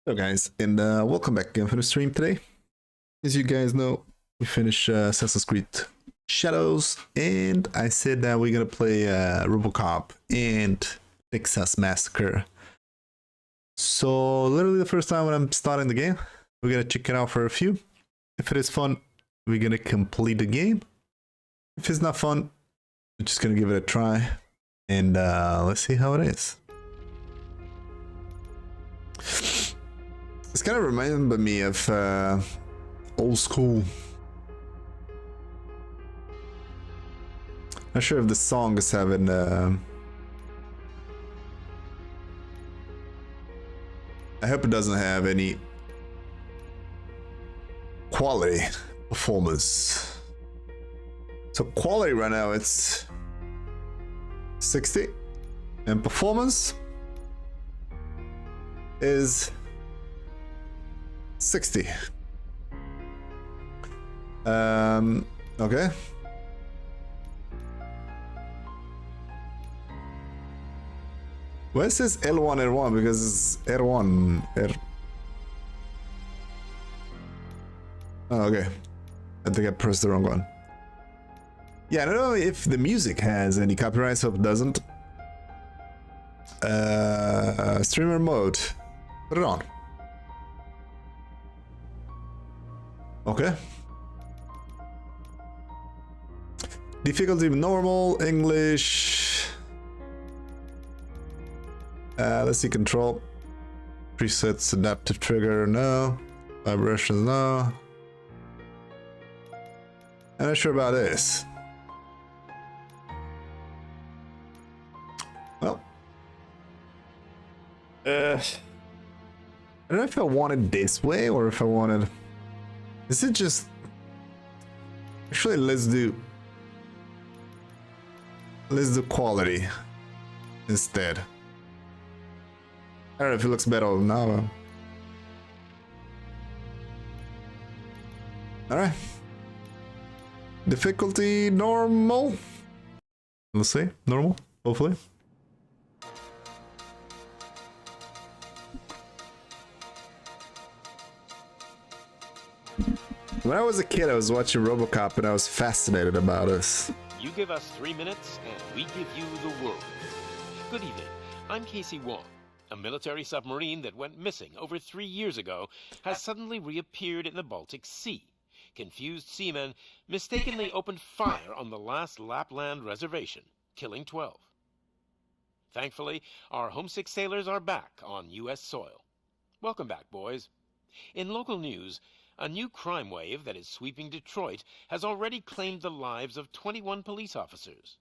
Hello guys, and welcome back again for the stream today. As you guys know, we finished Assassin's Creed Shadows, and I said that we're gonna play RoboCop and Texas Massacre. So literally the first time when I'm starting the game, we're gonna check it out for a few. If it is fun, we're gonna complete the game. If it's not fun, we're just gonna give it a try, and let's see how it is. It's kind of reminded me of old school. Not sure if the song is having I hope it doesn't have any quality performance. So quality right now it's 60 and performance is 60. Okay. Why is this L1 R1? Because it's R1 R. Oh, okay. I think I pressed the wrong one. Yeah, I don't know if the music has any copyright, so if it doesn't. Streamer mode. Put it on. Okay. Difficulty normal, English. Let's see, control. Presets, adaptive trigger, no. Vibrations, no. I'm not sure about this. Well. I don't know if I want it this way or if I wanted... Is it just... Actually, let's do quality instead. I don't know if it looks better now. Alright. Difficulty normal. Let's see. Normal, hopefully. When I was a kid, I was watching RoboCop and I was fascinated about this. You give us 3 minutes and we give you the world. Good evening. I'm Casey Wong. A military submarine that went missing over 3 years ago has suddenly reappeared in the Baltic Sea. Confused seamen mistakenly opened fire on the last Lapland reservation, killing 12. Thankfully, our homesick sailors are back on U.S. soil. Welcome back, boys. In local news, a new crime wave that is sweeping Detroit has already claimed the lives of 21 police officers.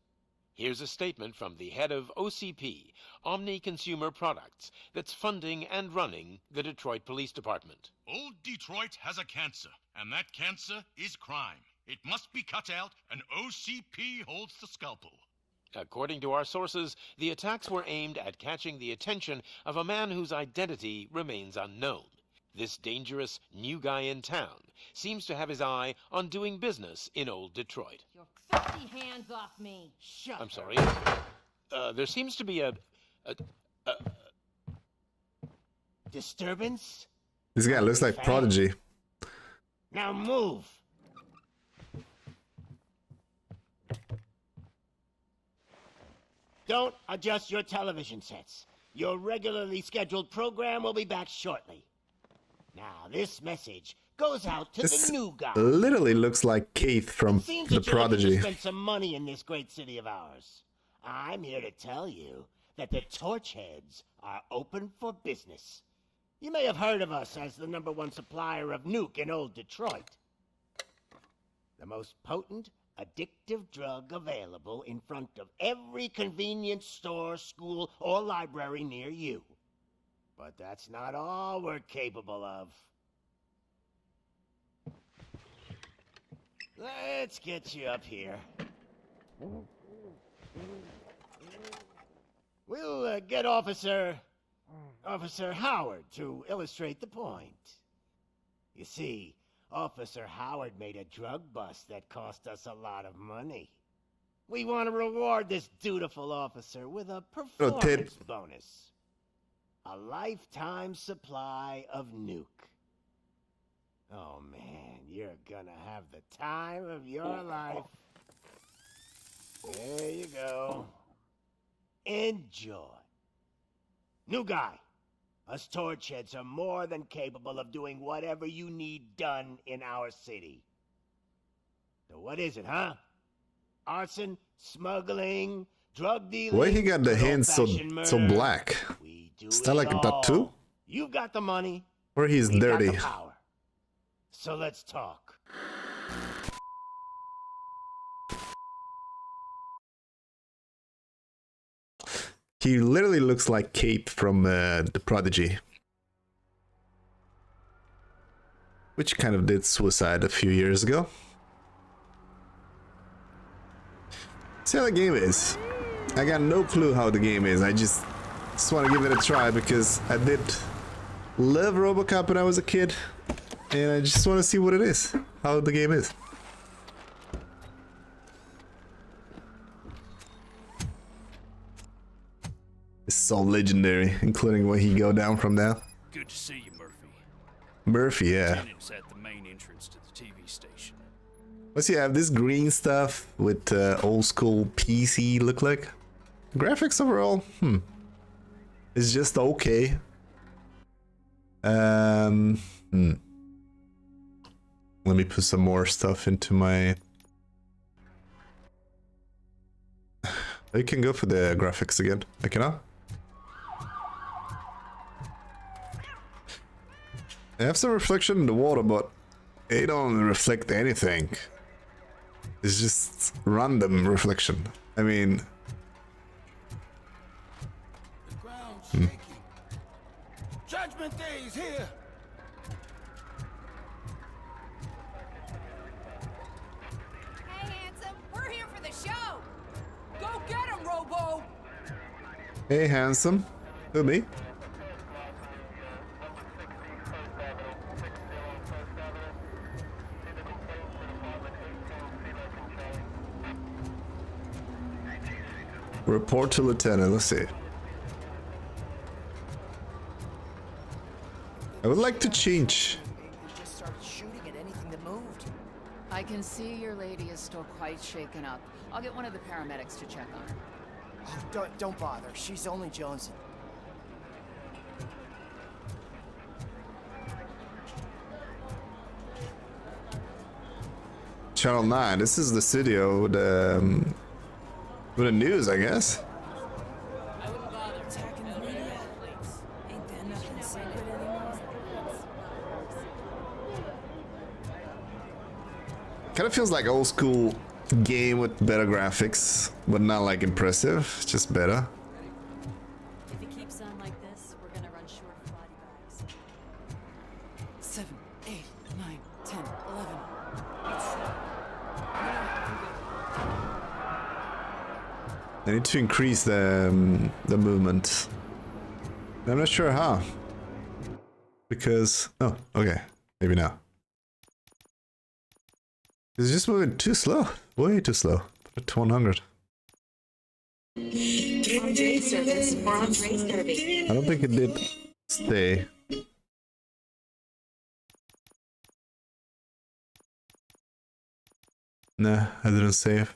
Here's a statement from the head of OCP, Omni Consumer Products, that's funding and running the Detroit Police Department. Old Detroit has a cancer, and that cancer is crime. It must be cut out, and OCP holds the scalpel. According to our sources, the attacks were aimed at catching the attention of a man whose identity remains unknown. This dangerous new guy in town seems to have his eye on doing business in old Detroit. Your filthy hands off me! Shut I'm sorry. There seems to be a disturbance? This guy looks like Prodigy. Now move! Don't adjust your television sets. Your regularly scheduled program will be back shortly. Now, this message goes out to This the new guy. literally looks like Keith from Seems The that you're looking Prodigy. to spend some money in this great city of ours. I'm here to tell you that the Torchheads are open for business. You may have heard of us as the #1 supplier of nuke in old Detroit. The most potent, addictive drug available in front of every convenience store, school, or library near you. But that's not all we're capable of. Let's get you up here. We'll get Officer Howard to illustrate the point. You see, Officer Howard made a drug bust that cost us a lot of money. We want to reward this dutiful officer with a performance bonus. a lifetime supply of nuke. Oh man, you're gonna have the time of your life. There you go. Enjoy. New guy, us torchheads are more than capable of doing whatever you need done in our city. So what is it, huh? Arson, smuggling, drug dealing. Why he got the good hands so old-fashioned black? We do Is that like a all. tattoo? You've got the money. Or he's We've got dirty? the power. So let's talk. He literally looks like Kate from The Prodigy. Which kind of did Suicide a few years ago. See how the game is. I got no clue how the game is. I just want to give it a try because I did love RoboCop when I was a kid. And I just want to see what it is. How the game is. It's all legendary, including when he go down from now. Good to see you, Murphy. Murphy, yeah. Tenant's at the main entrance to the TV station. Let's see, I have this green stuff with old school PC look like. Graphics overall, it's just okay. Let me put some more stuff into my... I can go for the graphics again. I cannot. I have some reflection in the water, but they don't reflect anything. It's just random reflection. I mean... The ground's shaking. Judgment Day is here. Hey, handsome, we're here for the show. Go get him, Robo. Hey, handsome. Who, me? Report to Lieutenant. Let's see. I would like to change. We just started shooting at anything that moved. I can see your lady is still quite shaken up. I'll get one of the paramedics to check on her. Oh, don't bother. She's only jonesing. Channel 9. This is the studio with the news, I guess. Attacking the media. Ain't there nothing sacred anymore? Kind of feels like old school game with better graphics, but not like impressive, just better. If it keeps on like this, we're gonna run short of body bags. 7, 8, 9, 10, 11. I need to increase the movement. I'm not sure how. Because... oh, okay. Maybe now. It's just moving too slow. Way too slow. Put it to 100. Entree service or entree serving. I don't think it did stay. Nah, I didn't save.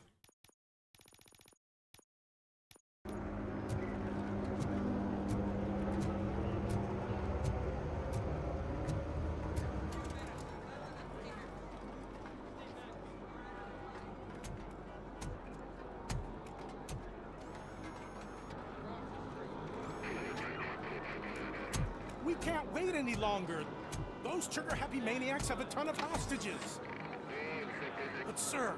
We can't wait any longer. Those trigger-happy maniacs have a ton of hostages. But sir...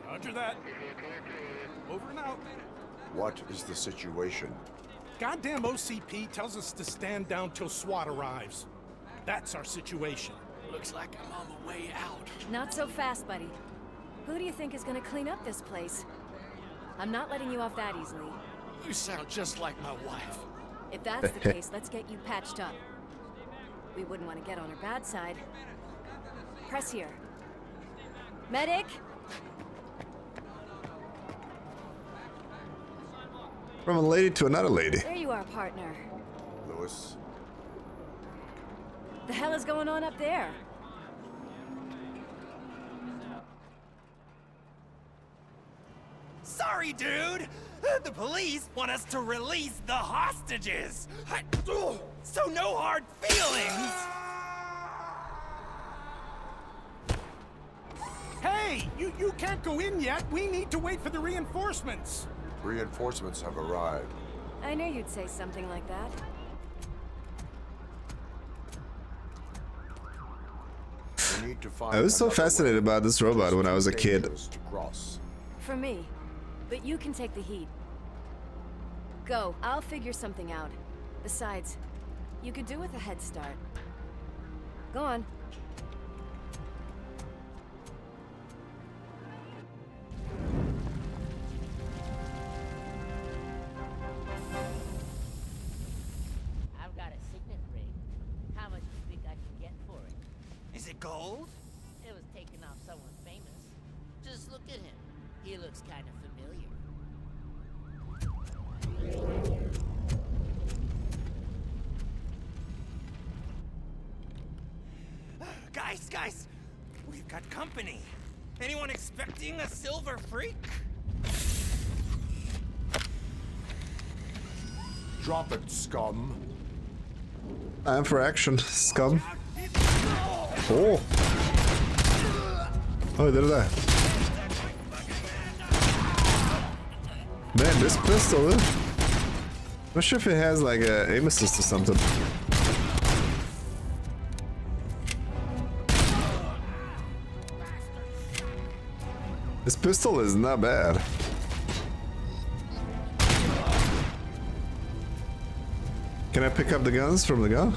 Roger that. Over and out. What is the situation? Goddamn OCP tells us to stand down till SWAT arrives. That's our situation. Looks like I'm on the way out. Not so fast, buddy. Who do you think is gonna clean up this place? I'm not letting you off that easily. You sound just like my wife. If that's the case, let's get you patched up. We wouldn't want to get on her bad side. Press here. Medic! From a lady to another lady. There you are, partner. Lewis, The hell is going on up there? Sorry, dude! The police want us to release the hostages! So no hard feelings! Hey, you can't go in yet. We need to wait for the reinforcements. reinforcements have arrived. I knew you'd say something like that. We need to find I was so another fascinated way. about this robot when I was a It's kid. dangerous to cross. For me. But you can take the heat. Go, I'll figure something out. Besides, you could do with a head start. Go on. I've got a signet ring. How much do you think I can get for it? Is it gold? It was taken off someone famous. Just look at him. He looks kind of familiar. Guys! We've got company. Anyone expecting a silver freak? Drop it, scum. Time for action, scum. Oh! Oh, did that. Man, this pistol, I'm not sure if it has like a aim assist or something. This pistol is not bad. Can I pick up the guns from the gun?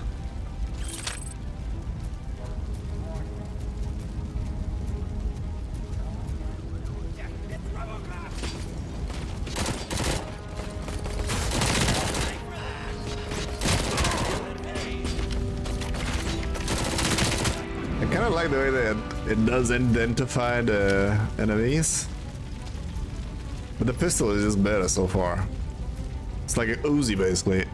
I kind of like the way that it does identify the enemies. But the pistol is just better so far. It's like an Uzi basically.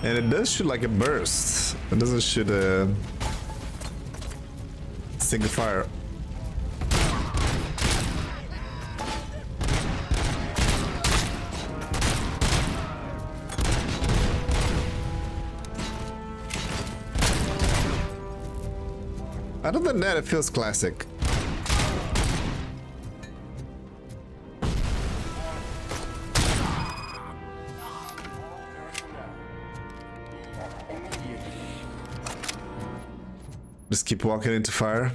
And it does shoot like a burst. It doesn't shoot a single fire. Other than that, it feels classic. Just keep walking into fire.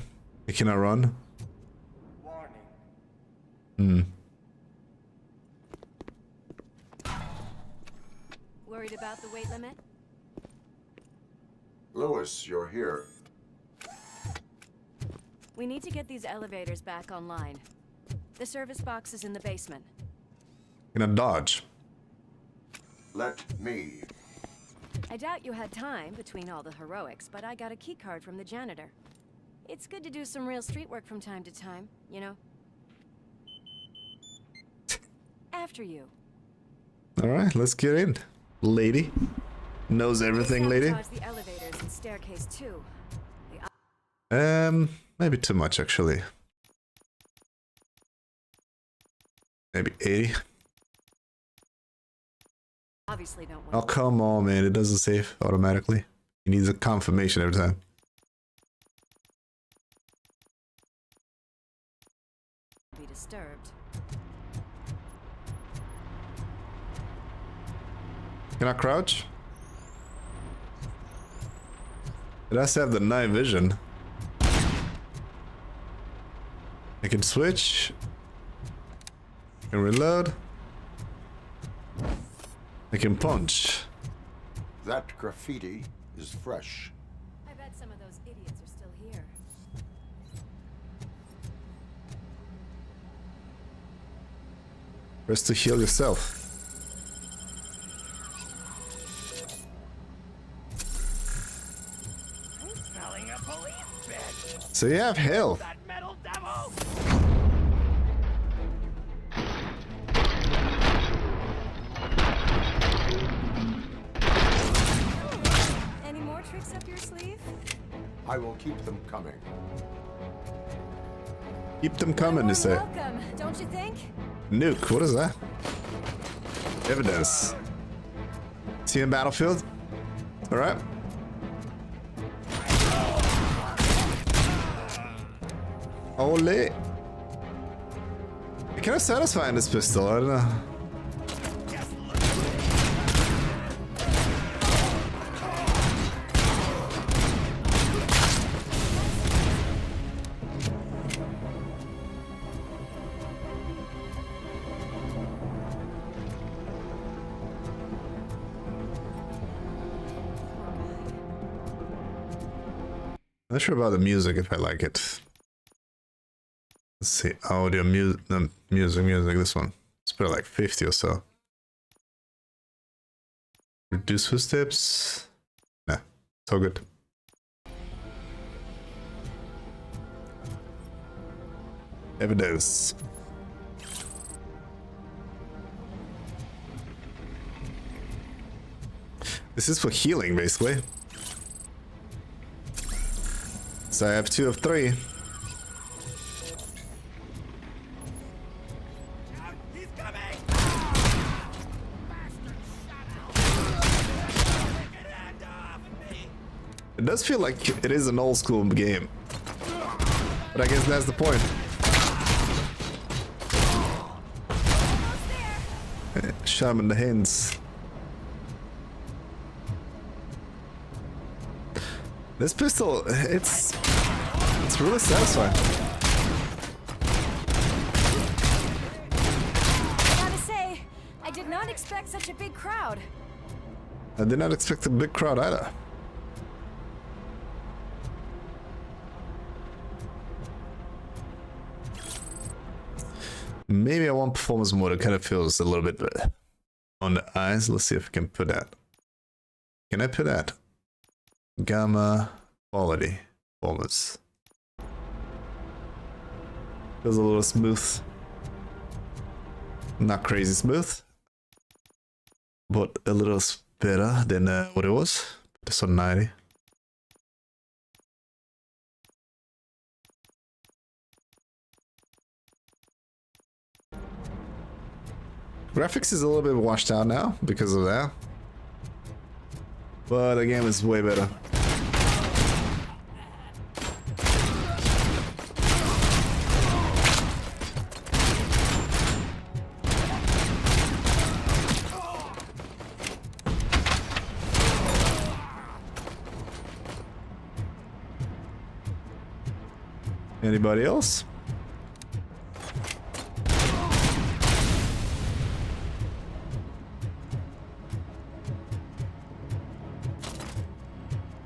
I cannot run. Worried about the weight limit? Lewis, you're here. We need to get these elevators back online. The service box is in the basement. Gonna dodge. Let me. I doubt you had time between all the heroics, but I got a key card from the janitor. It's good to do some real street work from time to time, you know? After you. Alright, let's get in. Lady. Knows everything, lady. The elevators and staircase too. Maybe too much actually. Maybe 80. Obviously don't Oh, want come on, man. It doesn't save automatically. It needs a confirmation every time. to be disturbed. Can I crouch? It has to have the night vision. I can switch. I can reload. I can punch. That graffiti is fresh. I bet some of those idiots are still here. Press to heal yourself. I'm smelling a police bitch. So you have health. That metal devil. Any more tricks up your sleeve? I will keep them coming. Keep them coming, you say. Welcome, don't you think? Nuke, what is that? Evidence. See you in Battlefield? Alright. Ole. Kind of satisfying, this pistol, I don't know. Not sure about the music, if I like it. Let's see, audio, music, this one. Let's put it like 50 or so. Reduce footsteps. Nah, it's all good. Evidence. This is for healing, basically. So I have 2 of 3. He's coming! It does feel like it is an old school game. But I guess that's the point. Shot him in the hands. This pistol, it's really satisfying. I gotta say, I did not expect such a big crowd. I did not expect a big crowd either. Maybe I want performance mode. It kind of feels a little bit on the eyes. Let's see if I can put that. Can I put that? Gamma quality performance. Feels a little smooth. Not crazy smooth, but a little better than what it was. This on 90. Graphics is a little bit washed out now because of that. But the game is way better. Anybody else?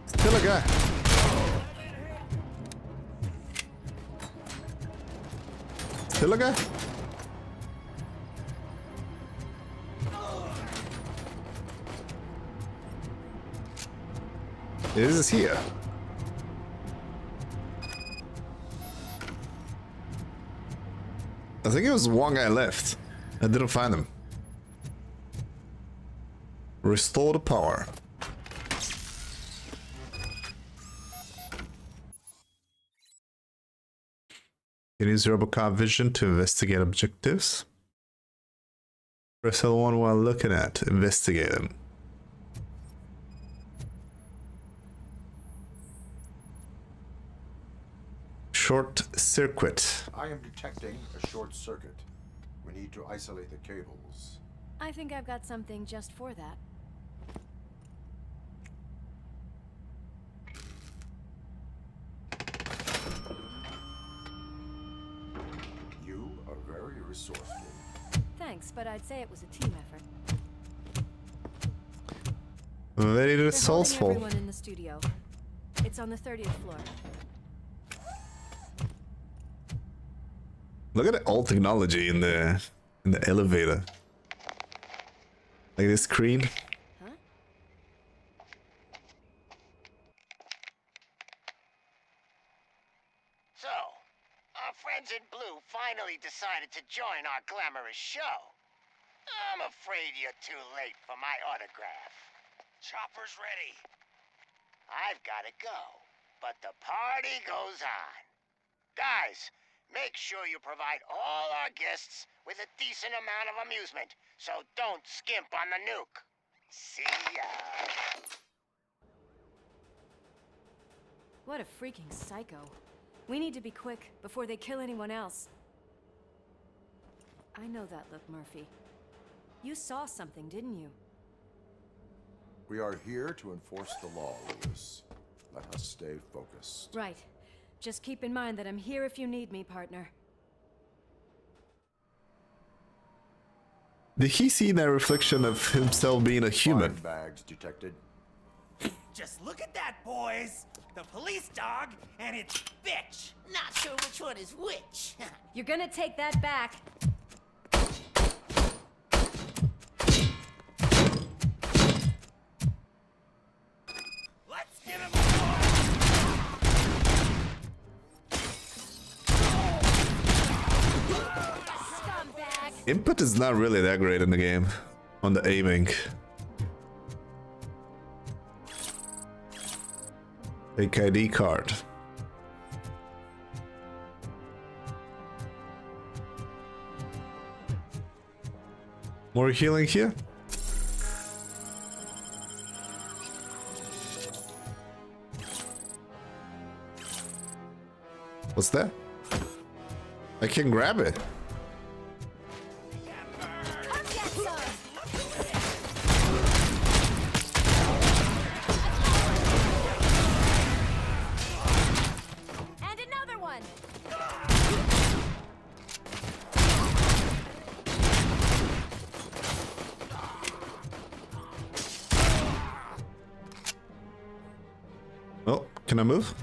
Still a guy. Still a guy? This is here. I think it was one guy left. I didn't find him. Restore the power. You can use RoboCop vision to investigate objectives. Press L1 while looking at, investigate them. Short circuit. I am detecting a short circuit. We need to isolate the cables. I think I've got something just for that. You are very resourceful. Thanks, but I'd say it was a team effort. Very They're holding resourceful. everyone in the studio. It's on the 30th floor. Look at the old technology in In the elevator. Like this screen. Huh? So, our friends in blue finally decided to join our glamorous show. I'm afraid you're too late for my autograph. Chopper's ready. I've gotta go, but the party goes on. Guys, make sure you provide all our guests with a decent amount of amusement, so don't skimp on the nuke. See ya. What a freaking psycho. We need to be quick before they kill anyone else. I know that look, Murphy. You saw something, didn't you? We are here to enforce the law, Lewis. Let us stay focused. Right. Just keep in mind that I'm here if you need me, partner. Did he see that reflection of himself being a human? 5 bags detected. Just look at that, boys! The police dog and its bitch! Not sure which one is which. You're gonna take that back. Let's give him a Scumbag! Input is not really that great in the game. On the aiming. Fake ID card. More healing here? What's that? I can grab it. And another one! Oh, can I move?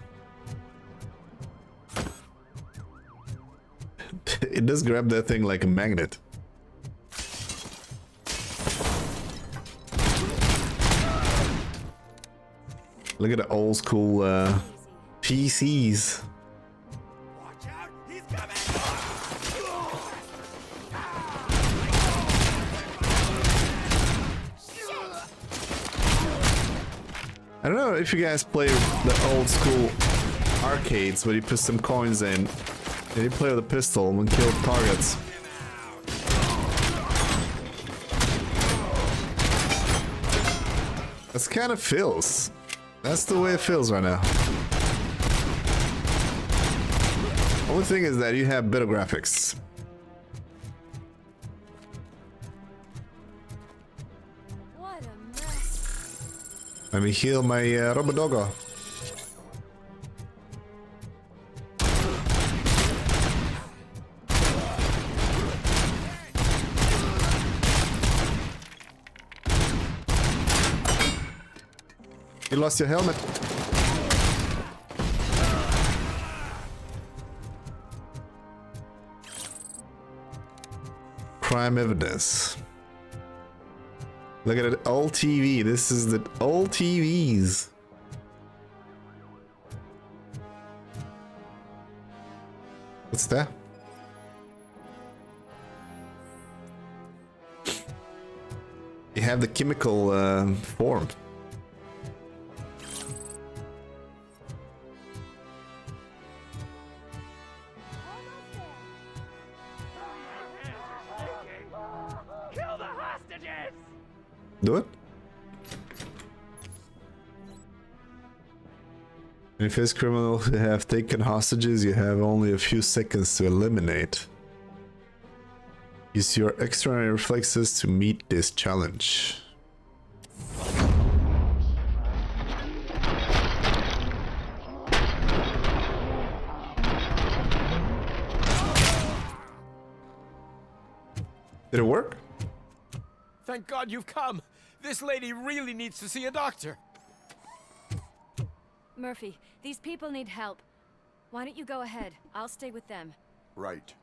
It does grab that thing like a magnet. Look at the old school PCs. Watch out! He's coming! I don't know if you guys play the old school arcades where you put some coins in and you play with a pistol and kill targets. That's kind of feels. That's the way it feels right now. Only thing is that you have better graphics. What a mess. Let me heal my RoboDoggo. You lost your helmet. Crime evidence. Look at it, old TV. This is the old TVs. What's that? You have the chemical form. Kill the hostages! Do it. If his criminals have taken hostages, you have only a few seconds to eliminate. Use your extraordinary reflexes to meet this challenge. Did it work? Thank God you've come. This lady really needs to see a doctor. Murphy, these people need help. Why don't you go ahead? I'll stay with them. Right.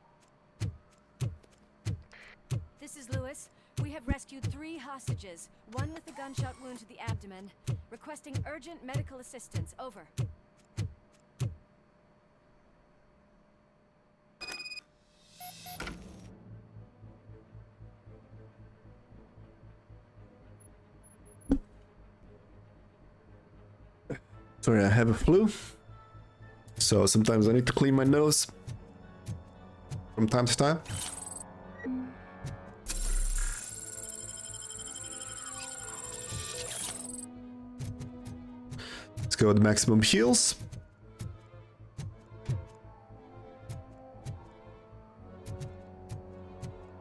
This is Lewis. We have rescued 3 hostages, one with a gunshot wound to the abdomen. Requesting urgent medical assistance. Over. Sorry, I have a flu. So sometimes I need to clean my nose from time to time. Let's go with maximum heals.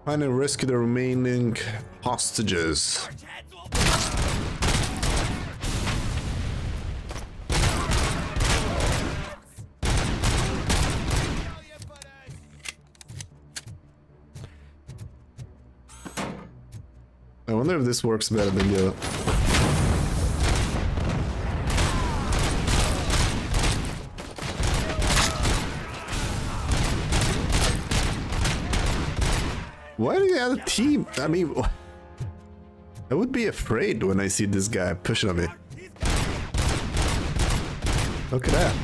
Find and rescue the remaining hostages. I wonder if this works better than the other. Why do you have a team? I mean, I would be afraid when I see this guy pushing on me. Look at that.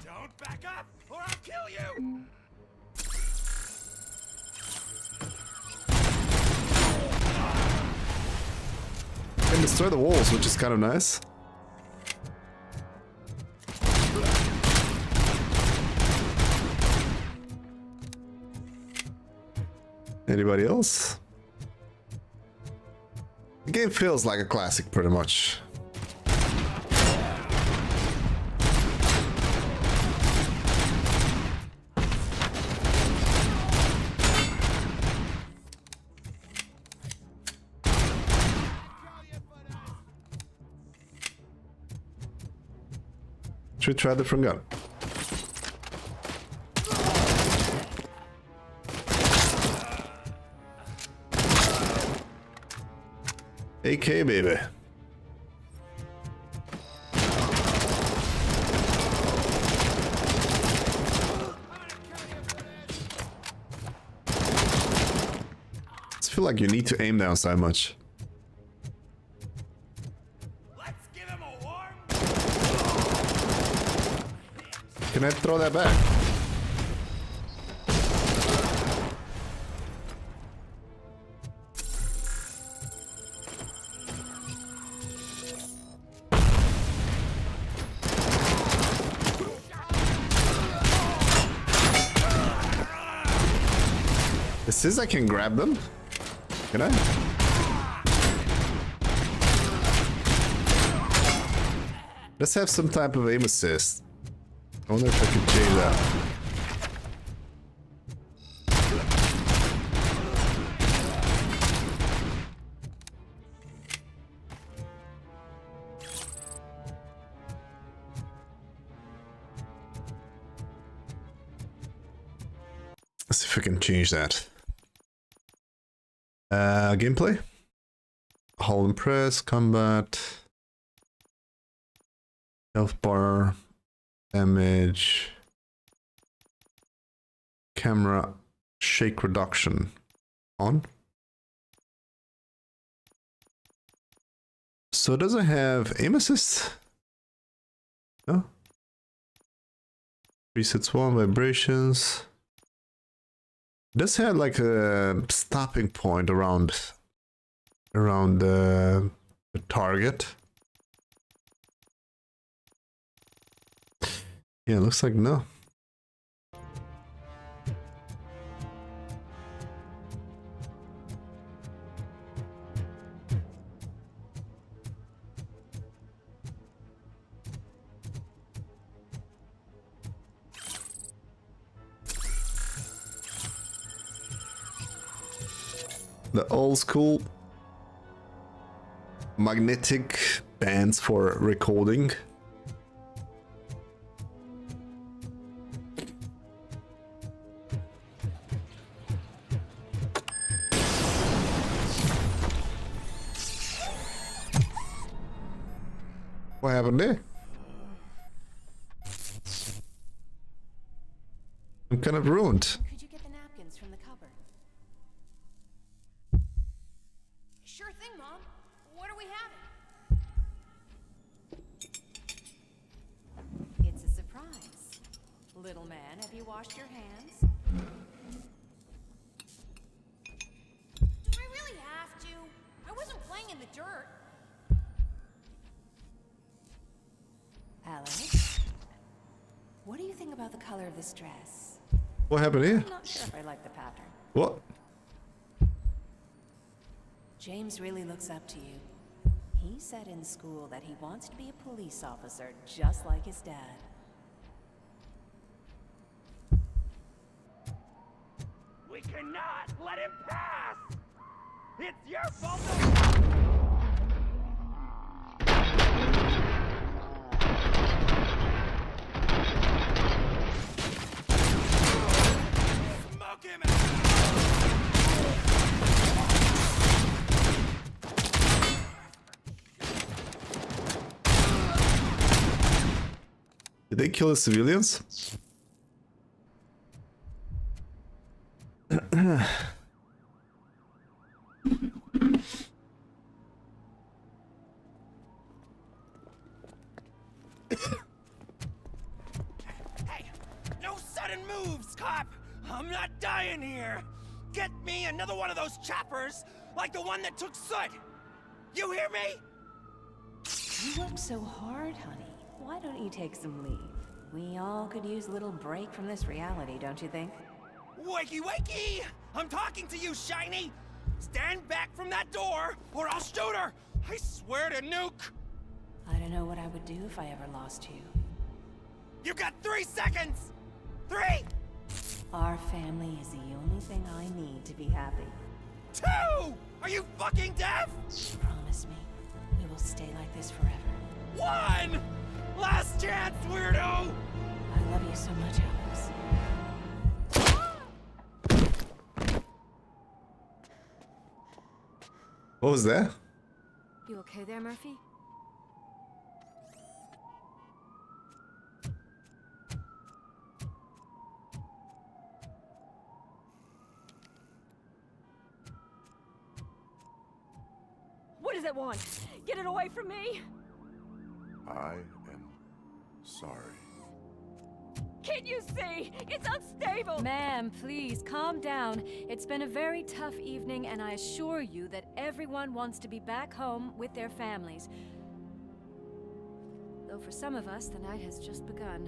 Don't back up, or I'll kill you! Can destroy the walls, which is kind of nice. Anybody else? The game feels like a classic, pretty much. Should we try the front gun? AK, baby. I feel like you need to aim down so much. Can I throw that back? This is I can grab them. Can I? Let's have some type of aim assist. I wonder if I can change that. Let's see if I can change that. Gameplay. Hold and press, combat, health bar, damage, camera, shake reduction, on. So does it have aim assist? No. Resets 1, vibrations. It does have like a stopping point around the target. Yeah, looks like no. The old school magnetic bands for recording. What happened there? I'm kind of ruined. Could you get the napkins from the cupboard? Sure thing, Mom. What are we having? It's a surprise. Little man, have you washed your hands? Do I really have to? I wasn't playing in the dirt. Alex, what do you think about the color of this dress? What happened here? I'm not sure if I like the pattern. What? James really looks up to you. He said in school that he wants to be a police officer just like his dad. We cannot let him pass! It's your fault! Smoke him! Did they kill the civilians? Hey, no sudden moves, cop! I'm not dying here! Get me another one of those choppers, like the one that took Soot! You hear me? You work so hard, honey. Why don't you take some leave? We all could use a little break from this reality, don't you think? Wakey, wakey! I'm talking to you, Shiny! Stand back from that door, or I'll shoot her! I swear to nuke! I don't know what I would do if I ever lost you. You got 3 seconds! 3! Our family is the only thing I need to be happy. 2! Are you fucking deaf? Promise me, we will stay like this forever. 1! Last chance, weirdo! I love you so much, Alex. What was that? You okay there, Murphy? What does it want? Get it away from me! I am sorry. Can't you see? It's unstable! Ma'am, please, calm down. It's been a very tough evening, and I assure you that everyone wants to be back home with their families. Though for some of us, the night has just begun.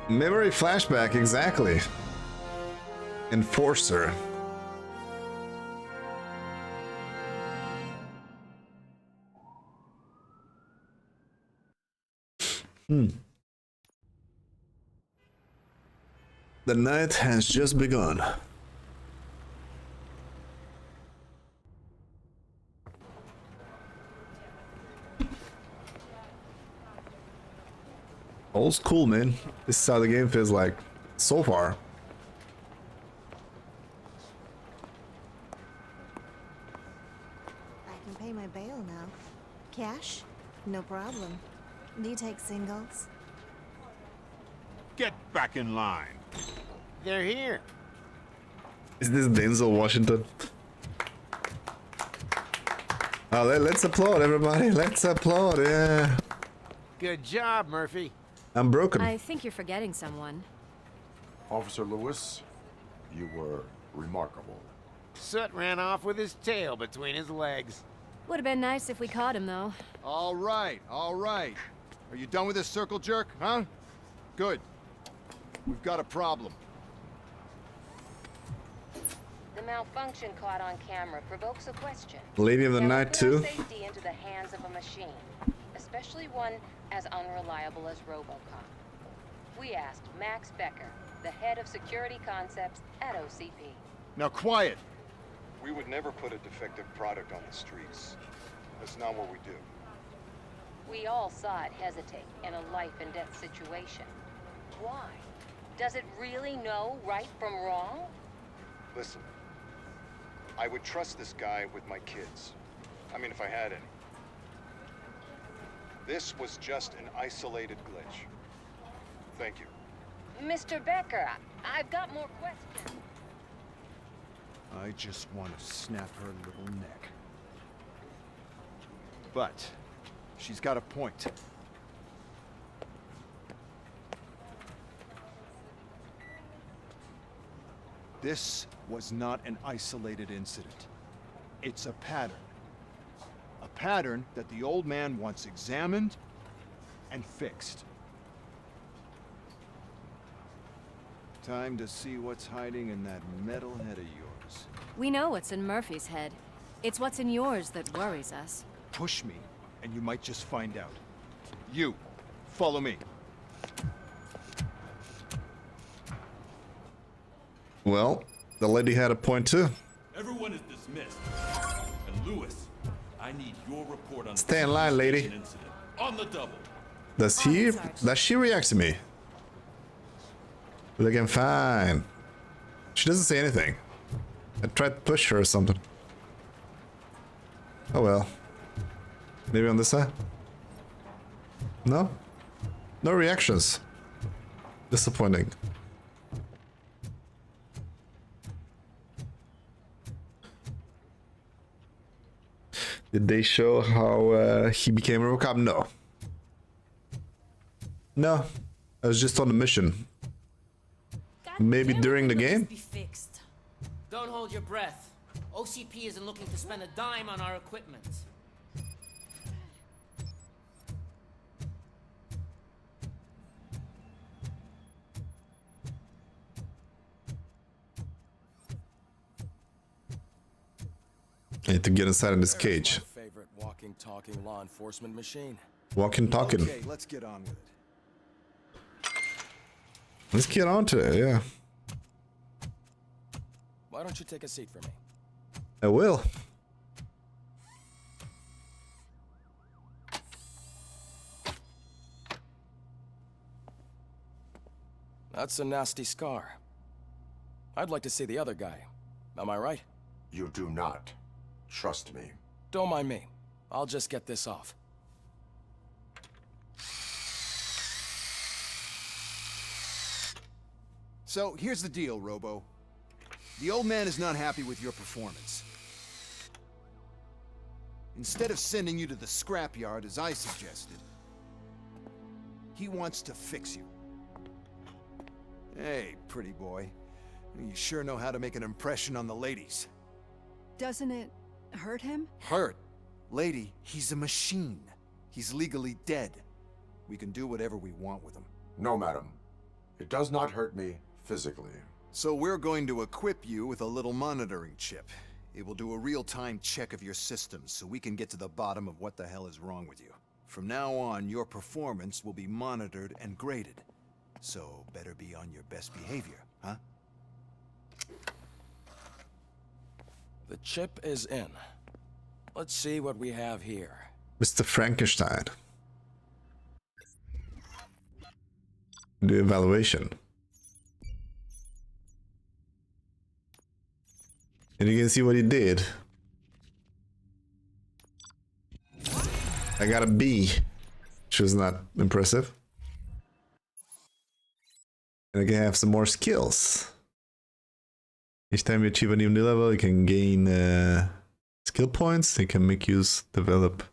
Memory flashback, exactly. Enforcer. The night has just begun. Old school, man. This is how the game feels like so far. I can pay my bail now. Cash? No problem. Do you take singles? Get back in line. They're here. Is this Denzel Washington? Oh, let's applaud, everybody. Let's applaud, yeah. Good job, Murphy. I'm broken. I think you're forgetting someone. Officer Lewis, you were remarkable. Soot ran off with his tail between his legs. Would have been nice if we caught him, though. All right, all right. Are you done with this circle jerk, huh? Good. We've got a problem. The malfunction caught on camera provokes a question. Lady of the Night, too. Safety into the hands of a machine, especially one as unreliable as RoboCop. We asked Max Becker, the head of security concepts at OCP. Now quiet! We would never put a defective product on the streets. That's not what we do. We all saw it hesitate in a life-and-death situation. Why? Does it really know right from wrong? Listen, I would trust this guy with my kids. I mean, if I had any. This was just an isolated glitch. Thank you. Mr. Becker, I've got more questions. I just want to snap her little neck. But she's got a point. This was not an isolated incident. It's a pattern. A pattern that the old man wants examined and fixed. Time to see what's hiding in that metal head of yours. We know what's in Murphy's head. It's what's in yours that worries us. Push me, and you might just find out. You, follow me. Well, the lady had a point too. Everyone is dismissed. And Lewis, I need your report on Stay in line, lady. incident. On the double. Does she react to me? Looking fine. She doesn't say anything. I tried to push her or something. Oh well. Maybe on this side? No? No reactions. Disappointing. Did they show how he became RoboCop? No. No. I was just on the mission. Maybe during the game? Don't hold your breath. OCP isn't looking to spend a dime on our equipment. I need to get inside of this cage. My favorite walking, talking law enforcement machine. Walking, talking. Okay, let's get on with it. Let's get on to it, yeah. Why don't you take a seat for me? I will. That's a nasty scar. I'd like to see the other guy. Am I right? You do not. Trust me. Don't mind me. I'll just get this off. So, here's the deal, Robo. The old man is not happy with your performance. Instead of sending you to the scrapyard as I suggested, he wants to fix you. Hey, pretty boy. You sure know how to make an impression on the ladies. Doesn't it hurt him? Hurt? Lady, he's a machine. He's legally dead. We can do whatever we want with him. No, madam. It does not hurt me physically. So we're going to equip you with a little monitoring chip. It will do a real-time check of your systems so we can get to the bottom of what the hell is wrong with you. From now on, your performance will be monitored and graded. So better be on your best behavior, huh? The chip is in. Let's see what we have here. Mr. Frankenstein. The evaluation. And you can see what he did. I got a B, which was not impressive. And I can have some more skills. Each time you achieve a new level, you can gain skill points. You can make use, develop,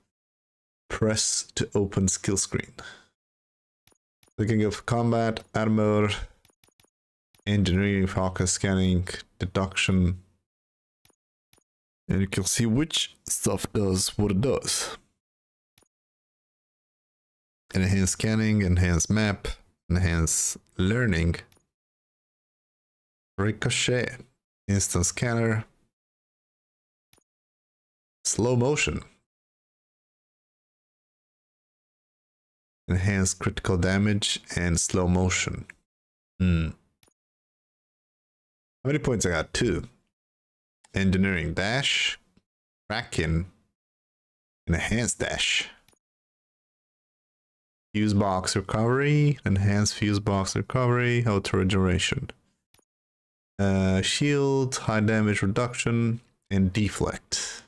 press to open skill screen. We can go for combat, armor, engineering, focus, scanning, deduction. And you can see which stuff does what it does. Enhanced scanning, enhanced map, enhanced learning, ricochet, instant scanner, slow motion, enhanced critical damage, and slow motion. How many points I got? 2. Engineering dash, tracking, enhanced dash. Fuse box recovery, enhanced fuse box recovery, auto regeneration. Shield, high damage reduction, and deflect.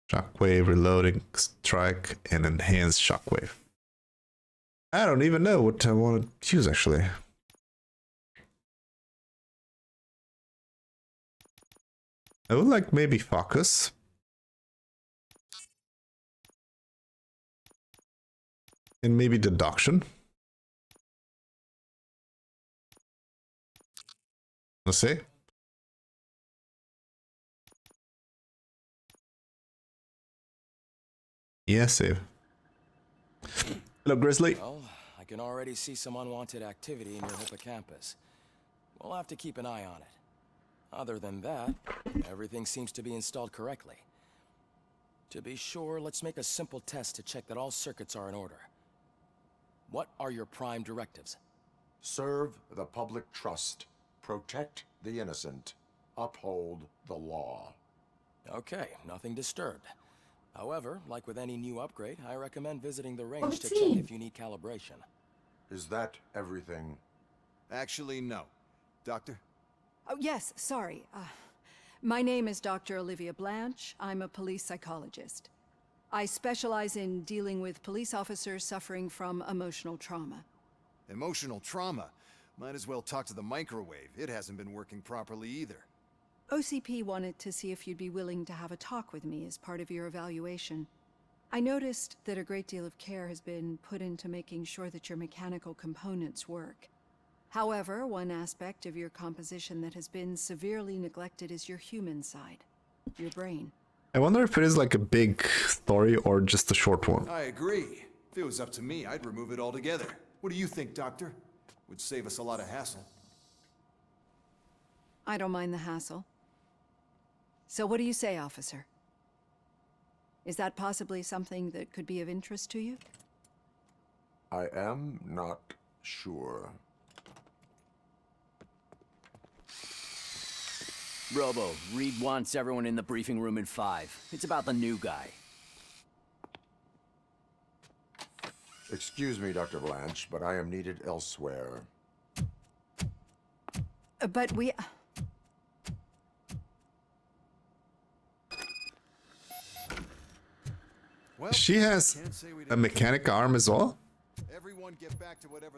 Shockwave, reloading, strike, and enhanced shockwave. I don't even know what I want to choose actually. I would like maybe focus. And maybe deduction. Let's see. Yeah, save. Hello, Grizzly. Well, I can already see some unwanted activity in your hippocampus. We'll have to keep an eye on it. Other than that, everything seems to be installed correctly. To be sure, let's make a simple test to check that all circuits are in order. What are your prime directives? Serve the public trust. Protect the innocent. Uphold the law. Okay, nothing disturbed. However, like with any new upgrade, I recommend visiting the range to check if you need calibration. Is that everything? Actually, no. Doctor? Oh, yes, sorry. My name is Dr. Olivia Blanche. I'm a police psychologist. I specialize in dealing with police officers suffering from emotional trauma. Emotional trauma? Might as well talk to the microwave. It hasn't been working properly either. OCP wanted to see if you'd be willing to have a talk with me as part of your evaluation. I noticed that a great deal of care has been put into making sure that your mechanical components work. However, one aspect of your composition that has been severely neglected is your human side, your brain. I wonder if it is like a big story or just a short one. I agree. If it was up to me, I'd remove it altogether. What do you think, Doctor? Would save us a lot of hassle. I don't mind the hassle. So what do you say, officer? Is that possibly something that could be of interest to you? I am not sure. Robo, Reed wants everyone in the briefing room in 5. It's about the new guy. Excuse me, Dr. Blanche, but I am needed elsewhere. But we... She has a mechanic arm as well?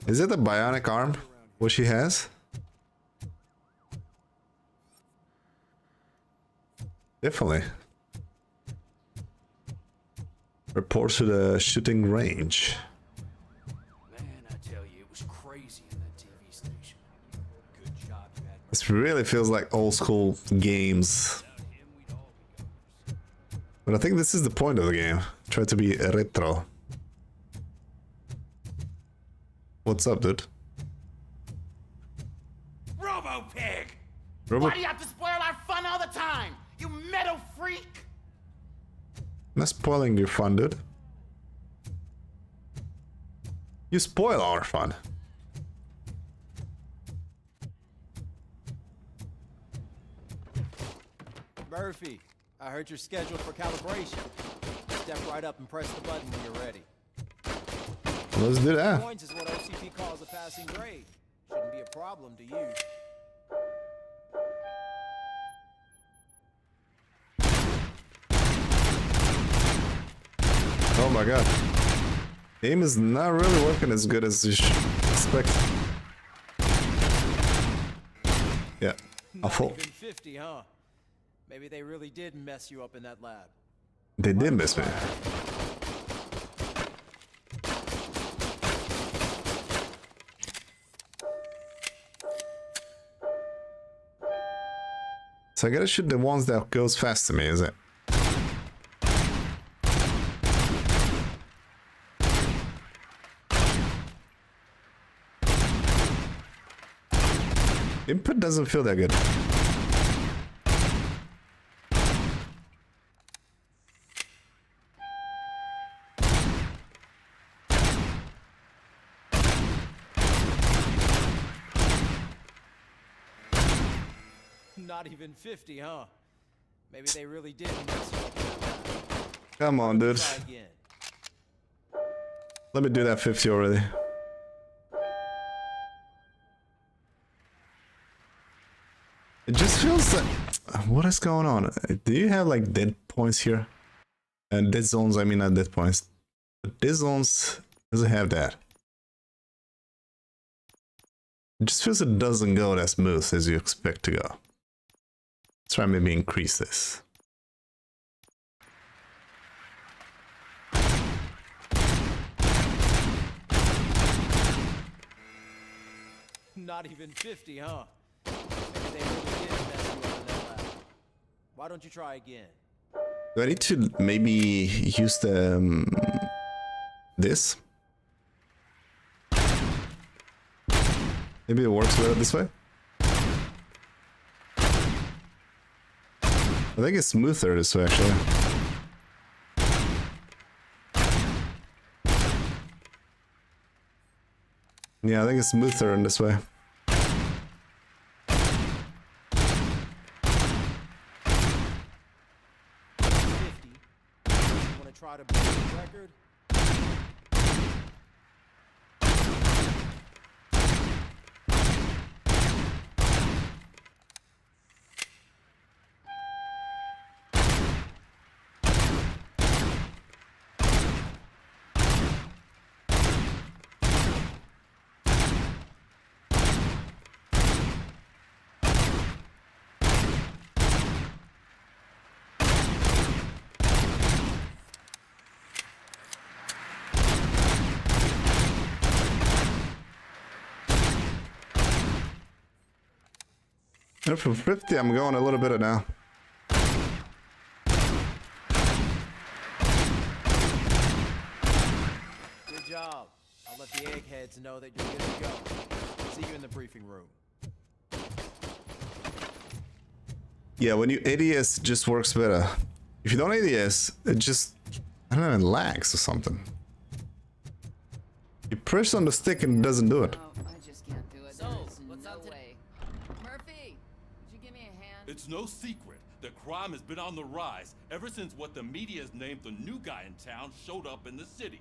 Is it a bionic arm? What she has? Definitely. Report to the shooting range. Man, I tell you, it was crazy in that TV station. Good job you had. This really feels like old school games. But I think this is the point of the game. Try to be retro. What's up, dude? Robo-Pig! Robo- Why do you have to spoil our fun all the time? You metal freak! I'm not spoiling your fun, dude. You spoil our fun. Murphy, I heard you're scheduled for calibration. Step right up and press the button when you're ready. Let's do that. Points is what OCP calls a passing grade. Shouldn't be a problem to you. Oh my god. Aim is not really working as good as you should expect. Yeah, awful. Not even 50, huh? Maybe they really did mess you up in that lab. They did miss me. So I gotta shoot the ones that goes fast to me, is it? Input doesn't feel that good. Not even 50, huh? Maybe they really did mess you up in that lab. Come on, dude. Try again. Let me do that 50 already. It just feels like... What is going on? Do you have like dead points here? And dead zones, I mean not dead points. But dead zones doesn't have that. It just feels it doesn't go as smooth as you expect to go. Let's try maybe increase this. Not even 50, huh? Maybe they really did mess you up in that lab. Why don't you try again? Do I need to maybe use the this? Maybe it works better this way? I think it's smoother this way actually. Yeah, I think it's smoother in this way. Want to try to beat the record? And from 50, I'm going a little bit now. Good job. I'll let the eggheads know that you're good to go. See you in the briefing room. Yeah, when you ADS, it just works better. If you don't ADS, it just, I don't know, it lags or something. You press on the stick and it doesn't do it. I just can't do it. So, what's up today? Murphy, would you give me a hand? It's no secret that crime has been on the rise ever since what the media has named the new guy in town showed up in the city.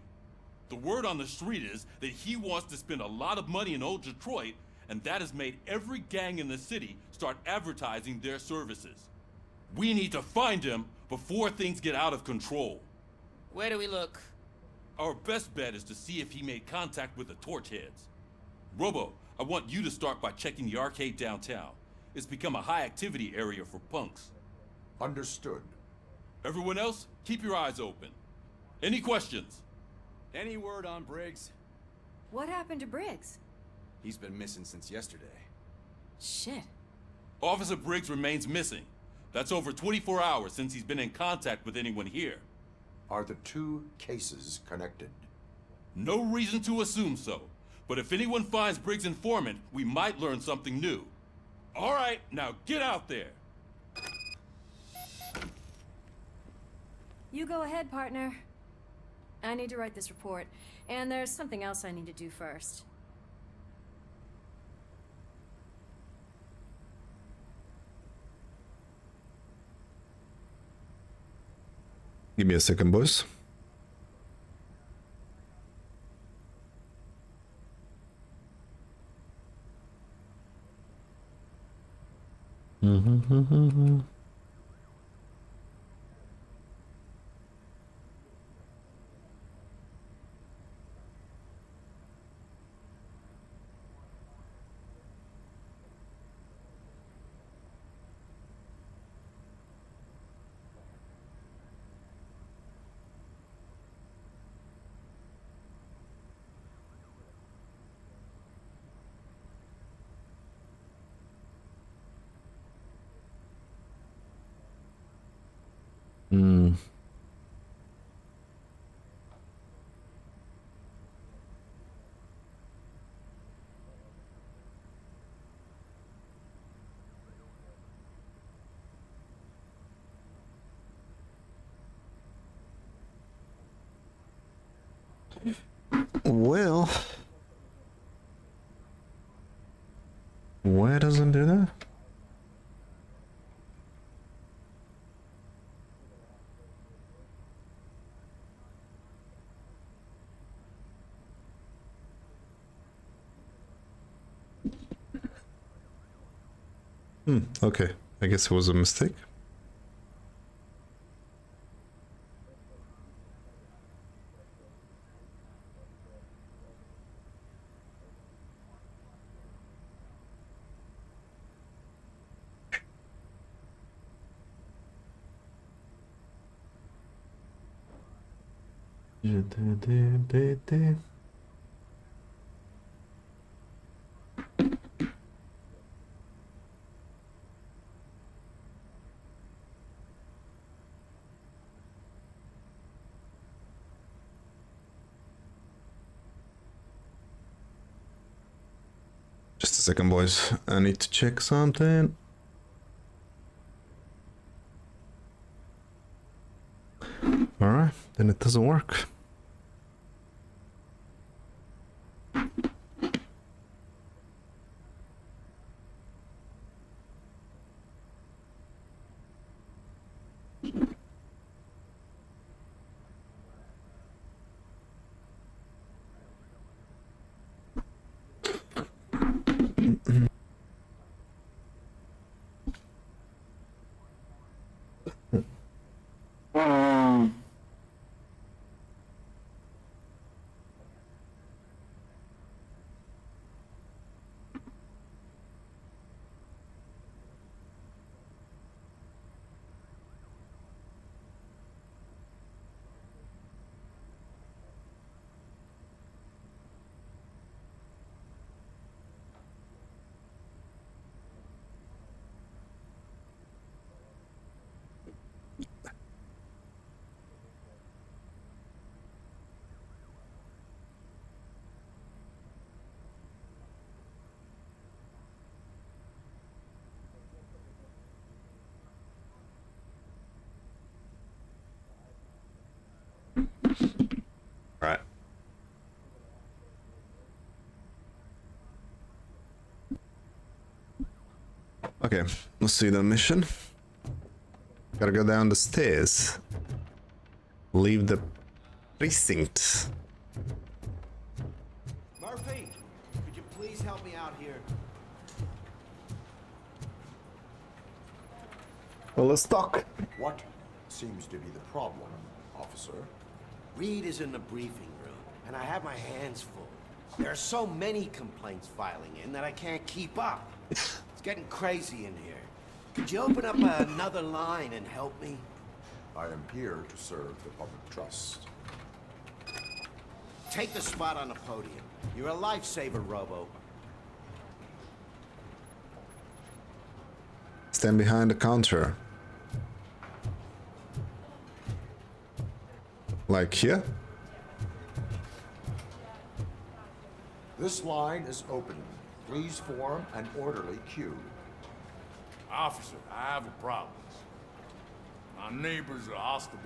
The word on the street is that he wants to spend a lot of money in old Detroit, and that has made every gang in the city start advertising their services. We need to find him before things get out of control. Where do we look? Our best bet is to see if he made contact with the Torchheads. Robo, I want you to start by checking the arcade downtown. It's become a high-activity area for punks. Understood. Everyone else, keep your eyes open. Any questions? Any word on Briggs? What happened to Briggs? He's been missing since yesterday. Shit. Officer Briggs remains missing. That's over 24 hours since he's been in contact with anyone here. Are the two cases connected? No reason to assume so. But if anyone finds Briggs' informant, we might learn something new. All right, now get out there. You go ahead, partner. I need to write this report, and there's something else I need to do first. Give me a second, boys. Well, why doesn't do that? Okay, I guess it was a mistake. Just a second, boys. I need to check something. Alright, then it doesn't work. Right. Okay, let's see the mission. Gotta go down the stairs. Leave the precinct. Murphy, could you please help me out here? Well, let's talk. What seems to be the problem, officer? Reed is in the briefing room, and I have my hands full. There are so many complaints filing in that I can't keep up. It's getting crazy in here. Could you open up another line and help me? I am here to serve the public trust. Take the spot on the podium. You're a lifesaver, Robo. Stand behind the counter. Like here? This line is open. Please form an orderly queue. Officer, I have a problem. My neighbors are hostile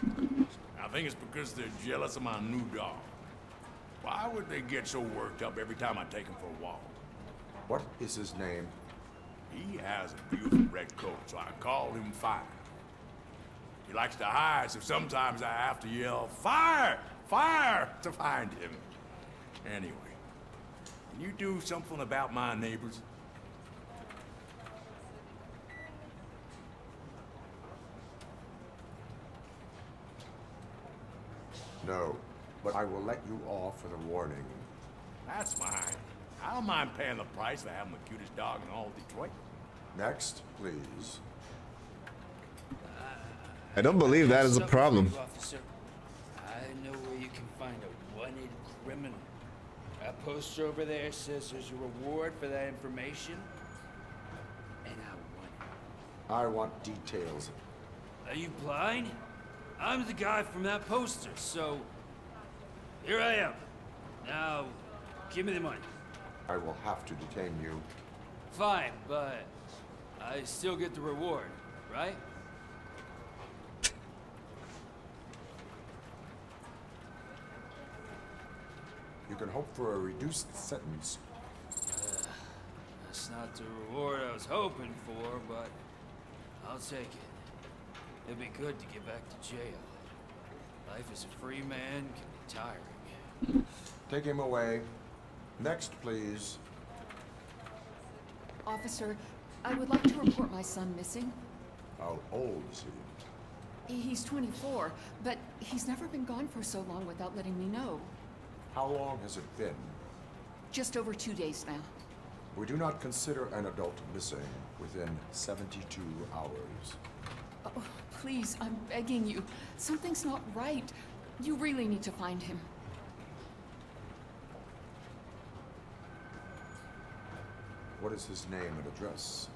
toward me. I think it's because they're jealous of my new dog. Why would they get so worked up every time I take him for a walk? What is his name? He has a beautiful red coat, so I call him Fire. He likes to hide, so sometimes I have to yell, "Fire! Fire!" to find him. Anyway, can you do something about my neighbors? No, but I will let you off with a warning. That's fine. I don't mind paying the price for having the cutest dog in all of Detroit. Next, please. I don't believe that is a problem. Officer, I know where you can find a wanted criminal. That poster over there says there's a reward for that information, and I want details. are you blind? I'm the guy from that poster, so here I am. Now, give me the money. I will have to detain you. Fine, but I still get the reward, right? You can hope for a reduced sentence. That's not the reward I was hoping for, but I'll take it. It'd be good to get back to jail. Life as a free man can be tiring. Take him away. Next, please. Officer, I would like to report my son missing. How old is he? He's 24, but he's never been gone for so long without letting me know. How long has it been? Just over 2 days now. We do not consider an adult missing within 72 hours. Oh, please, I'm begging you. Something's not right. You really need to find him. What is his name and address?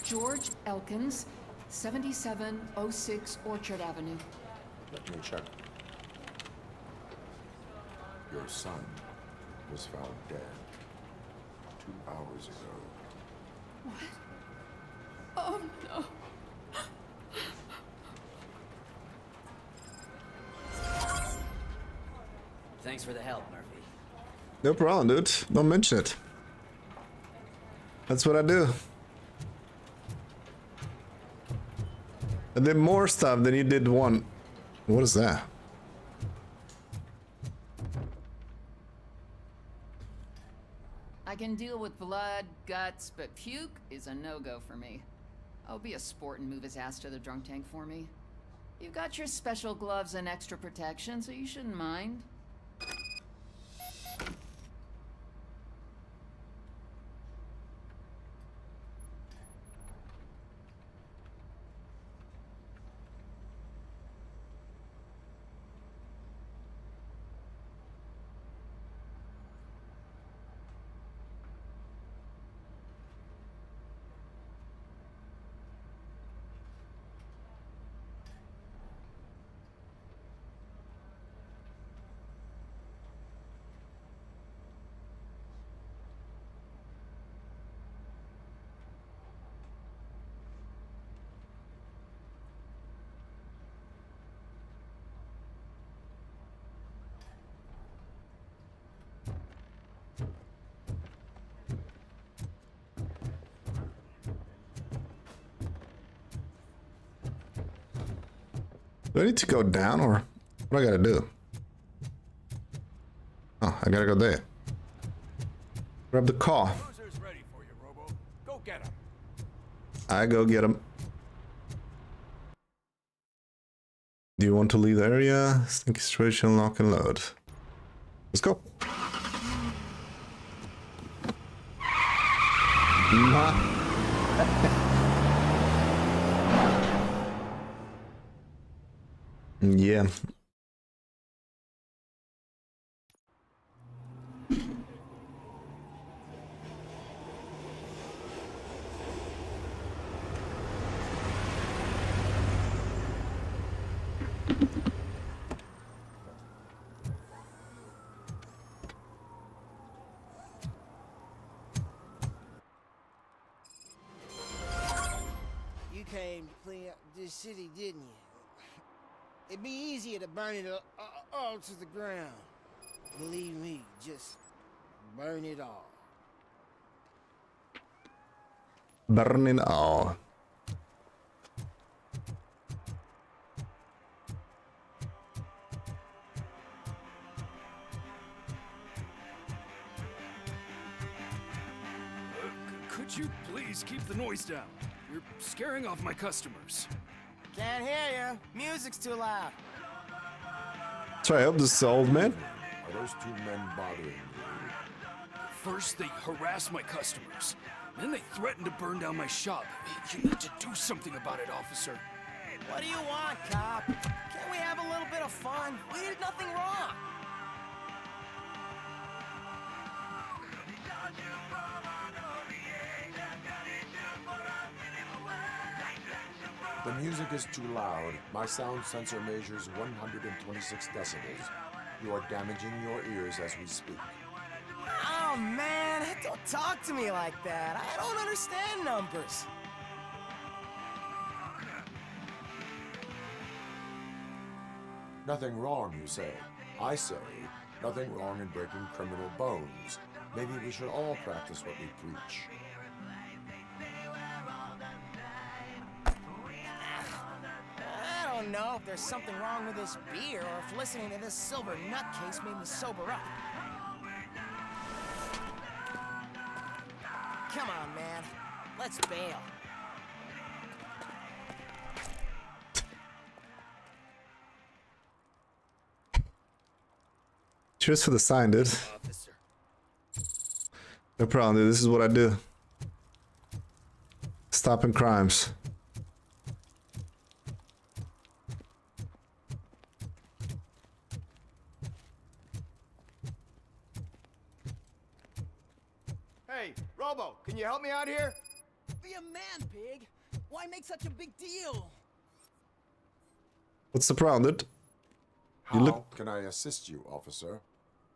George Elkins, 7706 Orchard Avenue. Let me check. Your son was found dead 2 hours ago. What? Oh, no. Thanks for the help, Murphy. No problem, dude. Don't mention it. That's what I do. I did more stuff than you did one. What is that? I can deal with blood, guts, but puke is a no-go for me. I'll be a sport and move his ass to the drunk tank for me. You've got your special gloves and extra protection, so you shouldn't mind. Do I need to go down or what I gotta do? Oh, I gotta go there. Grab the car. Cruiser's ready for you, Robo. Go get him. I go get him. Do you want to leave the area? Stinky situation, lock and load. Let's go. Yeah. You came to clean up this city, didn't you? It'd be easier to burn it all to the ground. Believe me, just burn it all. Burning all. Could you please keep the noise down? You're scaring off my customers. Can't hear you. Music's too loud. Sorry, I hope this is old man. Are those two men bothering you? First, they harass my customers. Then they threaten to burn down my shop. You need to do something about it, officer. What do you want, cop? Can't we have a little bit of fun? We did nothing wrong. The music is too loud. My sound sensor measures 126 decibels. You are damaging your ears as we speak. Oh, man. Don't talk to me like that. I don't understand numbers. Nothing wrong, you say. I say, nothing wrong in breaking criminal bones. Maybe we should all practice what we preach. I don't know if there's something wrong with this beer or if listening to this silver nutcase made me sober up. Come on, man. Let's bail. Cheers for the sign, dude. No problem, dude. This is what I do. Stopping crimes. Hey, Robo, can you help me out here? Be a man, pig. Why make such a big deal? What's the problem, dude? You How look... can I assist you, officer?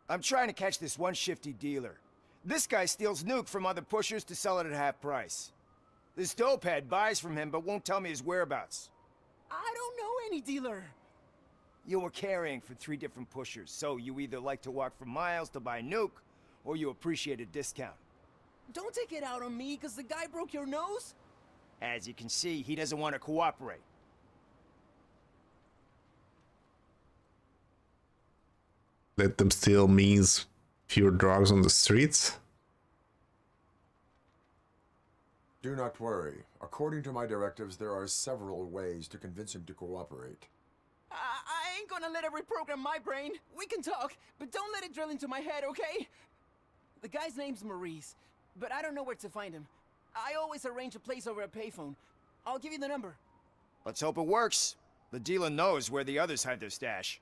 I'm trying to catch this one shifty dealer. This guy steals nuke from other pushers to sell it at half price. This dopehead buys from him but won't tell me his whereabouts. I don't know any dealer. You were carrying for 3 different pushers, so you either like to walk for miles to buy nuke, or you appreciate a discount. Don't take it out on me, because the guy broke your nose? As you can see, he doesn't want to cooperate. Let them steal means fewer drugs on the streets? Do not worry. According to my directives, there are several ways to convince him to cooperate. I ain't gonna let it reprogram my brain. We can talk, but don't let it drill into my head, okay? The guy's name's Maurice, but I don't know where to find him. I always arrange a place over a payphone. I'll give you the number. Let's hope it works. The dealer knows where the others hide their stash.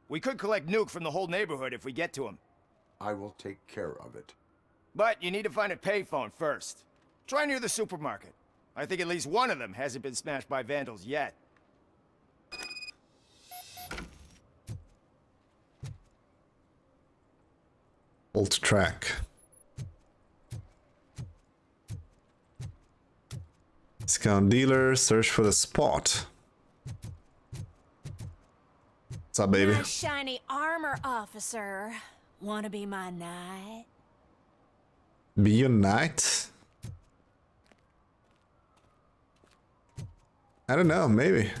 We could collect nuke from the whole neighborhood if we get to him. I will take care of it. But you need to find a payphone first. Try near the supermarket. I think at least one of them hasn't been smashed by vandals yet. Alt track. Discount dealer, search for the spot. What's up, baby? My shiny armor, officer. Wanna be my knight? Be your knight? I don't know, maybe.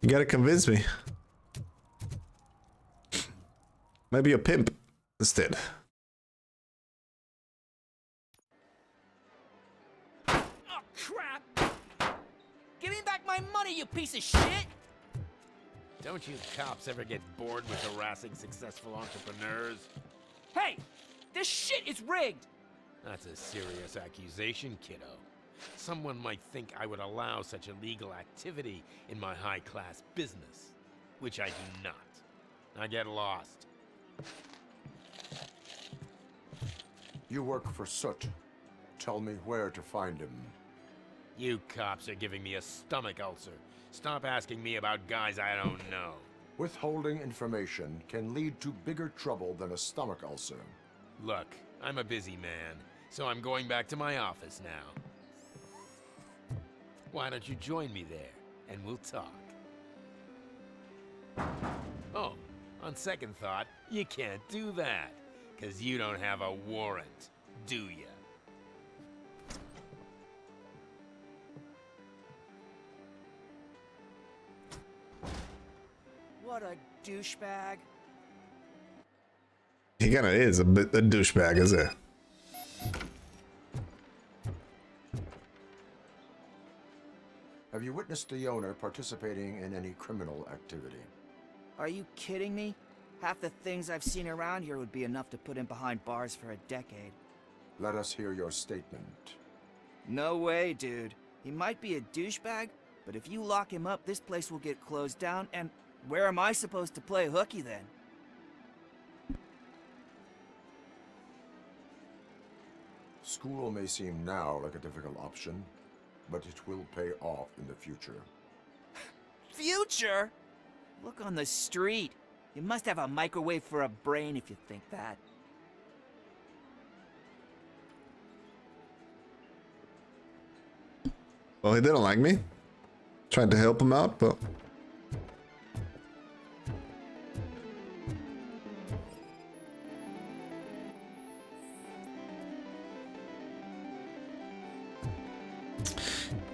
You gotta convince me. Maybe a pimp instead. Oh, crap! Give me back my money, you piece of shit! Don't you cops ever get bored with harassing successful entrepreneurs? Hey! This shit is rigged! That's a serious accusation, kiddo. Someone might think I would allow such illegal activity in my high-class business, which I do not. Now get lost. You work for Soot. Tell me where to find him. You cops are giving me a stomach ulcer. Stop asking me about guys I don't know. Withholding information can lead to bigger trouble than a stomach ulcer. Look, I'm a busy man, so I'm going back to my office now. Why don't you join me there, and we'll talk. Oh, on second thought, you can't do that, 'cause you don't have a warrant, do ya? What a douchebag. He kinda is a bit a douchebag, is it? Have you witnessed the owner participating in any criminal activity? Are you kidding me? Half the things I've seen around here would be enough to put him behind bars for a decade. Let us hear your statement. No way, dude. He might be a douchebag, but if you lock him up, this place will get closed down, and where am I supposed to play hooky then? School may seem now like a difficult option, but it will pay off in the future. Future? Look on the street. You must have a microwave for a brain if you think that. Well, he didn't like me. Tried to help him out, but...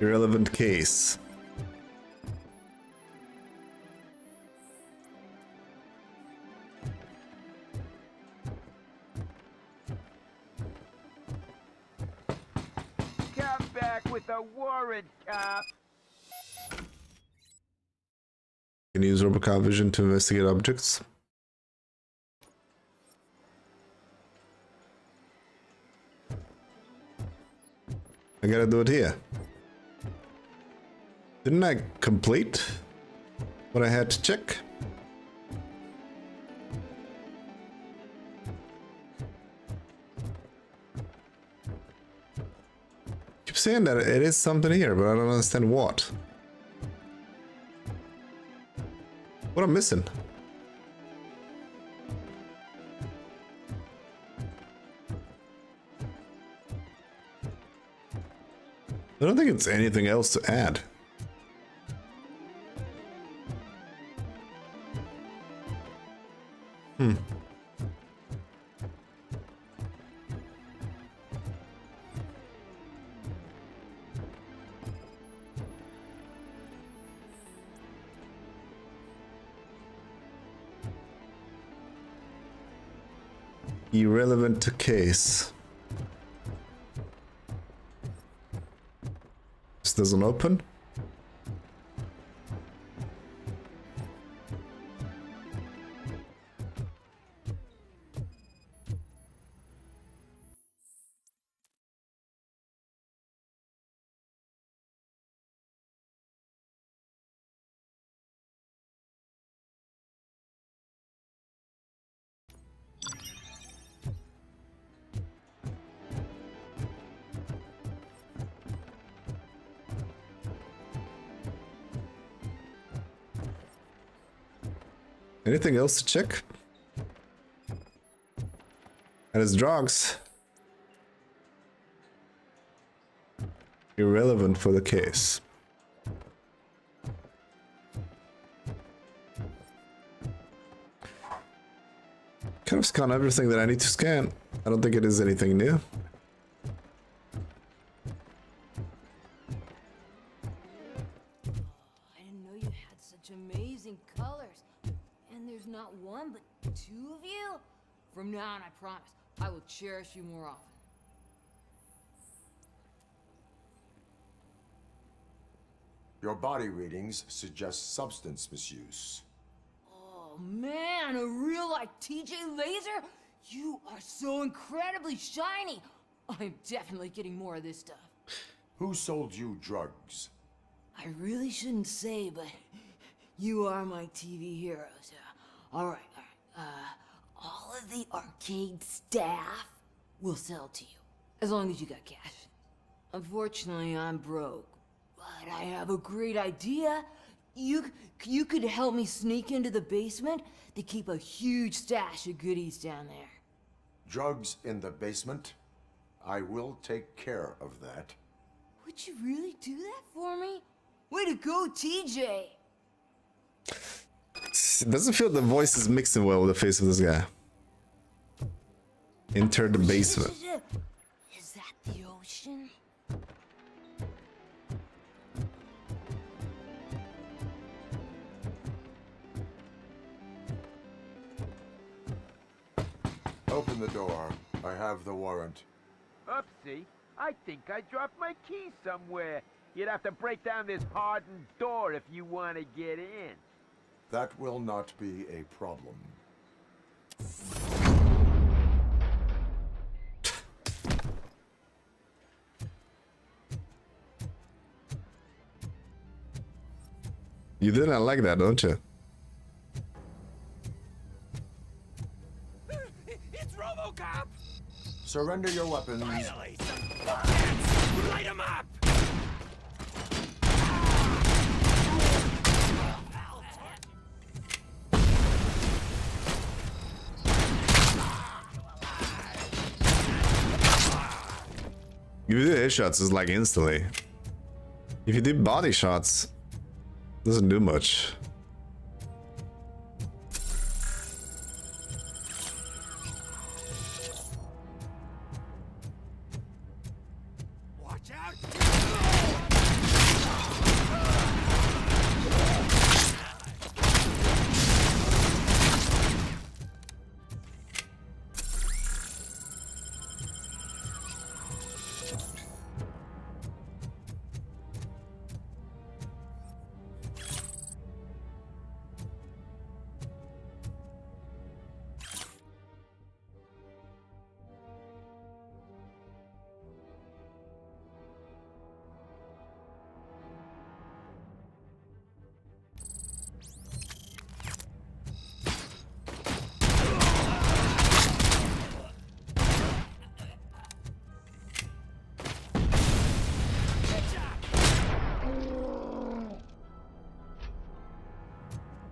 Irrelevant case. Come back with a warrant, cop. You can use RoboCop vision to investigate objects. I gotta do it here. Didn't I complete what I had to check? understand that it is something here, but I don't understand what. What I'm missing? I don't think it's anything else to add. Irrelevant to case. This doesn't open. Anything else to check? And it's drugs. Irrelevant for the case. Kind of scanned everything that I need to scan. I don't think it is anything new. I didn't know you had such amazing colors. And there's not one, but two of you? From now on, I promise, I will cherish you more often. Your body readings suggest substance misuse. Oh man, a real like TJ Laser? You are so incredibly shiny. I'm definitely getting more of this stuff. Who sold you drugs? I really shouldn't say, but you are my TV heroes. All right. All of the arcade staff will sell to you, as long as you got cash. Unfortunately, I'm broke, but I have a great idea. You could help me sneak into the basement. They keep a huge stash of goodies down there. Drugs in the basement? I will take care of that. Would you really do that for me? Way to go, TJ! It doesn't feel the voice is mixing well with the face of this guy. Enter the basement. Is that the ocean? Open the door. I have the warrant. Oopsie, I think I dropped my key somewhere. You'd have to break down this hardened door if you want to get in. That will not be a problem. You didn't like that, don't you? It's RoboCop! Surrender your weapons. Finally, some bullets! Light 'em up! If you do headshots, it's like instantly. If you do body shots, it doesn't do much. Watch out!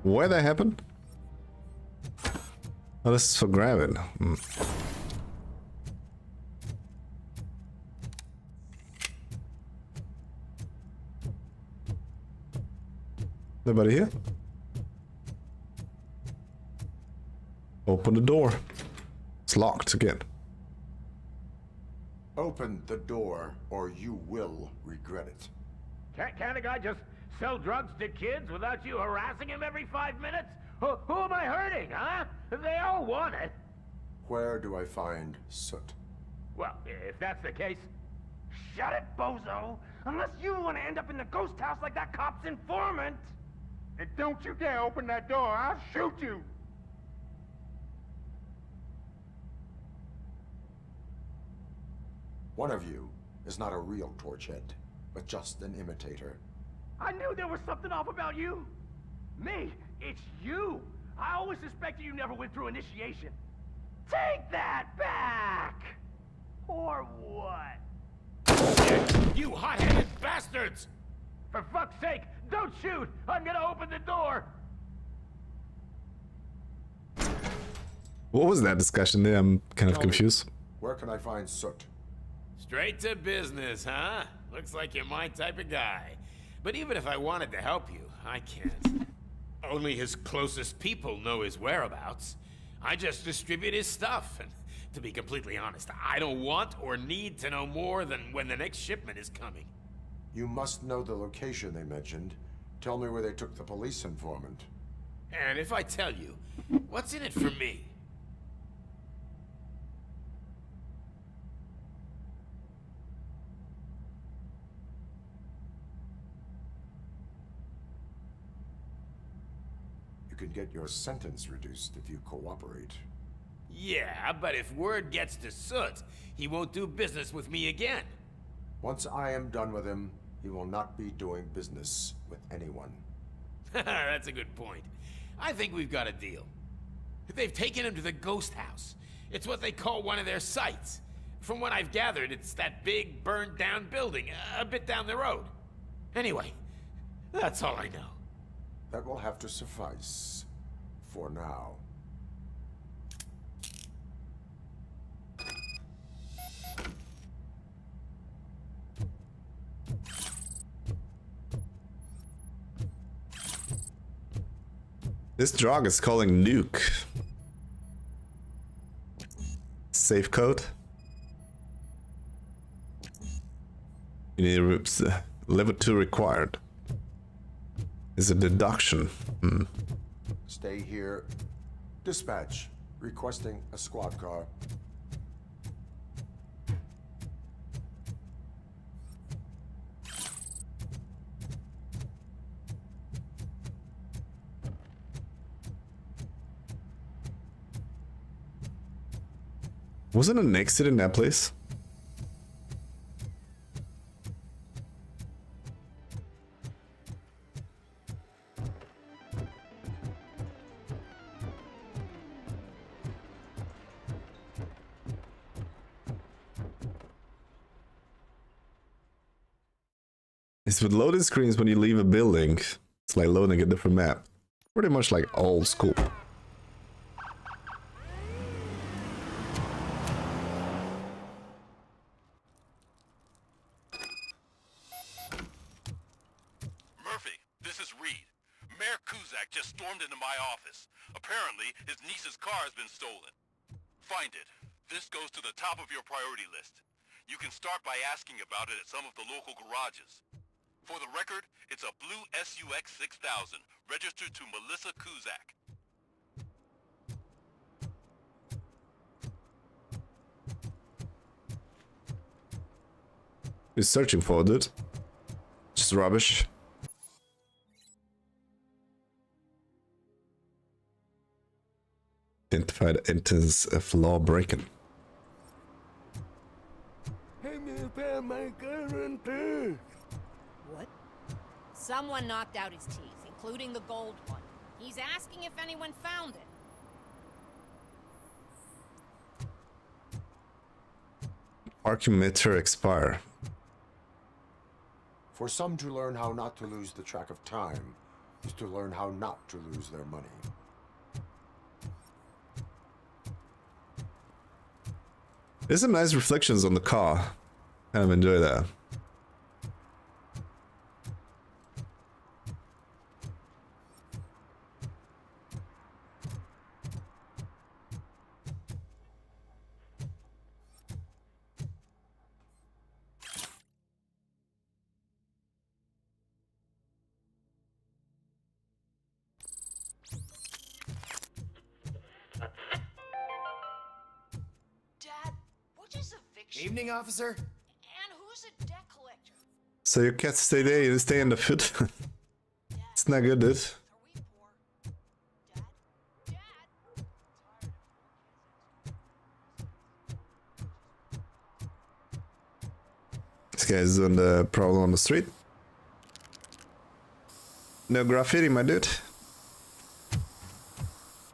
Where that happened? Oh, this is for grabbing. Hmm. Nobody here? Open the door. It's locked again. Open the door, or you will regret it. Can't a guy just sell drugs to kids without you harassing him every 5 minutes? Who am I hurting, huh? They all want it. Where do I find Soot? Well, if that's the case, shut it, bozo! Unless you want to end up in the ghost house like that cop's informant! And don't you dare open that door, I'll shoot you! One of you is not a real Torchhead, but just an imitator. I knew there was something off about you! Me? It's you! I always suspected you never went through initiation. Take that back! Or what? You hot-headed bastards! For fuck's sake, don't shoot! I'm gonna open the door! What was that discussion there? I'm kind of confused. Where can I find Soot? Straight to business, huh? Looks like you're my type of guy. But even if I wanted to help you, I can't. Only his closest people know his whereabouts. I just distribute his stuff, and to be completely honest, I don't want or need to know more than when the next shipment is coming. You must know the location they mentioned. Tell me where they took the police informant. And if I tell you, what's in it for me? You can get your sentence reduced if you cooperate. Yeah, but if word gets to Soot, he won't do business with me again. Once I am done with him, he will not be doing business with anyone. That's a good point. I think we've got a deal. They've taken him to the ghost house. It's what they call one of their sites. From what I've gathered, it's that big, burned-down building, a bit down the road. Anyway, that's all I know. That will have to suffice. For now. This drug is calling Nuke. Safe code. You need level 2 required. Is a deduction. Hmm. Stay here. Dispatch. Requesting a squad car. Wasn't an exit in that place? It's with loading screens when you leave a building. It's like loading a different map. Pretty much like old school. Murphy, this is Reed. Mayor Kuzak just stormed into my office. Apparently, his niece's car has been stolen. Find it. This goes to the top of your priority list. You can start by asking about it at some of the local garages. For the record, it's a blue SUX 6000, registered to Melissa Kuzak. He's searching for it, dude. Just rubbish. Identified instance of law breaking. What? Someone knocked out his teeth, including the gold one. He's asking if anyone found it. Archimeter expire. For some to learn how not to lose the track of time, is to learn how not to lose their money. There's some nice reflections on the car. Kind of enjoy that. Dad, what is eviction? Evening, officer. And who's a debt collector? So your cat stay there, you stay in the foot. It's not good, dude. This guy's doing the problem on the street. No graffiti, my dude.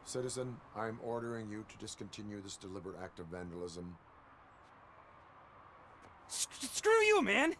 Citizen, I am ordering you to discontinue this deliberate act of vandalism. Screw you, man!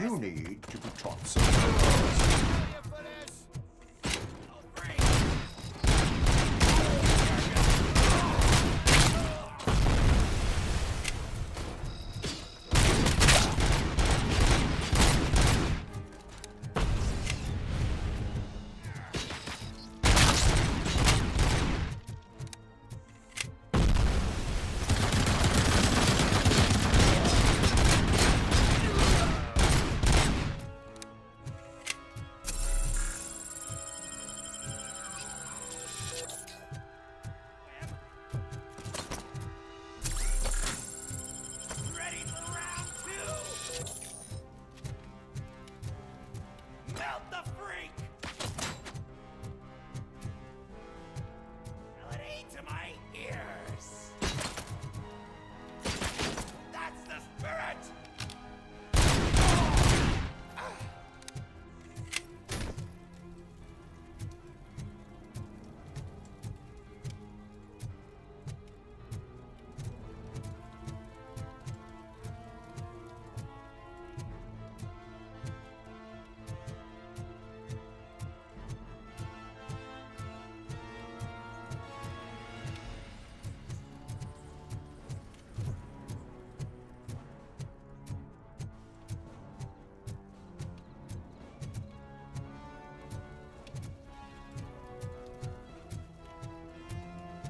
You need to be taught some.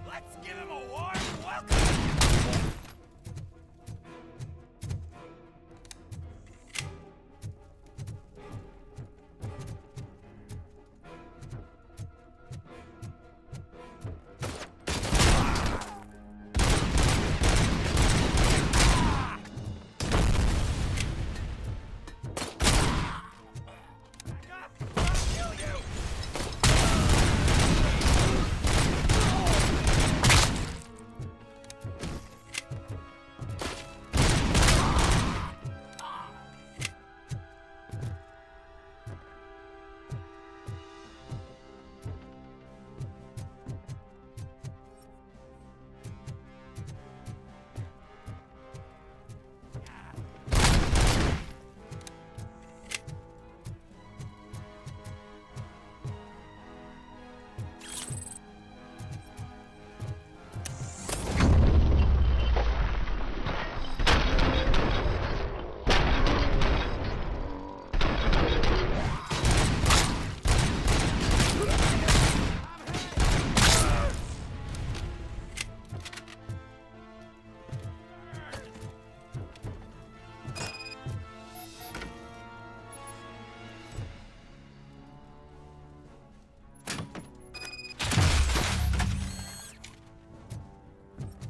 Let's give him a warm welcome!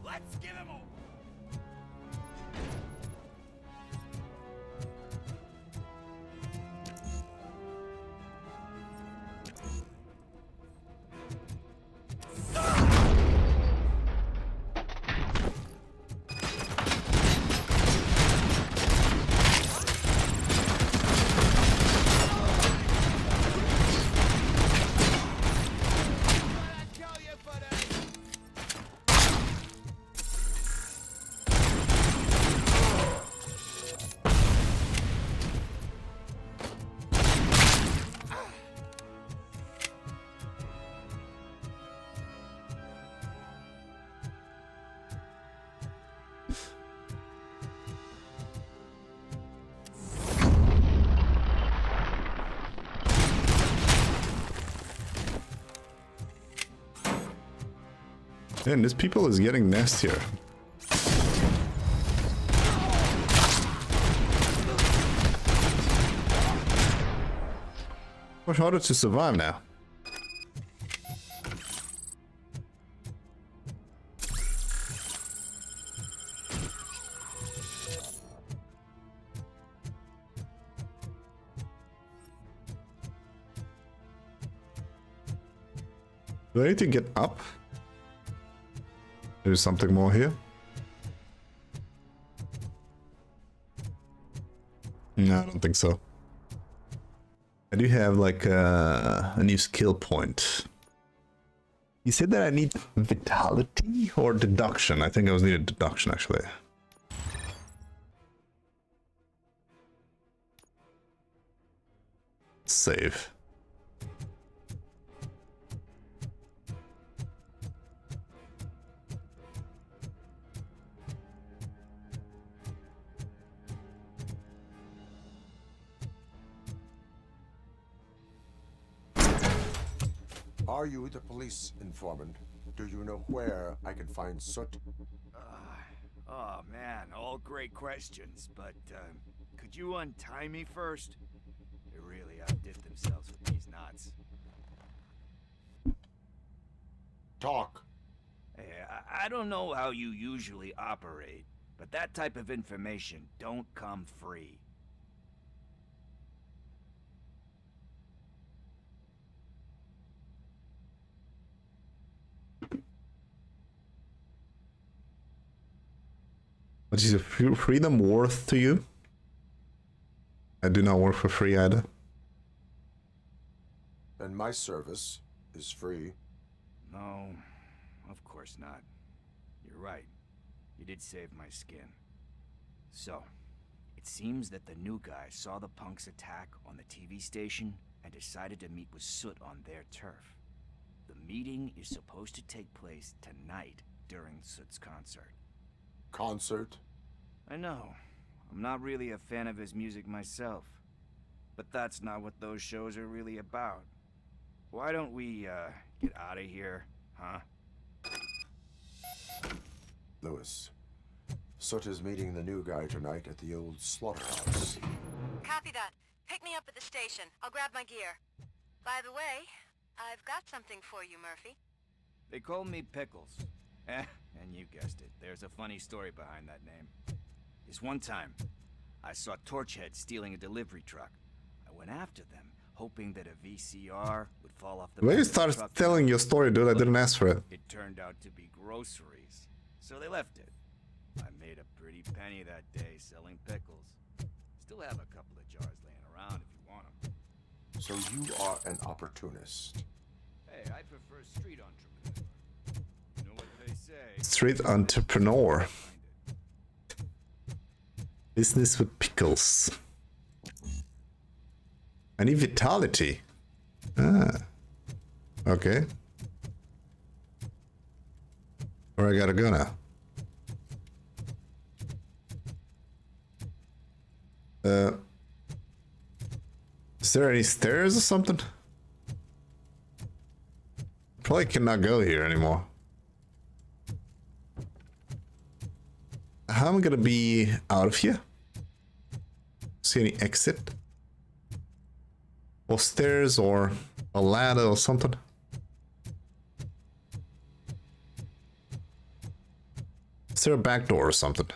Let's give him a... Man, this people is getting nastier. Much harder to survive now. Do I need to get up? There's something more here. No, I don't think so. I do have like a new skill point. You said that I need vitality or deduction. I think I was needed deduction actually. Save. Are you the police informant? Do you know where I can find Soot? Oh man, all great questions, but could you untie me first? They really outdid themselves with these knots. Talk. Hey, I don't know how you usually operate, but that type of information don't come free. What is your freedom worth to you? I do not work for free either. And my service is free. No, of course not. You're right. You did save my skin. So, it seems that the new guy saw the punks attack on the TV station and decided to meet with Soot on their turf. The meeting is supposed to take place tonight during Soot's concert. Concert? I know. I'm not really a fan of his music myself. But that's not what those shows are really about. Why don't we, get out of here, huh? Lewis. Soot is meeting the new guy tonight at the old slaughterhouse. Copy that. Pick me up at the station. I'll grab my gear. By the way, I've got something for you, Murphy. They call me Pickles. And you guessed it. There's a funny story behind that name. This one time, I saw Torchhead stealing a delivery truck. I went after them, hoping that a VCR would fall off the When you back of the started truck. telling your story, dude, I didn't ask for it. It turned out to be groceries, so they left it. I made a pretty penny that day selling pickles. Still have a couple of jars laying around if you want them. So you are an opportunist. Hey, I prefer street entrepreneur. You know what they say? Street entrepreneur. Business with pickles. I need vitality. Ah. Okay. Where I gotta go now? Is there any stairs or something? Probably cannot go here anymore. How am I gonna be out of here? See any exit? Or stairs or a ladder or something? Is there a back door or something?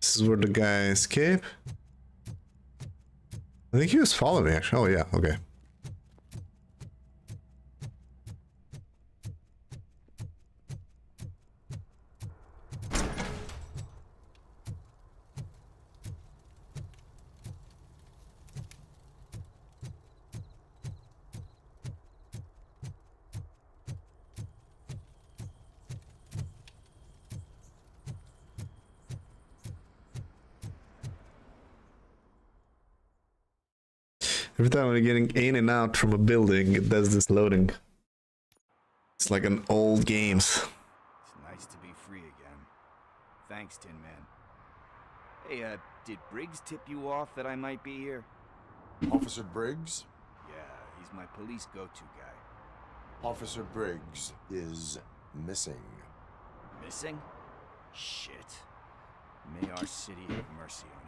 This is where the guy escaped. I think he was following me actually. Oh yeah, okay. Every time we're getting in and out from a building, it does this loading. It's like an old games. It's nice to be free again. Thanks, Tin Man. Hey, did Briggs tip you off that I might be here? Officer Briggs? Yeah, he's my police go-to guy. Officer Briggs is missing. Missing? Shit. May our city have mercy on him.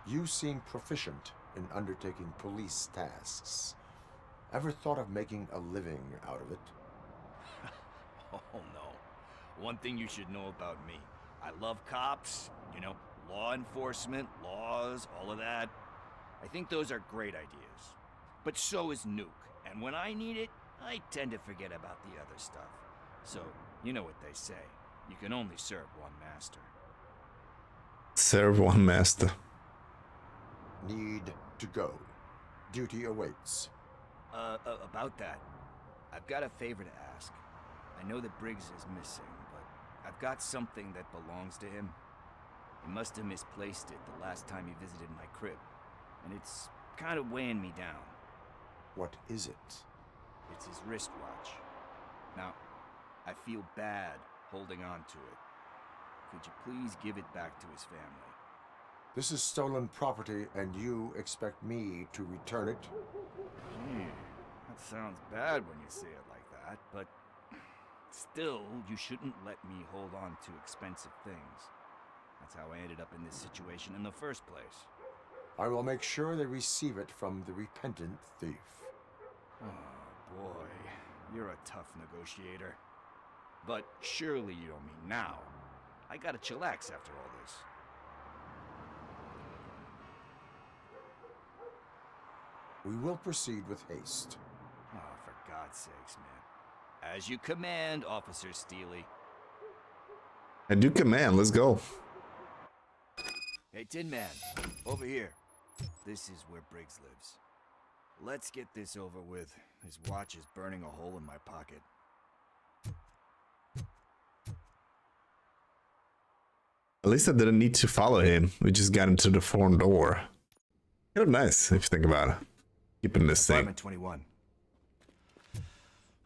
You seem proficient in undertaking police tasks. Ever thought of making a living out of it? Oh no. One thing you should know about me. I love cops, you know, law enforcement, laws, all of that. I think those are great ideas. But so is Nuke. And when I need it, I tend to forget about the other stuff. So, you know what they say. You can only serve one master. Serve one master. Need to go. Duty awaits. About that. I've got a favor to ask. I know that Briggs is missing, but I've got something that belongs to him. He must have misplaced it the last time he visited my crib, and it's kind of weighing me down. What is it? It's his wristwatch. Now, I feel bad holding on to it. Could you please give it back to his family? This is stolen property, and you expect me to return it? Gee, that sounds bad when you say it like that, but still, you shouldn't let me hold on to expensive things. That's how I ended up in this situation in the first place. I will make sure they receive it from the repentant thief. Oh boy, you're a tough negotiator. But surely you don't mean now. I gotta chillax after all this. We will proceed with haste. Oh, for God's sakes, man. As you command, Officer Steely. I do command. Let's go. Hey, Tin Man, over here. This is where Briggs lives. Let's get this over with. His watch is burning a hole in my pocket. At least I didn't need to follow him. We just got into the front door. Kind of nice if you think about it. Keeping this thing. Apartment 21.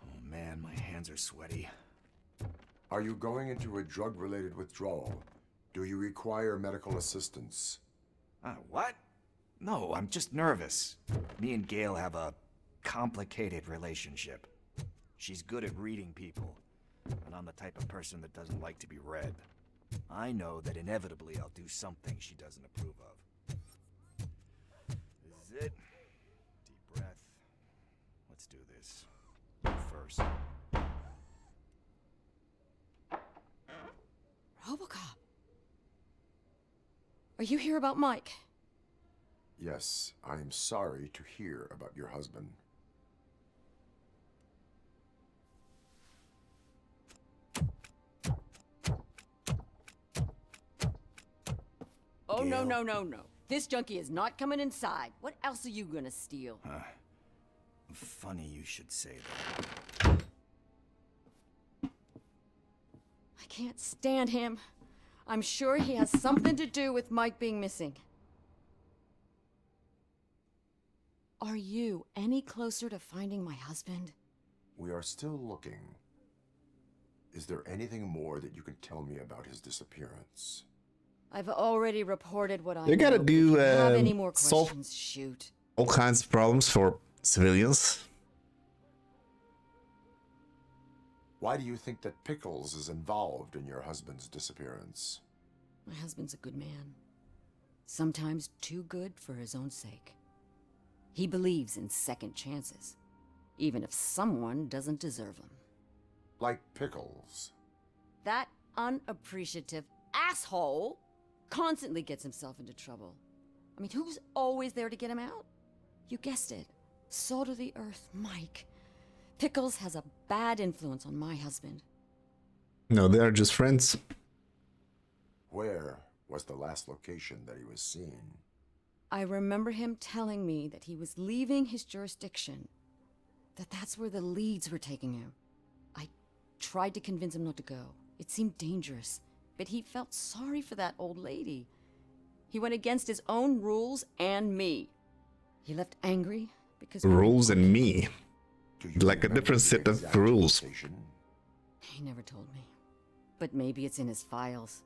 Oh man, my hands are sweaty. Are you going into a drug-related withdrawal? Do you require medical assistance? What? No, I'm just nervous. Me and Gail have a complicated relationship. She's good at reading people, and I'm the type of person that doesn't like to be read. I know that inevitably I'll do something she doesn't approve of. This is it. Deep breath. Let's do this. First. RoboCop. Are you here about Mike? Yes, I am sorry to hear about your husband. Oh, no, no, no, no. This junkie is not coming inside. What else are you gonna steal? Funny you should say that. I can't stand him. I'm sure he has something to do with Mike being missing. Are you any closer to finding my husband? We are still looking. Is there anything more that you can tell me about his disappearance? I've already reported what I You gotta know. do If you have any more solve questions, shoot. all kinds of problems for civilians. Why do you think that Pickles is involved in your husband's disappearance? My husband's a good man. Sometimes too good for his own sake. He believes in second chances, even if someone doesn't deserve them. Like Pickles. That unappreciative asshole constantly gets himself into trouble. I mean, who's always there to get him out? You guessed it. Salt of the earth, Mike. Pickles has a bad influence on my husband. No, they are just friends. Where was the last location that he was seen? I remember him telling me that he was leaving his jurisdiction, that's where the leads were taking him. I tried to convince him not to go. It seemed dangerous, but he felt sorry for that old lady. He went against his own rules and me. He left angry because... Rules and me. Like a different set of rules. He never told me. But maybe it's in his files.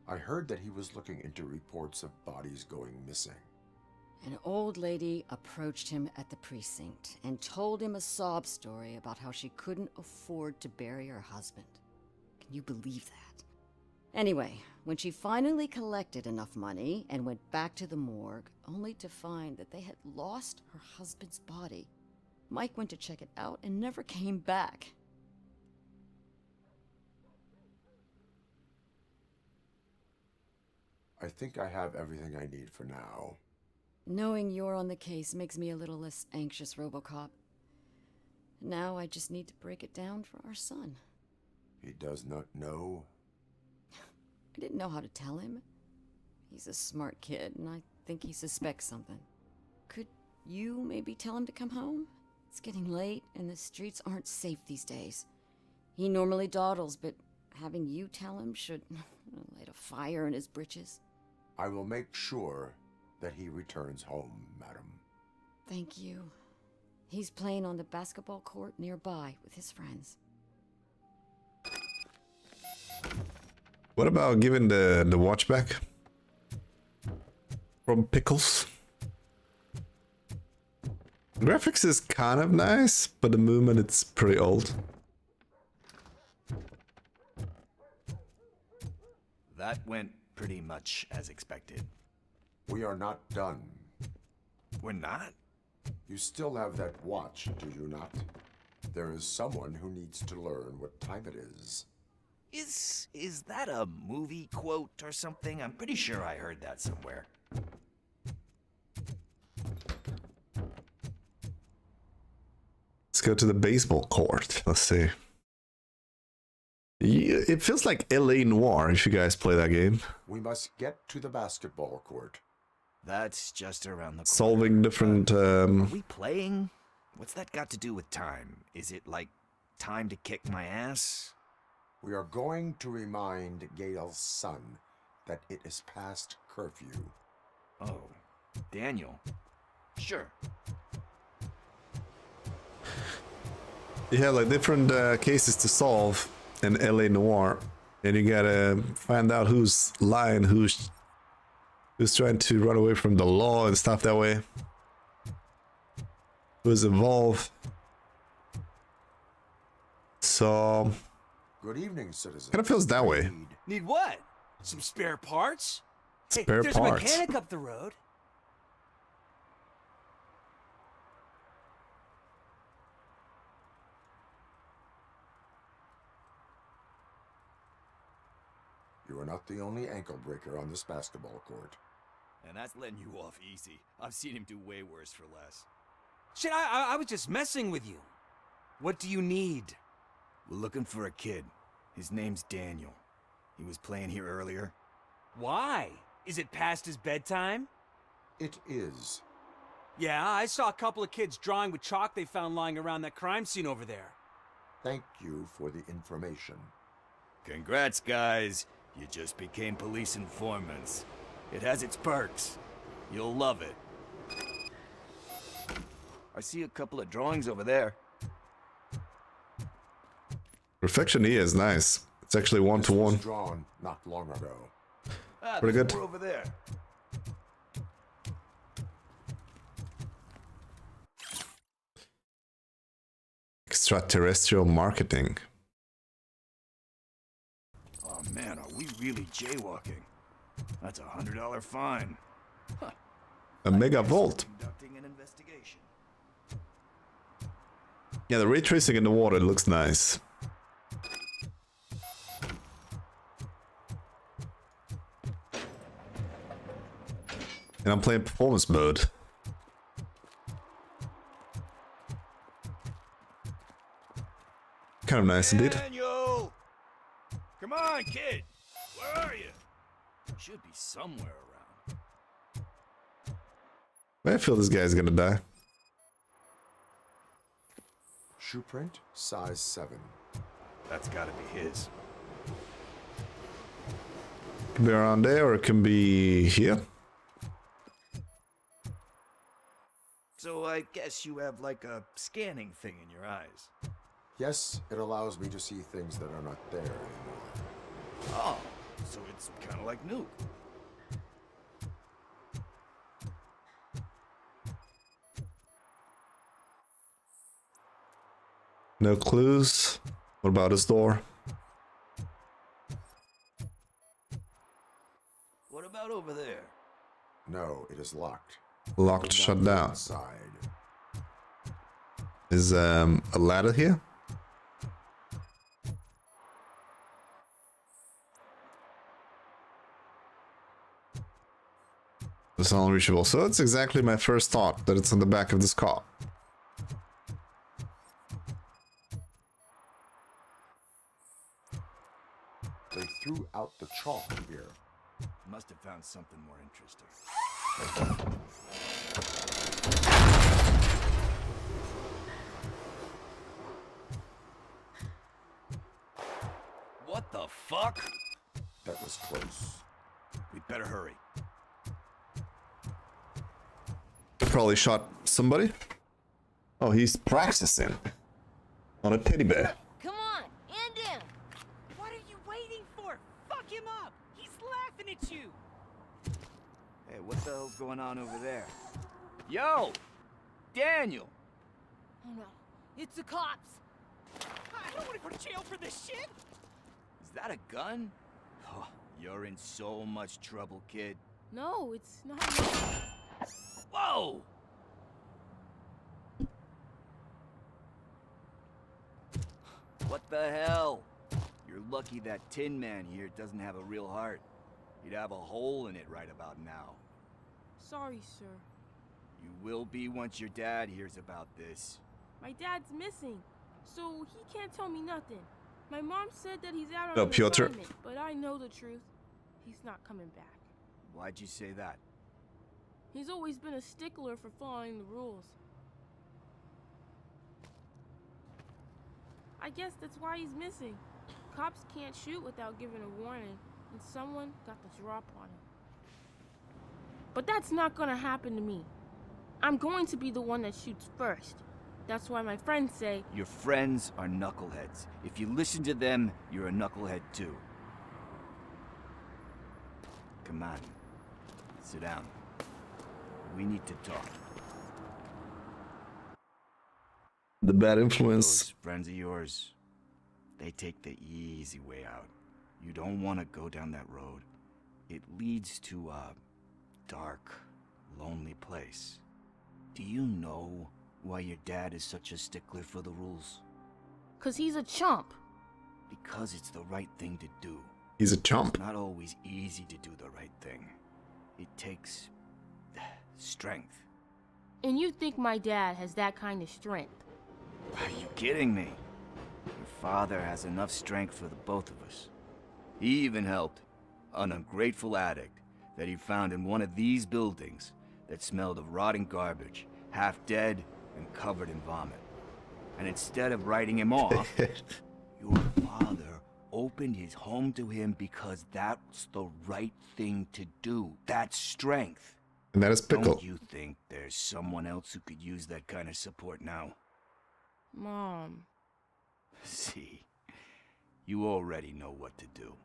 I heard that he was looking into reports of bodies going missing. An old lady approached him at the precinct and told him a sob story about how she couldn't afford to bury her husband. Can you believe that? Anyway, when she finally collected enough money and went back to the morgue, only to find that they had lost her husband's body, Mike went to check it out and never came back. I think I have everything I need for now. Knowing you're on the case makes me a little less anxious, RoboCop. Now I just need to break it down for our son. He does not know? I didn't know how to tell him. He's a smart kid, and I think he suspects something. Could you maybe tell him to come home? It's getting late, and the streets aren't safe these days. He normally dawdles, but having you tell him should light a fire in his britches. I will make sure that he returns home, madam. Thank you. He's playing on the basketball court nearby with his friends. What about giving the watch back? From Pickles? Graphics is kind of nice, but the movement it's pretty old. That went pretty much as expected. We are not done. We're not? You still have that watch, do you not? There is someone who needs to learn what time it is. Is that a movie quote or something? I'm pretty sure I heard that somewhere. Let's go to the baseball court. Let's see. It feels like LA Noire if you guys play that game. We must get to the basketball court. That's just around the corner. Solving different... Are we playing? What's that got to do with time? Is it like time to kick my ass? We are going to remind Gail's son that it is past curfew. Oh, Daniel. Sure. You have like different cases to solve in LA Noire, and you gotta find out who's lying, who's trying to run away from the law and stuff that way. Who's involved. So Good evening, citizen. kind of feels that way. Need what? Some spare parts? Spare There's parts. a mechanic up the road. You are not the only ankle breaker on this basketball court. And that's letting you off easy. I've seen him do way worse for less. Shit, I was just messing with you. What do you need? We're looking for a kid. His name's Daniel. He was playing here earlier. Why? Is it past his bedtime? It is. Yeah, I saw a couple of kids drawing with chalk they found lying around that crime scene over there. Thank you for the information. Congrats, guys. You just became police informants. It has its perks. You'll love it. I see a couple of drawings over there. Reflection here is nice. It's actually one-to-one. This was drawn not long ago. Pretty good. We're over there. Extraterrestrial marketing. Oh man, are we really jaywalking? That's a $100 fine. Huh. A mega volt. Conducting an investigation. Yeah, the ray tracing in the water looks nice. And I'm playing performance mode. Kind of nice indeed. Daniel! Come on, kid! Where are you? Should be somewhere around. I feel this guy's gonna die. Shoe print, size 7. That's gotta be his. Can be around there or it can be here. So I guess you have like a scanning thing in your eyes. Yes, it allows me to see things that are not there anymore. Oh, so it's kind of like Nuke. No clues. What about his door? What about over there? No, it is locked. Locked, shut down. Inside. Is a ladder here? It's unreachable. So that's exactly my first thought, that it's on the back of this car. They threw out the chalk here. Must have found something more interesting. The fuck? That was close. We'd better hurry. He probably shot somebody. Oh, he's practicing on a teddy bear. Come on, end him! What are you waiting for? Fuck him up! He's laughing at you! Hey, what the hell's going on over there? Yo! Daniel! Oh no, it's the cops! I don't want to go to jail for this shit! Is that a gun? Oh, you're in so much trouble, kid. No, it's not. Whoa! What the hell? You're lucky that Tin Man here doesn't have a real heart. He'd have a hole in it right about now. Sorry, sir. You will be once your dad hears about this. My dad's missing, so he can't tell me nothing. My mom said that he's out on No, an Piotr. assignment, but I know the truth. He's not coming back. Why'd you say that? He's always been a stickler for following the rules. I guess that's why he's missing. Cops can't shoot without giving a warning, and someone got the drop on him. But that's not gonna happen to me. I'm going to be the one that shoots first. That's why my friends say... Your friends are knuckleheads. If you listen to them, you're a knucklehead too. Come on. Sit down. We need to talk. The bad influence. Those friends of yours, they take the easy way out. You don't want to go down that road. It leads to a dark, lonely place. Do you know why your dad is such a stickler for the rules? 'Cause he's a chump. Because it's the right thing to do. He's a chump. It's not always easy to do the right thing. It takes strength. And you think my dad has that kind of strength? Are you kidding me? Your father has enough strength for the both of us. He even helped an ungrateful addict that he found in one of these buildings that smelled of rotting garbage, half dead and covered in vomit. And instead of writing him off, your father opened his home to him because that's the right thing to do. That's strength. And that is Pickle. Don't you think there's someone else who could use that kind of support now? Mom. See, you already know what to do.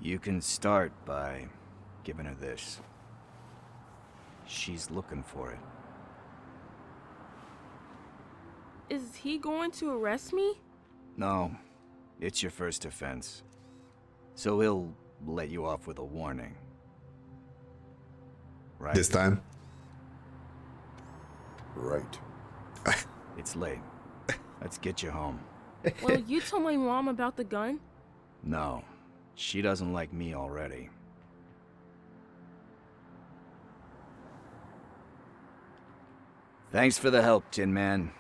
You can start by giving her this. She's looking for it. Is he going to arrest me? No, it's your first offense. So he'll let you off with a warning. Right? This time. Right. It's late. Let's get you home. Well, you told my mom about the gun? No, she doesn't like me already. Thanks for the help, Tin Man.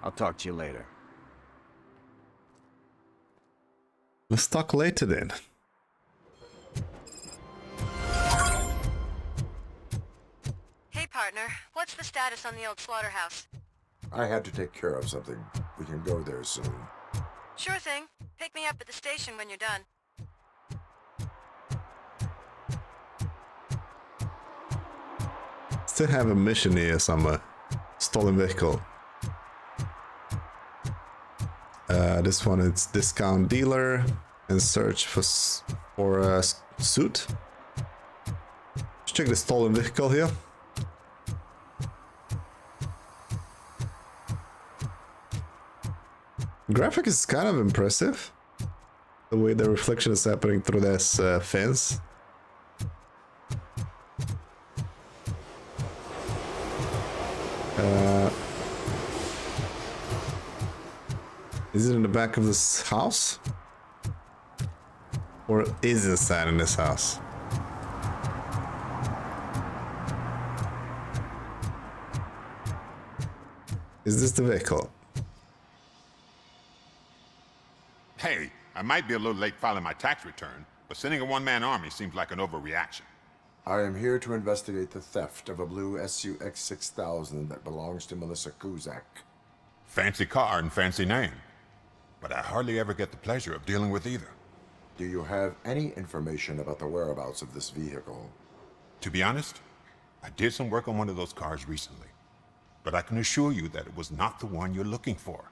I'll talk to you later. Let's talk later then. Hey, partner. What's the status on the old slaughterhouse? I had to take care of something. We can go there soon. Sure thing. Pick me up at the station when you're done. Still have a mission here somewhere. Stolen vehicle. This one is discount dealer and search for a suit. Let's check the stolen vehicle here. Graphic is kind of impressive. The way the reflection is happening through this fence. Is it in the back of this house? Or is it inside in this house? Is this the vehicle? Hey, I might be a little late filing my tax return, but sending a one-man army seems like an overreaction. I am here to investigate the theft of a blue SUX 6000 that belongs to Melissa Kuzak. Fancy car and fancy name. But I hardly ever get the pleasure of dealing with either. Do you have any information about the whereabouts of this vehicle? To be honest, I did some work on one of those cars recently. But I can assure you that it was not the one you're looking for.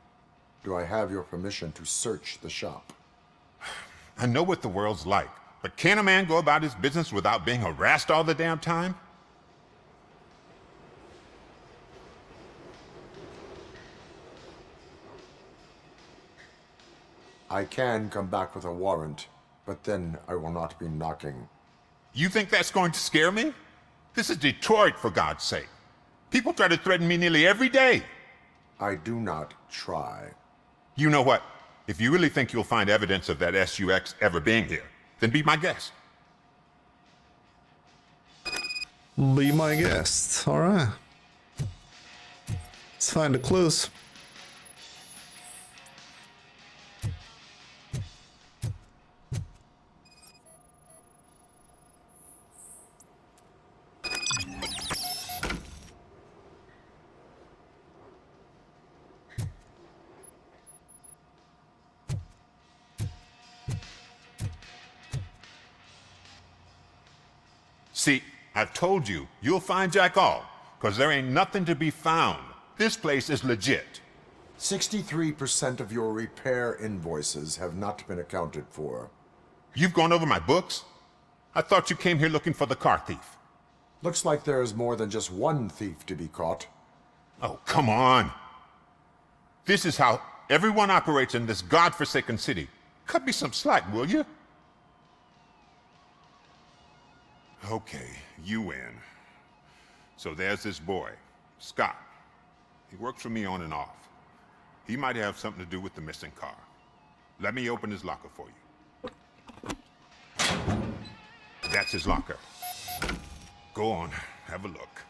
Do I have your permission to search the shop? I know what the world's like, but can a man go about his business without being harassed all the damn time? I can come back with a warrant, but then I will not be knocking. You think that's going to scare me? This is Detroit, for God's sake. People try to threaten me nearly every day. I do not try. You know what? If you really think you'll find evidence of that SUX ever being here, then be my guest. Be my guest. Alright. Let's find the clues. See, I've told you, you'll find Jack all, because there ain't nothing to be found. This place is legit. 63% of your repair invoices have not been accounted for. You've gone over my books? I thought you came here looking for the car thief. Looks like there is more than just one thief to be caught. Oh, come on. This is how everyone operates in this godforsaken city. Cut me some slack, will you? Okay, you win. So there's this boy, Scott. He works for me on and off. He might have something to do with the missing car. Let me open his locker for you. That's his locker. Go on, have a look.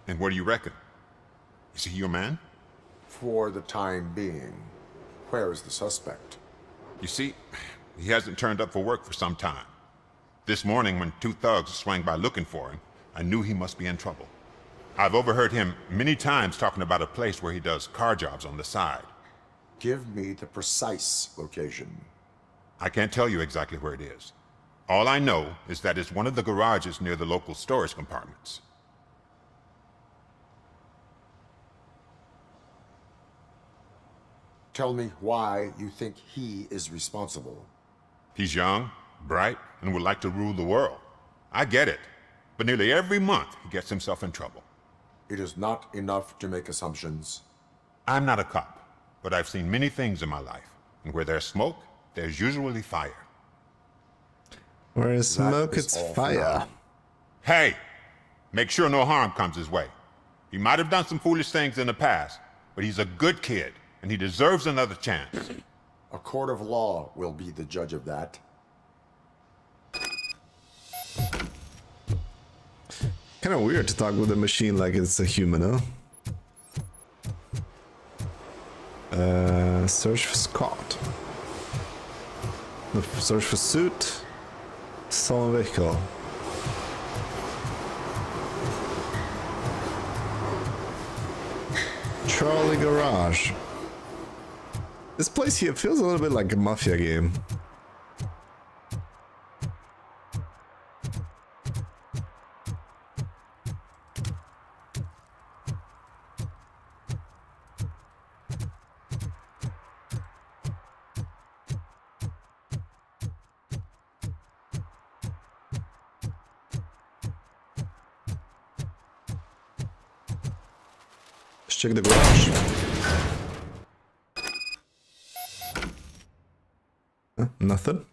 And what do you reckon? Is he your man? For the time being. Where is the suspect? You see, he hasn't turned up for work for some time. This morning, when two thugs swang by looking for him, I knew he must be in trouble. I've overheard him many times talking about a place where he does car jobs on the side. Give me the precise location. I can't tell you exactly where it is. All I know is that it's one of the garages near the local storage compartments. Tell me why you think he is responsible. He's young, bright, and would like to rule the world. I get it. But nearly every month, he gets himself in trouble. It is not enough to make assumptions. I'm not a cop, but I've seen many things in my life. And where there's smoke, there's usually fire. Where is smoke, it's fire. Hey! Make sure no harm comes his way. He might have done some foolish things in the past, but he's a good kid, and he deserves another chance. A court of law will be the judge of that. Kind of weird to talk with a machine like it's a human, huh? Search for Scott. Search for suit. Stolen vehicle. Charlie Garage. This place here feels a little bit like a mafia game. Let's check the garage. Nothing.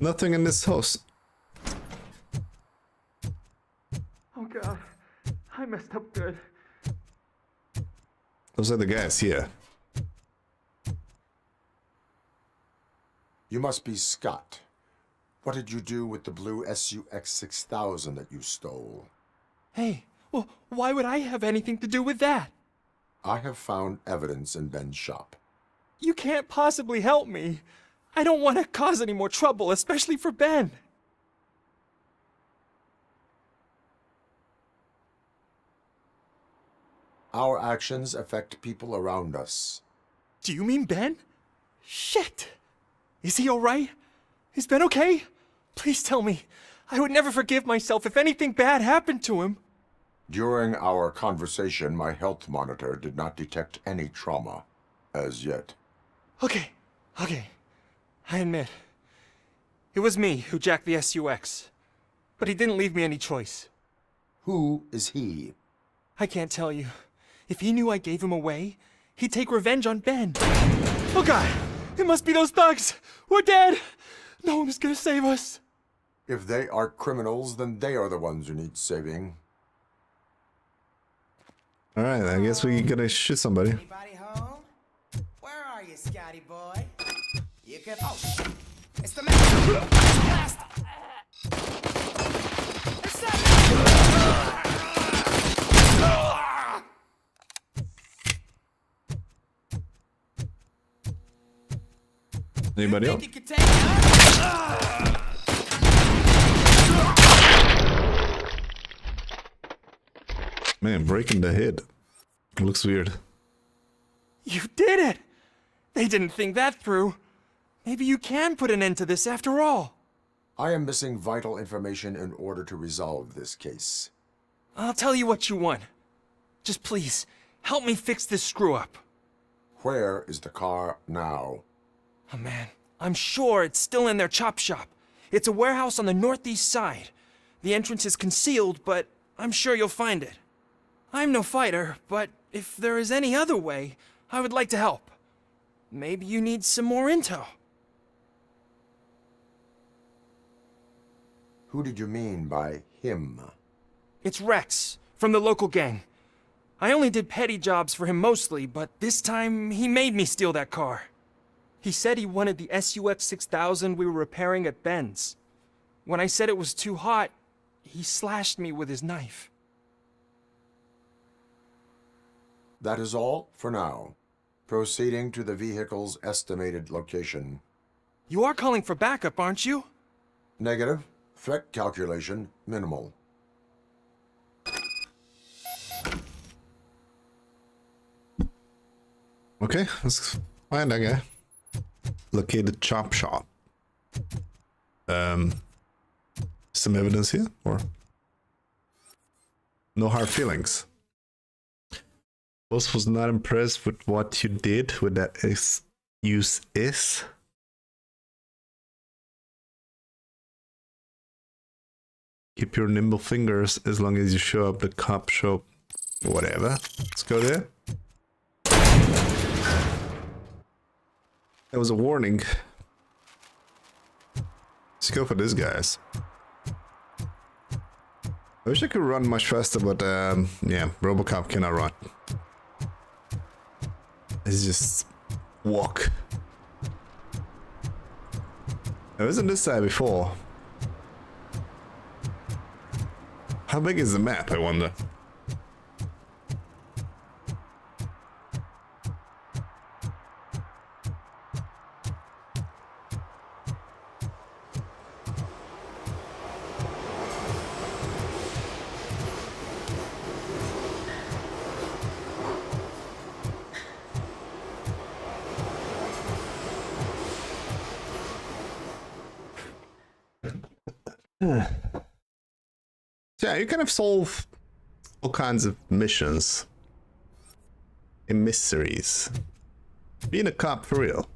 Nothing in this house. Oh god, I messed up good. Those are the guys here. You must be Scott, What did you do with the blue SUX 6000 that you stole? Hey, well, why would I have anything to do with that? I have found evidence in Ben's shop. You can't possibly help me. I don't want to cause any more trouble, especially for Ben. Our actions affect people around us. Do you mean Ben? Shit! Is he alright? Is Ben okay? Please tell me. I would never forgive myself if anything bad happened to him. During our conversation, my health monitor did not detect any trauma, as yet. Okay. I admit. It was me who jacked the SUX. But he didn't leave me any choice. Who is he? I can't tell you. If he knew I gave him away, he'd take revenge on Ben. Oh God! It must be those thugs! We're dead! No one is gonna save us. If they are criminals, then they are the ones who need saving. Alright, I guess we gotta shoot somebody. Anybody home? Where are you, Scotty boy? You can. Oh, shit. It's the man. Blast. It's that. Anybody else? Man, breaking the head. Looks weird. You did it! They didn't think that through. Maybe you can put an end to this after all. I am missing vital information in order to resolve this case. I'll tell you what you want. Just please, help me fix this screw-up. Where is the car now? Oh man, I'm sure it's still in their chop shop. It's a warehouse on the northeast side. The entrance is concealed, but I'm sure you'll find it. I'm no fighter, but if there is any other way, I would like to help. Maybe you need some more intel. Who did you mean by him? It's Rex, from the local gang. I only did petty jobs for him mostly, but this time he made me steal that car. He said he wanted the SUX 6000 we were repairing at Ben's. When I said it was too hot, he slashed me with his knife. That is all for now. Proceeding to the vehicle's estimated location. You are calling for backup, aren't you? Negative. Threat calculation minimal. Okay, let's find that guy. Locate the chop shop. Some evidence here, or no hard feelings. Boss was not impressed with what you did with that use is. Keep your nimble fingers as long as you show up the cop shop. Whatever. Let's go there. That was a warning. Let's go for this, guys. I wish I could run much faster, but yeah, RoboCop cannot run. It's just walk. I was on this side before. How big is the map, I wonder? So yeah, you kind of solve all kinds of missions and mysteries. Being a cop for real.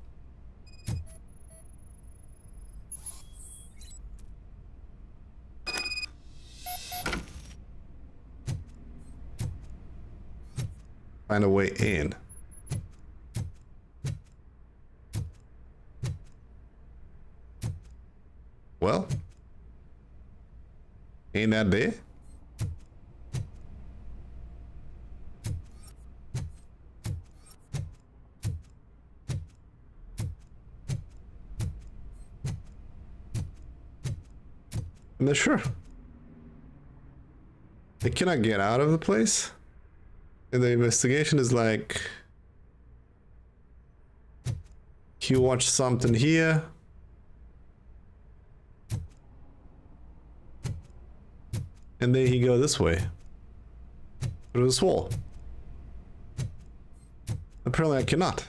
Find a way in. Well, ain't that there? I'm not sure. They cannot get out of the place. And the investigation is like... he watched something here. And then he go this way. Through this wall. Apparently I cannot.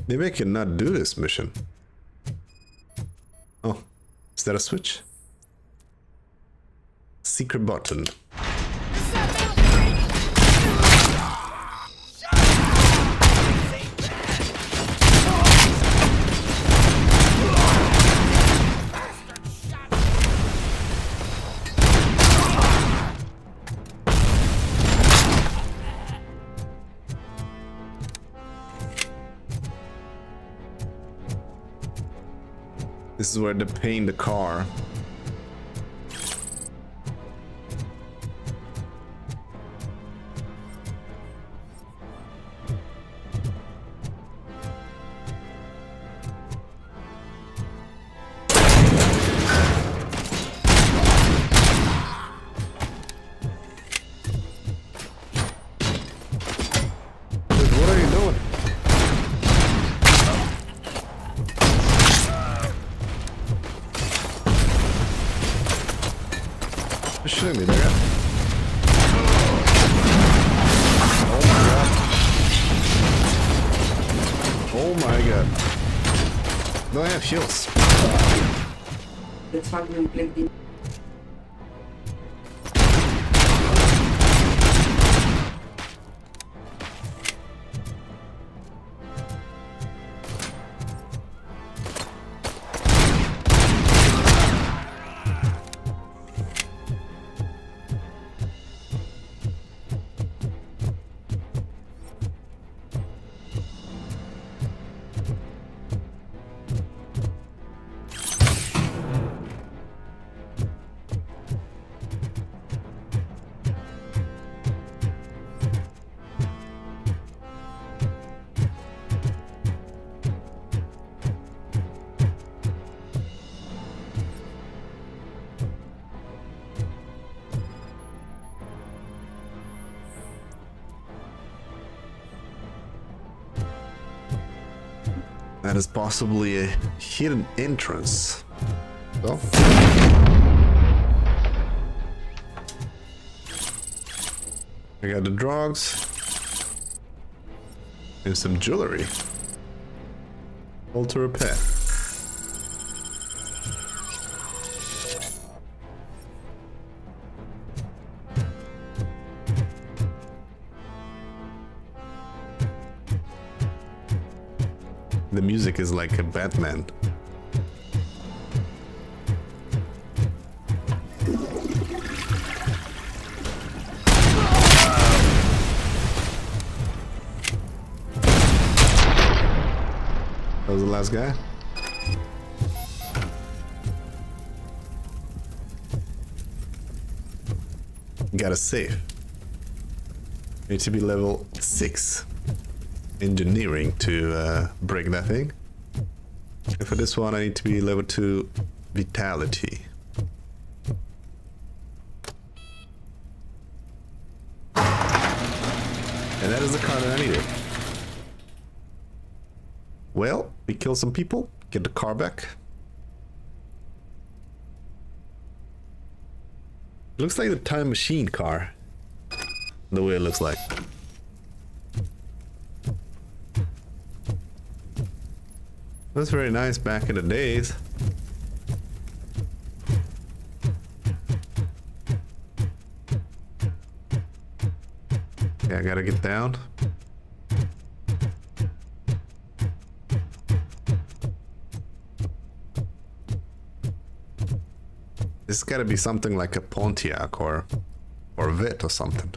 Maybe I cannot do this mission. Oh, is that a switch? Secret button. This is where they paint the car. What are you doing? Shoot me, nigga. Oh my god. Oh my god. No, I have heals. That is possibly a hidden entrance. So. I got the drugs. And some jewelry. All to repair. The music is like a Batman. That was the last guy. Gotta save. Need to be level 6. Engineering to break that thing. And for this one I need to be level 2 vitality. And that is the car that I needed. Well, we kill some people, get the car back. Looks like the time machine car. The way it looks like. That's very nice back in the days. Okay, I gotta get down. This has gotta be something like a Pontiac or a Vet or something.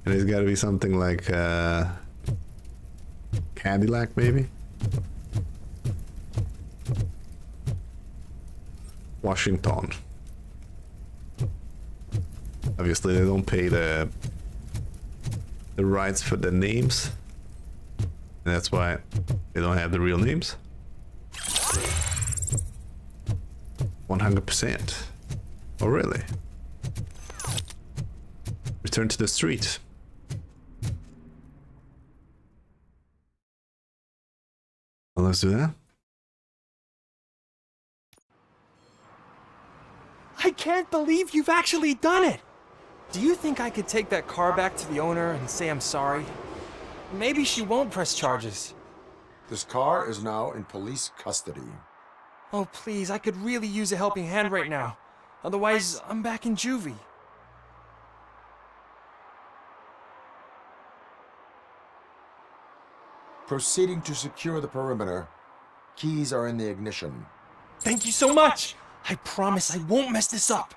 And it's gotta be something like Cadillac, maybe? Washington. Obviously they don't pay the the rights for the names. And that's why they don't have the real names. 100%. Oh, really? Return to the street. Well, let's do that. I can't believe you've actually done it! Do you think I could take that car back to the owner and say I'm sorry? Maybe she won't press charges. This car is now in police custody. Oh, please, I could really use a helping hand right now. Otherwise, I'm back in juvie. Proceeding to secure the perimeter. Keys are in the ignition. Thank you so much! I promise I won't mess this up.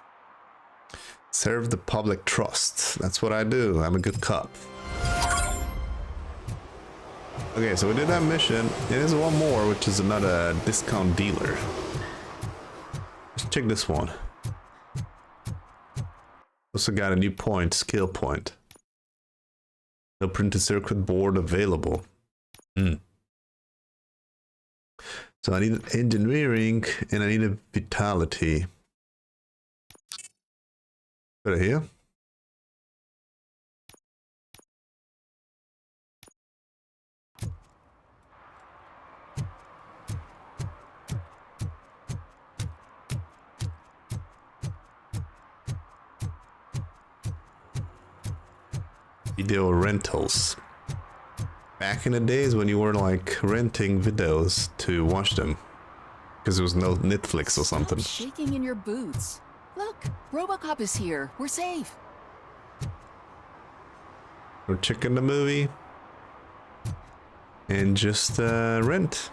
Serve the public trust. That's what I do. I'm a good cop. Okay, so we did that mission. There's one more, which is another discount dealer. Let's check this one. Also got a new point, skill point. No printed circuit board available. So I need engineering and I need a vitality. Put it here. Video rentals. Back in the days when you were like renting videos to watch them. Because there was no Netflix or something. Stop shaking in your boots. Look, RoboCop is here. We're safe. We're checking the movie. And just rent.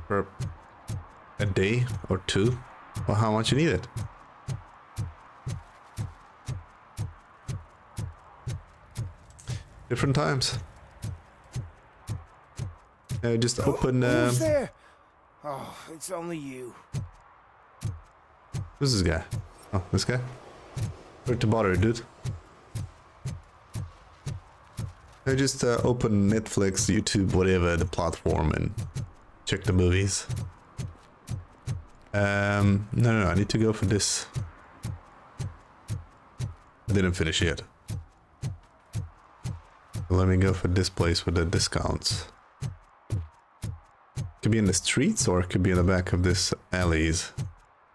For a day or two. Or how much you need it. Different times. Just open. Who's there? Oh, it's only you. Who's this guy? Oh, this guy? Sorry to bother, dude. I just open Netflix, YouTube, whatever the platform, and check the movies. No, I need to go for this. I didn't finish yet. Let me go for this place with the discounts. Could be in the streets or it could be in the back of this alleys.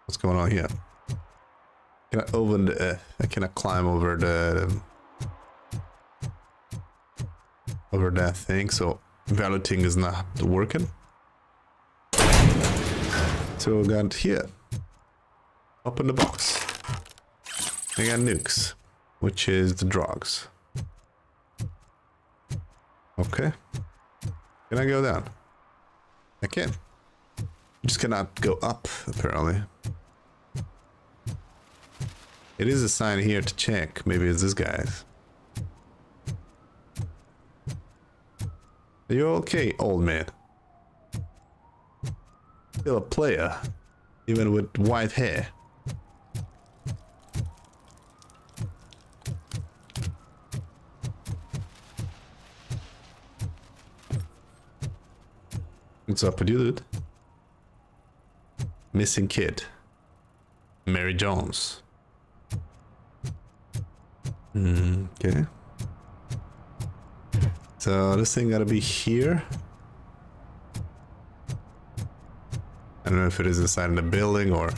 What's going on here? Can I open the? I cannot climb over the over that thing, so balloting is not working. So we got here. Open the box. I got nukes, which is the drugs. Okay. Can I go down? I can. Just cannot go up, apparently. It is a sign here to check. Maybe it's this guy's. Are you okay, old man? Still a player, even with white hair. What's up with you, dude? Missing kid. Mary Jones. Okay. So this thing gotta be here. I don't know if it is inside in the building or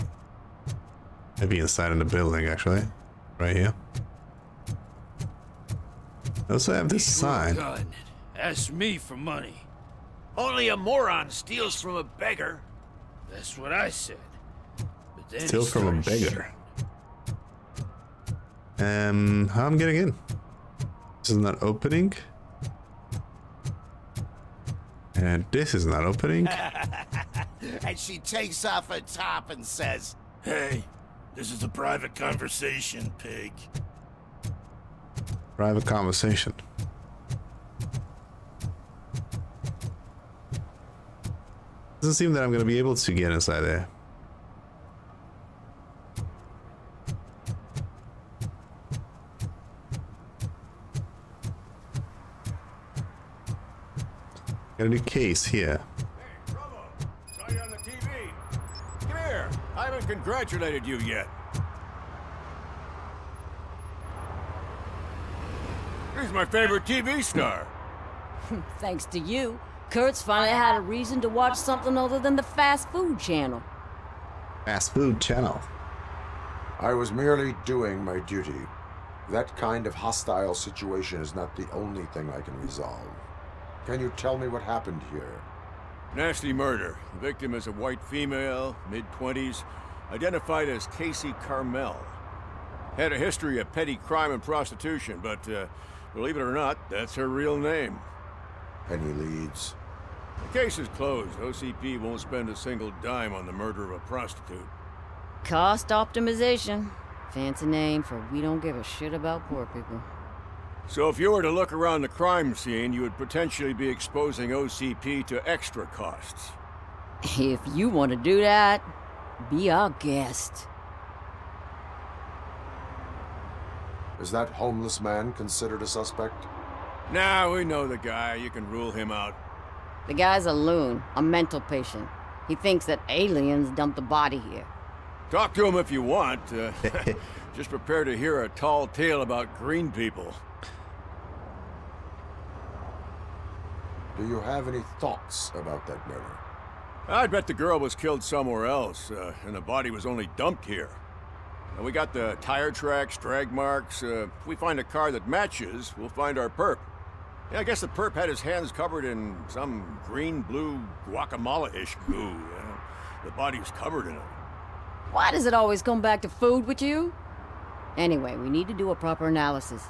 maybe inside in the building actually. Right here. I also have this sign. Ask me for money. Only a moron steals from a beggar. That's what I said. But then Steal from a beggar. How I'm getting in? This is not opening. And this is not opening. And she takes off her top and says, Hey, this is a private conversation, pig. Private conversation. Doesn't seem that I'm gonna be able to get inside there. Got a new case here. Hey, Robo, saw you on the TV. Come here. I haven't congratulated you yet. He's my favorite TV star. Thanks to you, Kurt's finally had a reason to watch something other than the fast food channel. Fast food channel. I was merely doing my duty. That kind of hostile situation is not the only thing I can resolve. Can you tell me what happened here? Nasty murder. The victim is a white female, mid-20s, identified as Casey Carmel. Had a history of petty crime and prostitution, but believe it or not, that's her real name. Any leads? The case is closed. OCP won't spend a single dime on the murder of a prostitute. Cost optimization. Fancy name for we don't give a shit about poor people. So if you were to look around the crime scene, you would potentially be exposing OCP to extra costs. If you want to do that, be our guest. Is that homeless man considered a suspect? Nah, we know the guy. You can rule him out. The guy's a loon, a mental patient. He thinks that aliens dumped the body here. Talk to him if you want. Just prepare to hear a tall tale about green people. Do you have any thoughts about that murder? I'd bet the girl was killed somewhere else, and the body was only dumped here. And we got the tire tracks, drag marks. If we find a car that matches, we'll find our perp. Yeah, I guess the perp had his hands covered in some green-blue guacamole-ish goo. The body was covered in it. Why does it always come back to food with you? Anyway, we need to do a proper analysis.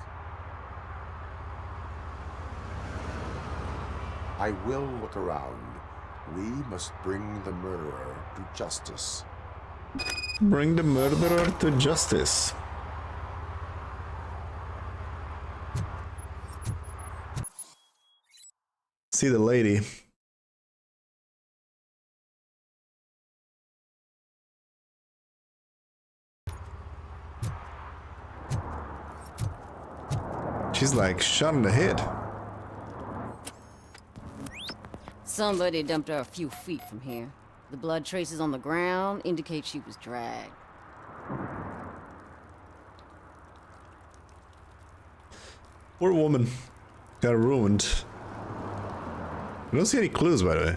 I will look around. We must bring the murderer to justice. Bring the murderer to justice. See the lady. She's like shot in the head. Somebody dumped her a few feet from here. The blood traces on the ground indicate she was dragged. Poor woman. Got ruined. I don't see any clues, by the way.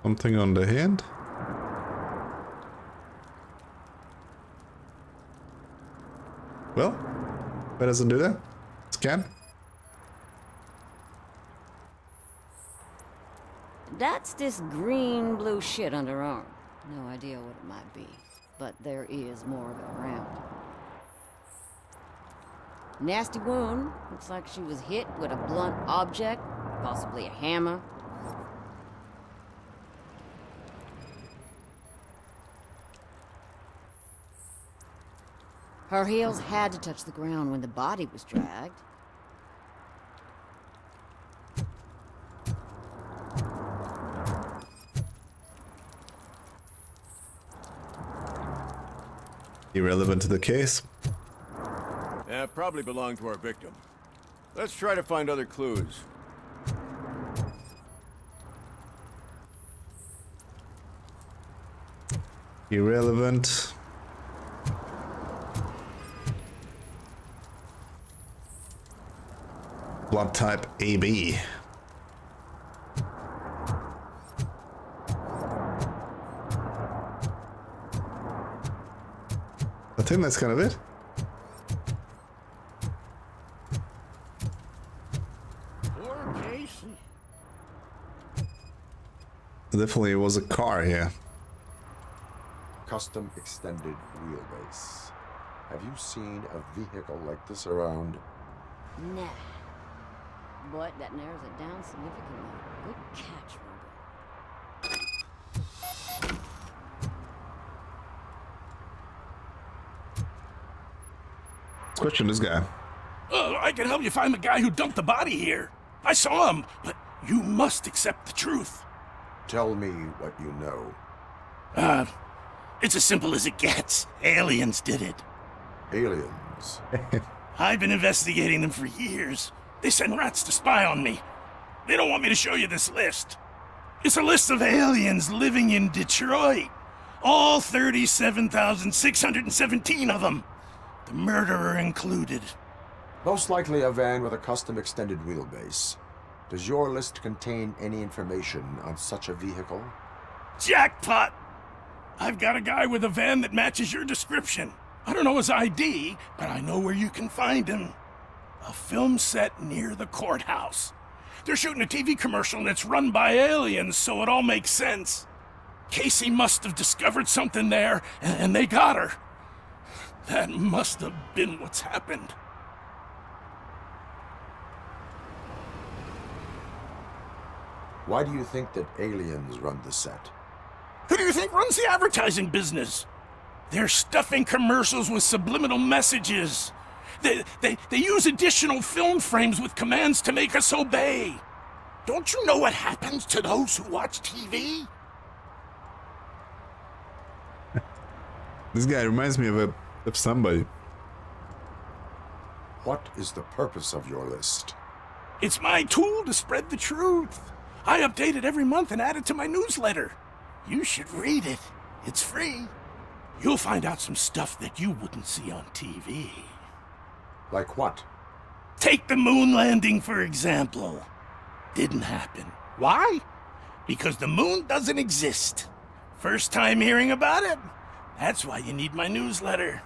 Something on the hand? Well, why doesn't do that? Scan? That's this green-blue shit under her arm. No idea what it might be, but there is more of it around. Nasty wound. Looks like she was hit with a blunt object, possibly a hammer. Her heels had to touch the ground when the body was dragged. Irrelevant to the case. Yeah, probably belonged to our victim. Let's try to find other clues. Irrelevant. Blood type AB. I think that's kind of it. Poor Casey. Definitely was a car here. Custom extended wheelbase. Have you seen a vehicle like this around? Nah. But that narrows it down significantly. Good catch, Robo. Let's question this guy. I can help you find the guy who dumped the body here. I saw him, but you must accept the truth. Tell me what you know. It's as simple as it gets. Aliens did it. Aliens? I've been investigating them for years. They send rats to spy on me. They don't want me to show you this list. It's a list of aliens living in Detroit. All 37,617 of them. The murderer included. Most likely a van with a custom extended wheelbase. Does your list contain any information on such a vehicle? Jackpot! I've got a guy with a van that matches your description. I don't know his ID, but I know where you can find him. A film set near the courthouse. They're shooting a TV commercial and it's run by aliens, so it all makes sense. Casey must have discovered something there, and they got her. That must have been what's happened. Why do you think that aliens run the set? Who do you think runs the advertising business? They're stuffing commercials with subliminal messages. They use additional film frames with commands to make us obey. Don't you know what happens to those who watch TV? This guy reminds me of somebody. What is the purpose of your list? It's my tool to spread the truth. I update it every month and add it to my newsletter. You should read it. It's free. You'll find out some stuff that you wouldn't see on TV. Like what? Take the moon landing, for example. Didn't happen. Why? Because the moon doesn't exist. First time hearing about it? That's why you need my newsletter.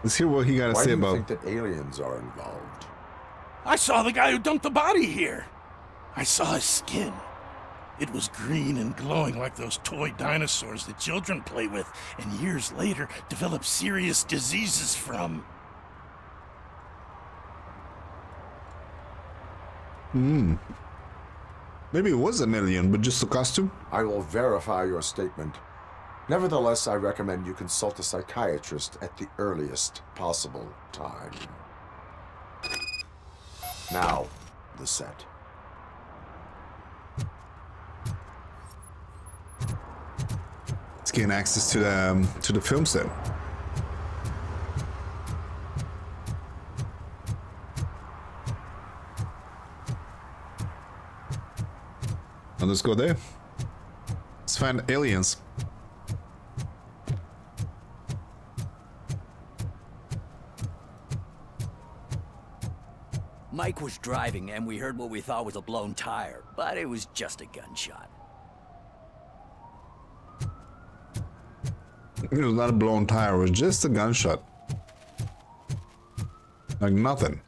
Let's hear what he got to say about... Why do you think that aliens are involved? I saw the guy who dumped the body here. I saw his skin. It was green and glowing like those toy dinosaurs that children play with and years later develop serious diseases from. Maybe it was an alien, but just a costume? I will verify your statement. Nevertheless, I recommend you consult a psychiatrist at the earliest possible time. Now, the set. Let's gain access to the film set. Now let's go there. Let's find aliens. Mike was driving and we heard what we thought was a blown tire, but it was just a gunshot. It was not a blown tire, it was just a gunshot. Like nothing.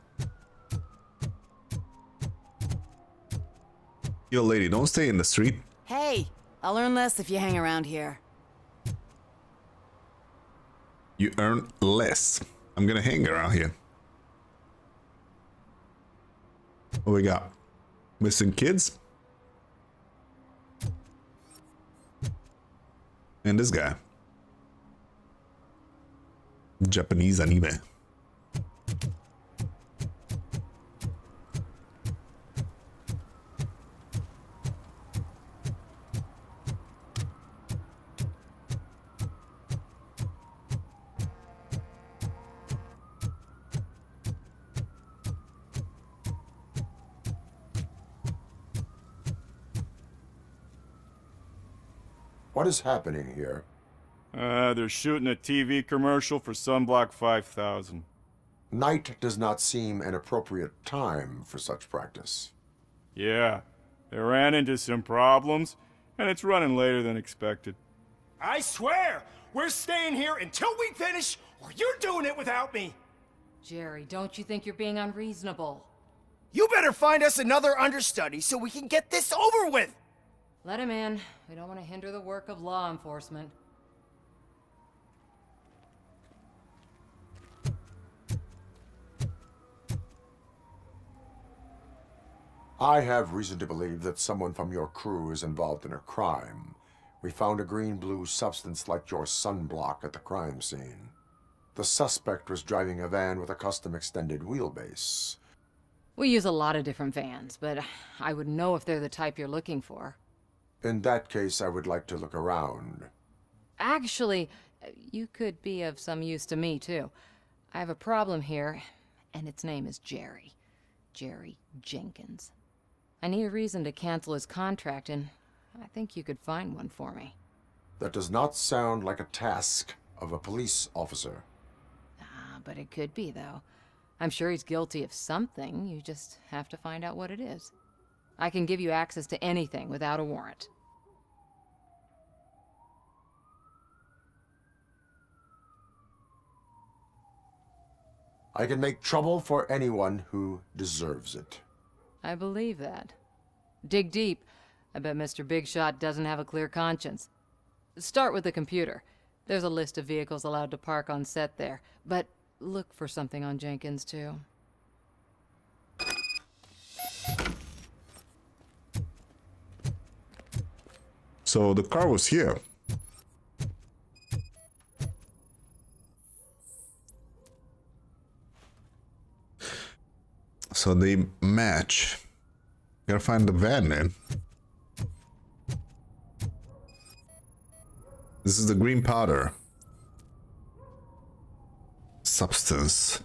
Yo, lady, don't stay in the street. Hey, I'll earn less if you hang around here. You earn less. I'm gonna hang around here. What we got? Missing kids? And this guy. Japanese anime. What is happening here? They're shooting a TV commercial for Sunblock 5000. Night does not seem an appropriate time for such practice. Yeah, they ran into some problems, and it's running later than expected. I swear, we're staying here until we finish, or you're doing it without me. Jerry, don't you think you're being unreasonable? You better find us another understudy so we can get this over with. Let him in. We don't want to hinder the work of law enforcement. I have reason to believe that someone from your crew is involved in a crime. We found a green-blue substance like your sunblock at the crime scene. The suspect was driving a van with a custom extended wheelbase. We use a lot of different vans, but I would know if they're the type you're looking for. In that case, I would like to look around. Actually, you could be of some use to me, too. I have a problem here, and its name is Jerry. Jerry Jenkins. I need a reason to cancel his contract, and I think you could find one for me. That does not sound like a task of a police officer. But it could be, though. I'm sure he's guilty of something. You just have to find out what it is. I can give you access to anything without a warrant. I can make trouble for anyone who deserves it. I believe that. Dig deep. I bet Mr. Big Shot doesn't have a clear conscience. Start with the computer. There's a list of vehicles allowed to park on set there, but look for something on Jenkins, too. So the car was here. So they match. Gotta find the van then. This is the green powder. Substance.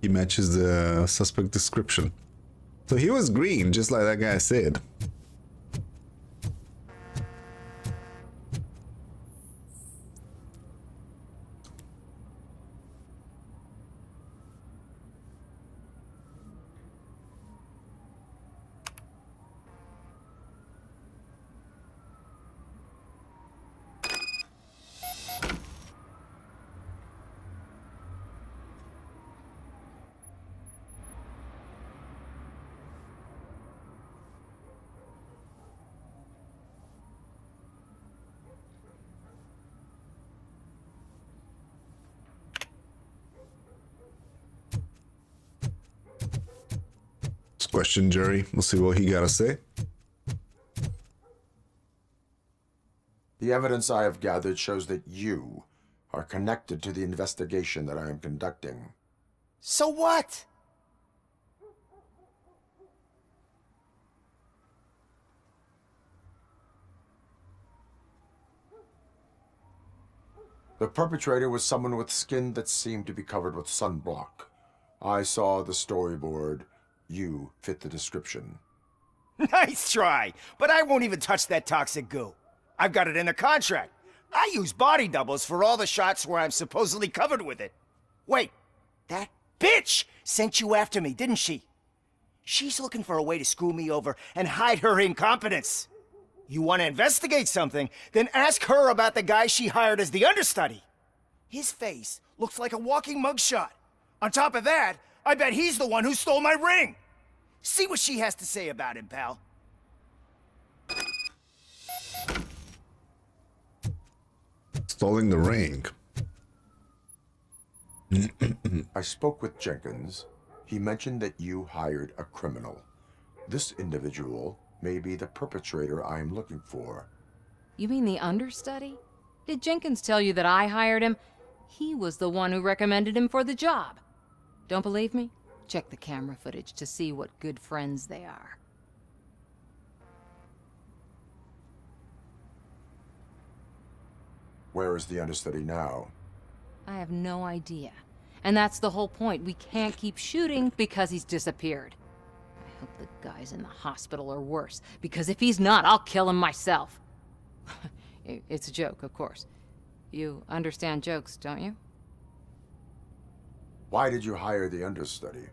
He matches the suspect description. So he was green, just like that guy said. Question Jerry. We'll see what he gotta say. The evidence I have gathered shows that you are connected to the investigation that I am conducting. So what? The perpetrator was someone with skin that seemed to be covered with sunblock. I saw the storyboard. You fit the description. Nice try, but I won't even touch that toxic goo. I've got it in the contract. I use body doubles for all the shots where I'm supposedly covered with it. Wait, that bitch sent you after me, didn't she? She's looking for a way to screw me over and hide her incompetence. You want to investigate something, then ask her about the guy she hired as the understudy. His face looks like a walking mugshot. On top of that, I bet he's the one who stole my ring. See what she has to say about him, pal. Stealing the ring. I spoke with Jenkins. He mentioned that you hired a criminal. This individual may be the perpetrator I am looking for. You mean the understudy? Did Jenkins tell you that I hired him? He was the one who recommended him for the job. Don't believe me? Check the camera footage to see what good friends they are. Where is the understudy now? I have no idea. And that's the whole point. We can't keep shooting because he's disappeared. I hope the guy's in the hospital or worse, because if he's not, I'll kill him myself. It's a joke, of course. You understand jokes, don't you? Why did you hire the understudy?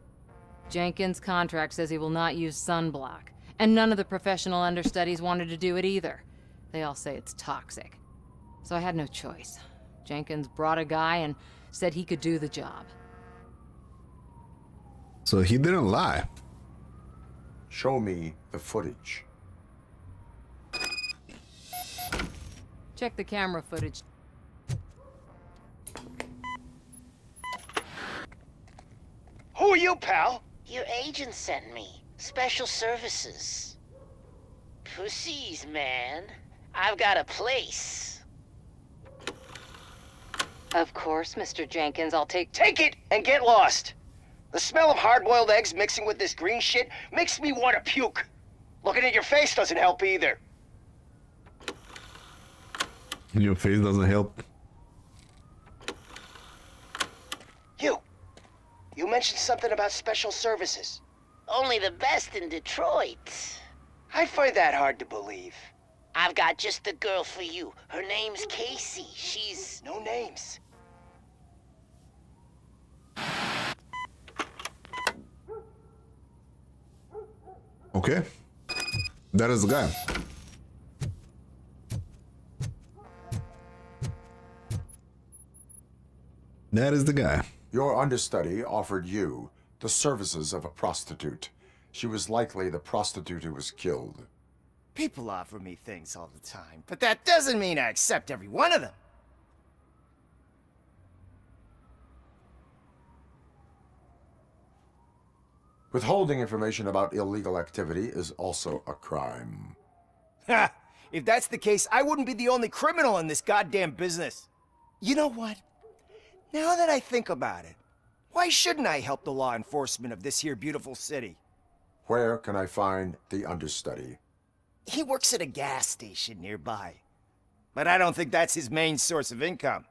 Jenkins' contract says he will not use sunblock, and none of the professional understudies wanted to do it either. They all say it's toxic. So I had no choice. Jenkins brought a guy and said he could do the job. So he didn't lie. Show me the footage. Check the camera footage. Who are you, pal? Your agent sent me. Special services. Pussies, man. I've got a place. Of course, Mr. Jenkins, I'll take it and get lost. The smell of hard-boiled eggs mixing with this green shit makes me want to puke. Looking at your face doesn't help either. Your face doesn't help. You mentioned something about special services. Only the best in Detroit. I find that hard to believe. I've got just the girl for you. Her name's Casey. She's... No names. Okay. That is the guy. That is the guy. Your understudy offered you the services of a prostitute. She was likely the prostitute who was killed. People offer me things all the time, but that doesn't mean I accept every one of them. Withholding information about illegal activity is also a crime. Ha! If that's the case, I wouldn't be the only criminal in this goddamn business. You know what? Now that I think about it, why shouldn't I help the law enforcement of this here beautiful city? Where can I find the understudy? He works at a gas station nearby. But I don't think that's his main source of income.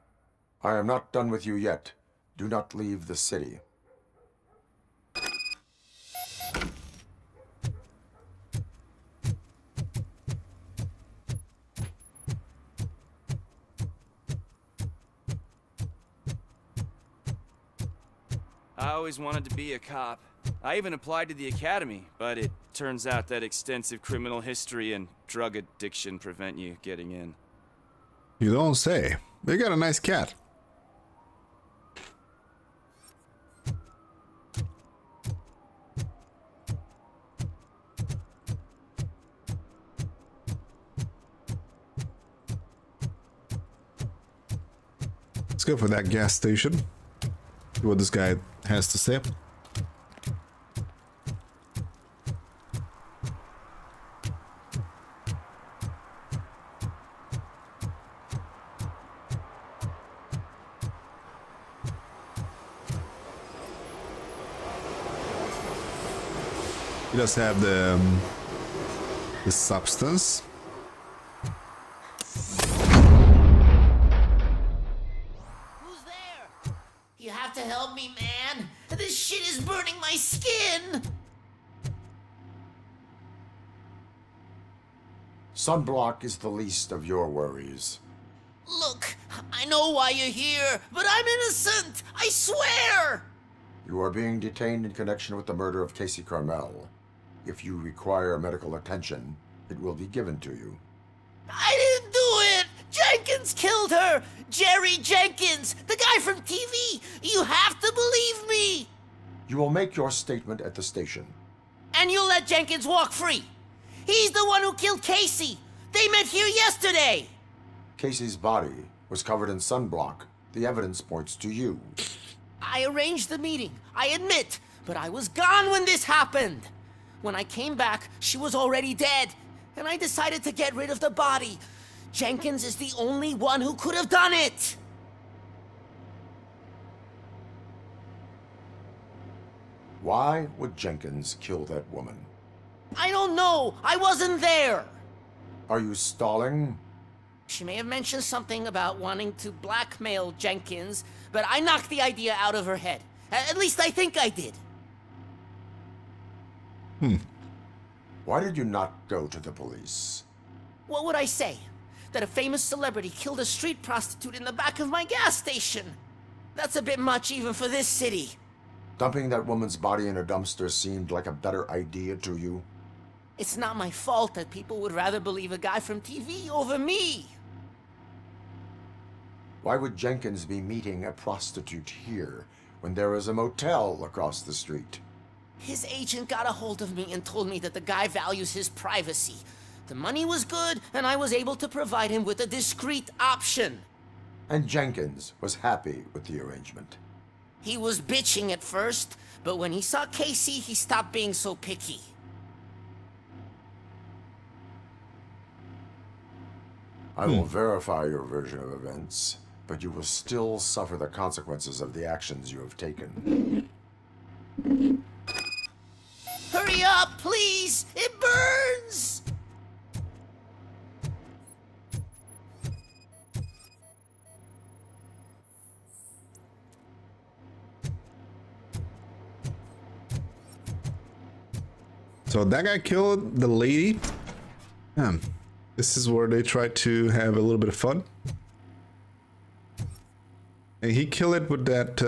I am not done with you yet. Do not leave the city. I always wanted to be a cop. I even applied to the academy, but it turns out that extensive criminal history and drug addiction prevent you getting in. You don't say. They got a nice cat. Let's go for that gas station. See what this guy has to say. He does have the substance. You have to help me, man. This shit is burning my skin. Sunblock is the least of your worries. Look, I know why you're here, but I'm innocent. I swear. You are being detained in connection with the murder of Casey Carmel. If you require medical attention, it will be given to you. I didn't do it. Jenkins killed her. Jerry Jenkins, the guy from TV. You have to believe me. You will make your statement at the station. And you'll let Jenkins walk free. He's the one who killed Casey. They met here yesterday. Casey's body was covered in sunblock. The evidence points to you. I arranged the meeting, I admit, but I was gone when this happened. When I came back, she was already dead, and I decided to get rid of the body. Jenkins is the only one who could have done it. Why would Jenkins kill that woman? I don't know. I wasn't there. Are you stalling? She may have mentioned something about wanting to blackmail Jenkins, but I knocked the idea out of her head. At least I think I did. Why did you not go to the police? What would I say? That a famous celebrity killed a street prostitute in the back of my gas station? That's a bit much even for this city. Dumping that woman's body in a dumpster seemed like a better idea to you? It's not my fault that people would rather believe a guy from TV over me. Why would Jenkins be meeting a prostitute here when there is a motel across the street? His agent got a hold of me and told me that the guy values his privacy. The money was good, and I was able to provide him with a discreet option. And Jenkins was happy with the arrangement. He was bitching at first, but when he saw Casey, he stopped being so picky. I will verify your version of events, but you will still suffer the consequences of the actions you have taken. Hurry up, please! It burns! So that guy killed the lady. This is where they try to have a little bit of fun. And he killed it with that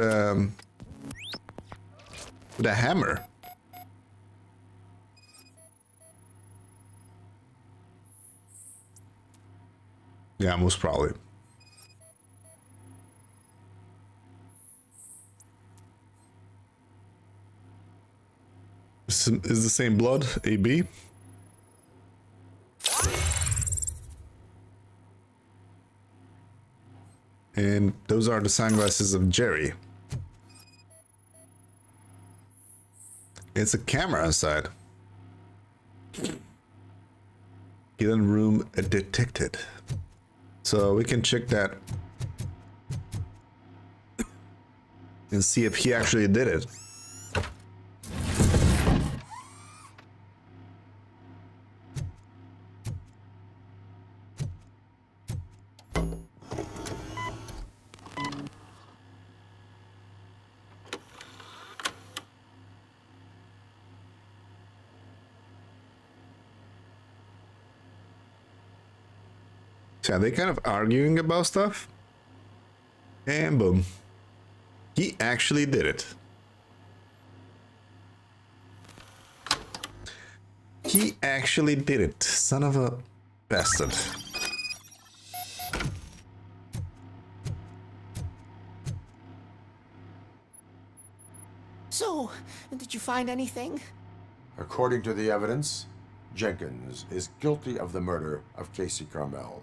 hammer. Yeah, most probably. Is the same blood, AB? And those are the sunglasses of Jerry. It's a camera inside. Hidden room detected. So we can check that and see if he actually did it. So they kind of arguing about stuff, and boom, he actually did it. He actually did it, son of a bastard. So, did you find anything? According to the evidence, Jenkins is guilty of the murder of Casey Carmel.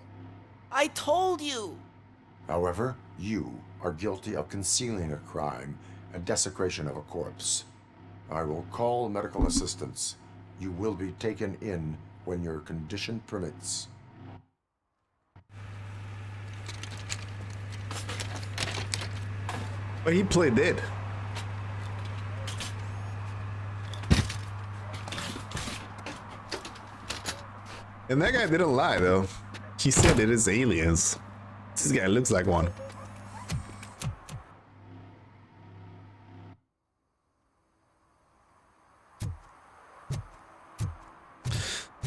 I told you! However, you are guilty of concealing a crime and desecration of a corpse. I will call medical assistance. You will be taken in when your condition permits. But he played dead. And that guy didn't lie though. He said it is aliens. This guy looks like one.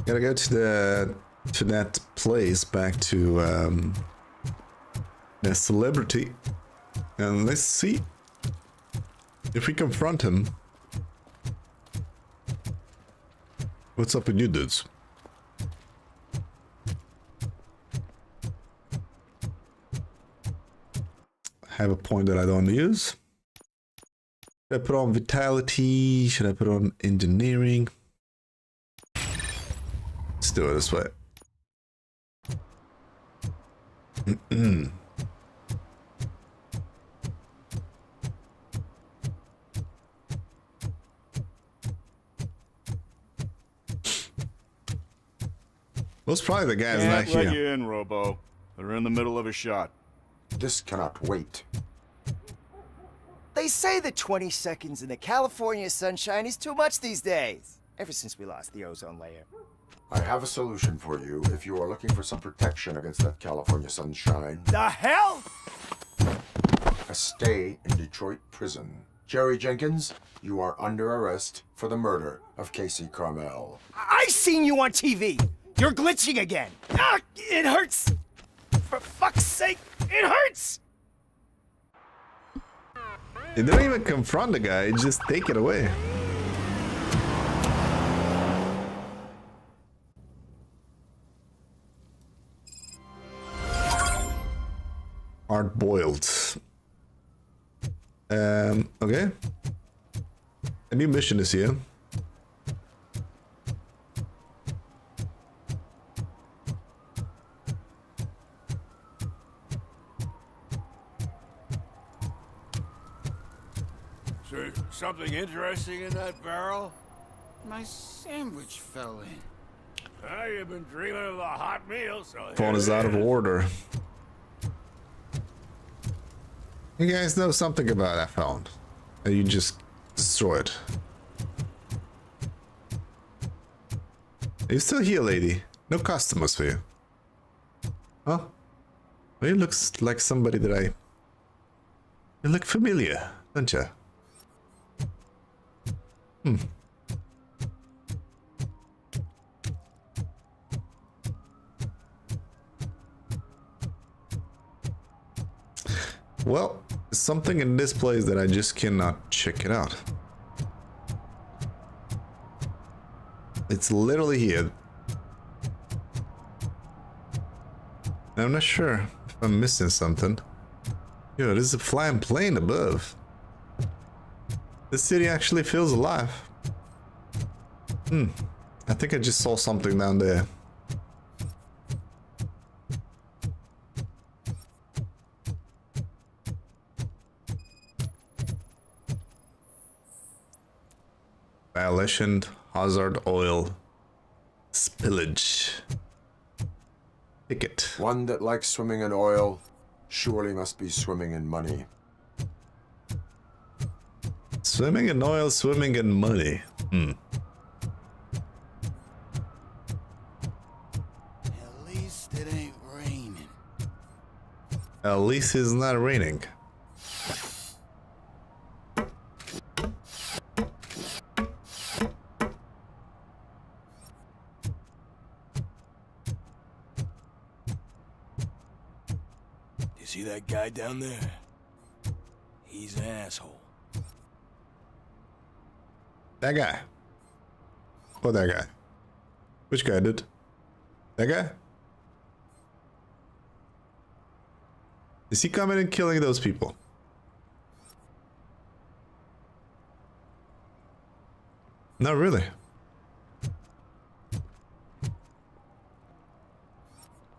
Gotta go to that place, back to the celebrity, and let's see if we confront him. What's up with you dudes? Have a point that I don't use. Should I put on vitality? Should I put on engineering? Let's do it this way. Most probably the guy's not Can't let here. you in, Robo. They're in the middle of a shot. This cannot wait. They say that 20 seconds in the California sunshine is too much these days. Ever since we lost the ozone layer. I have a solution for you if you are looking for some protection against that California sunshine. The hell? A stay in Detroit prison. Jerry Jenkins, you are under arrest for the murder of Casey Carmel. I seen you on TV. You're glitching again. Ah, it hurts. For fuck's sake, it hurts. They didn't even confront the guy, just take it away. Hard boiled. Okay. A new mission is here. Something interesting in that barrel? My sandwich fell in. You've been dreaming of a hot meal, so Phone is out of order. You guys know something about that phone? Or you just destroy it? Are you still here, lady? No customers for you. Huh? Well, you looks like somebody that I... You look familiar, don't you? Hmm. Well, there's something in this place that I just cannot check it out. It's literally here. I'm not sure if I'm missing something. Yo, there's a flying plane above. The city actually feels alive. I think I just saw something down there. Violation, hazard oil, spillage. Ticket. One that likes swimming in oil surely must be swimming in money. Swimming in oil, swimming in money. At least it ain't raining. At least it's not raining. You see that guy down there? He's an asshole. That guy. Or that guy? Which guy, dude? That guy? Is he coming and killing those people? Not really.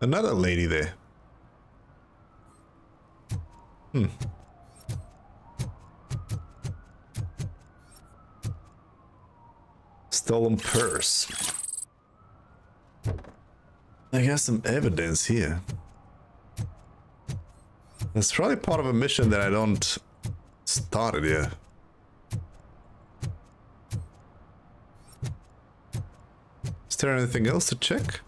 Another lady there. Stolen purse. I got some evidence here. That's probably part of a mission that I don't started yet. Is there anything else to check?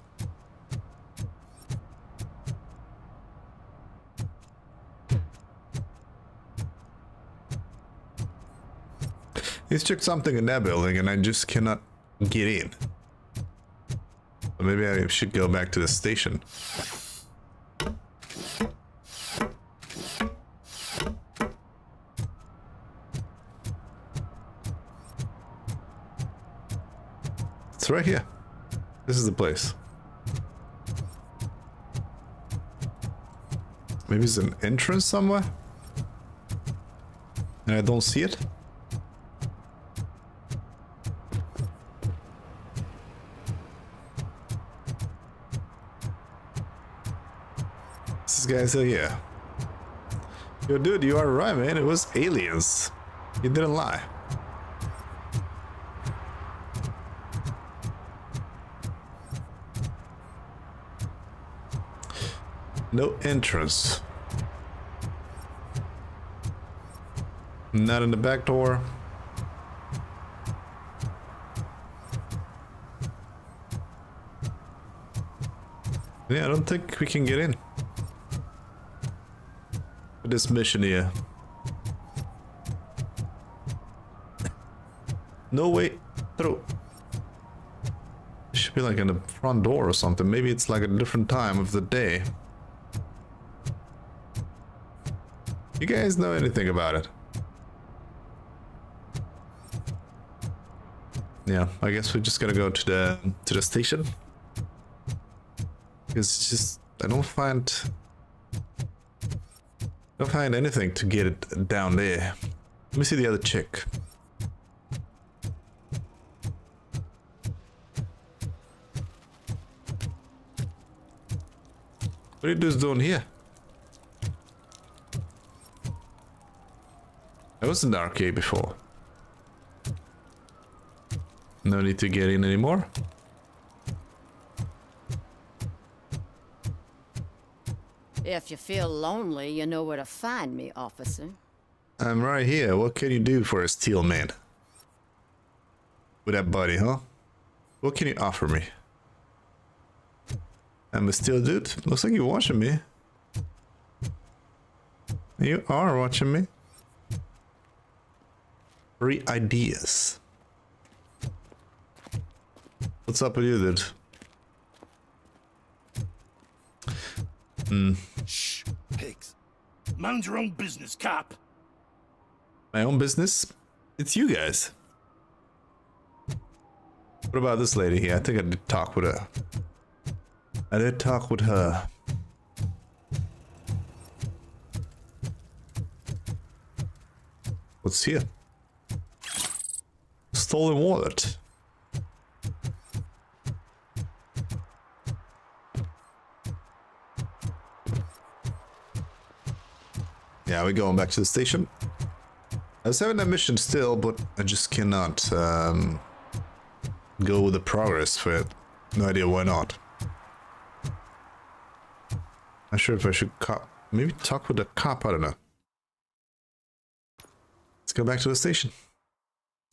He's checked something in that building and I just cannot get in. So maybe I should go back to the station. It's right here. This is the place. Maybe it's an entrance somewhere? And I don't see it? This guy's still here. Yo, dude, you are right, man. It was aliens. You didn't lie. No entrance. Not in the back door. Yeah, I don't think we can get in. For this mission here. No way through. It should be like in the front door or something. Maybe it's like a different time of the day. You guys know anything about it? Yeah, I guess we're just gonna go to the station. Because it's just I don't find anything to get it down there. Let me see the other chick. What are you dudes doing here? I was in the arcade before. No need to get in anymore. If you feel lonely, you know where to find me, officer. I'm right here. What can you do for a steel man? With that body, huh? What can you offer me? I'm a steel dude. Looks like you're watching me. You are watching me. 3 ideas. What's up with you, dude? Shh, pigs. Mind your own business, cop. My own business? It's you guys. What about this lady here? I think I did talk with her. I did talk with her. What's here? Stolen wallet. Yeah, we're going back to the station. I was having that mission still, but I just cannot go with the progress for it. No idea why not. Not sure if I should maybe talk with the cop, I don't know. Let's go back to the station.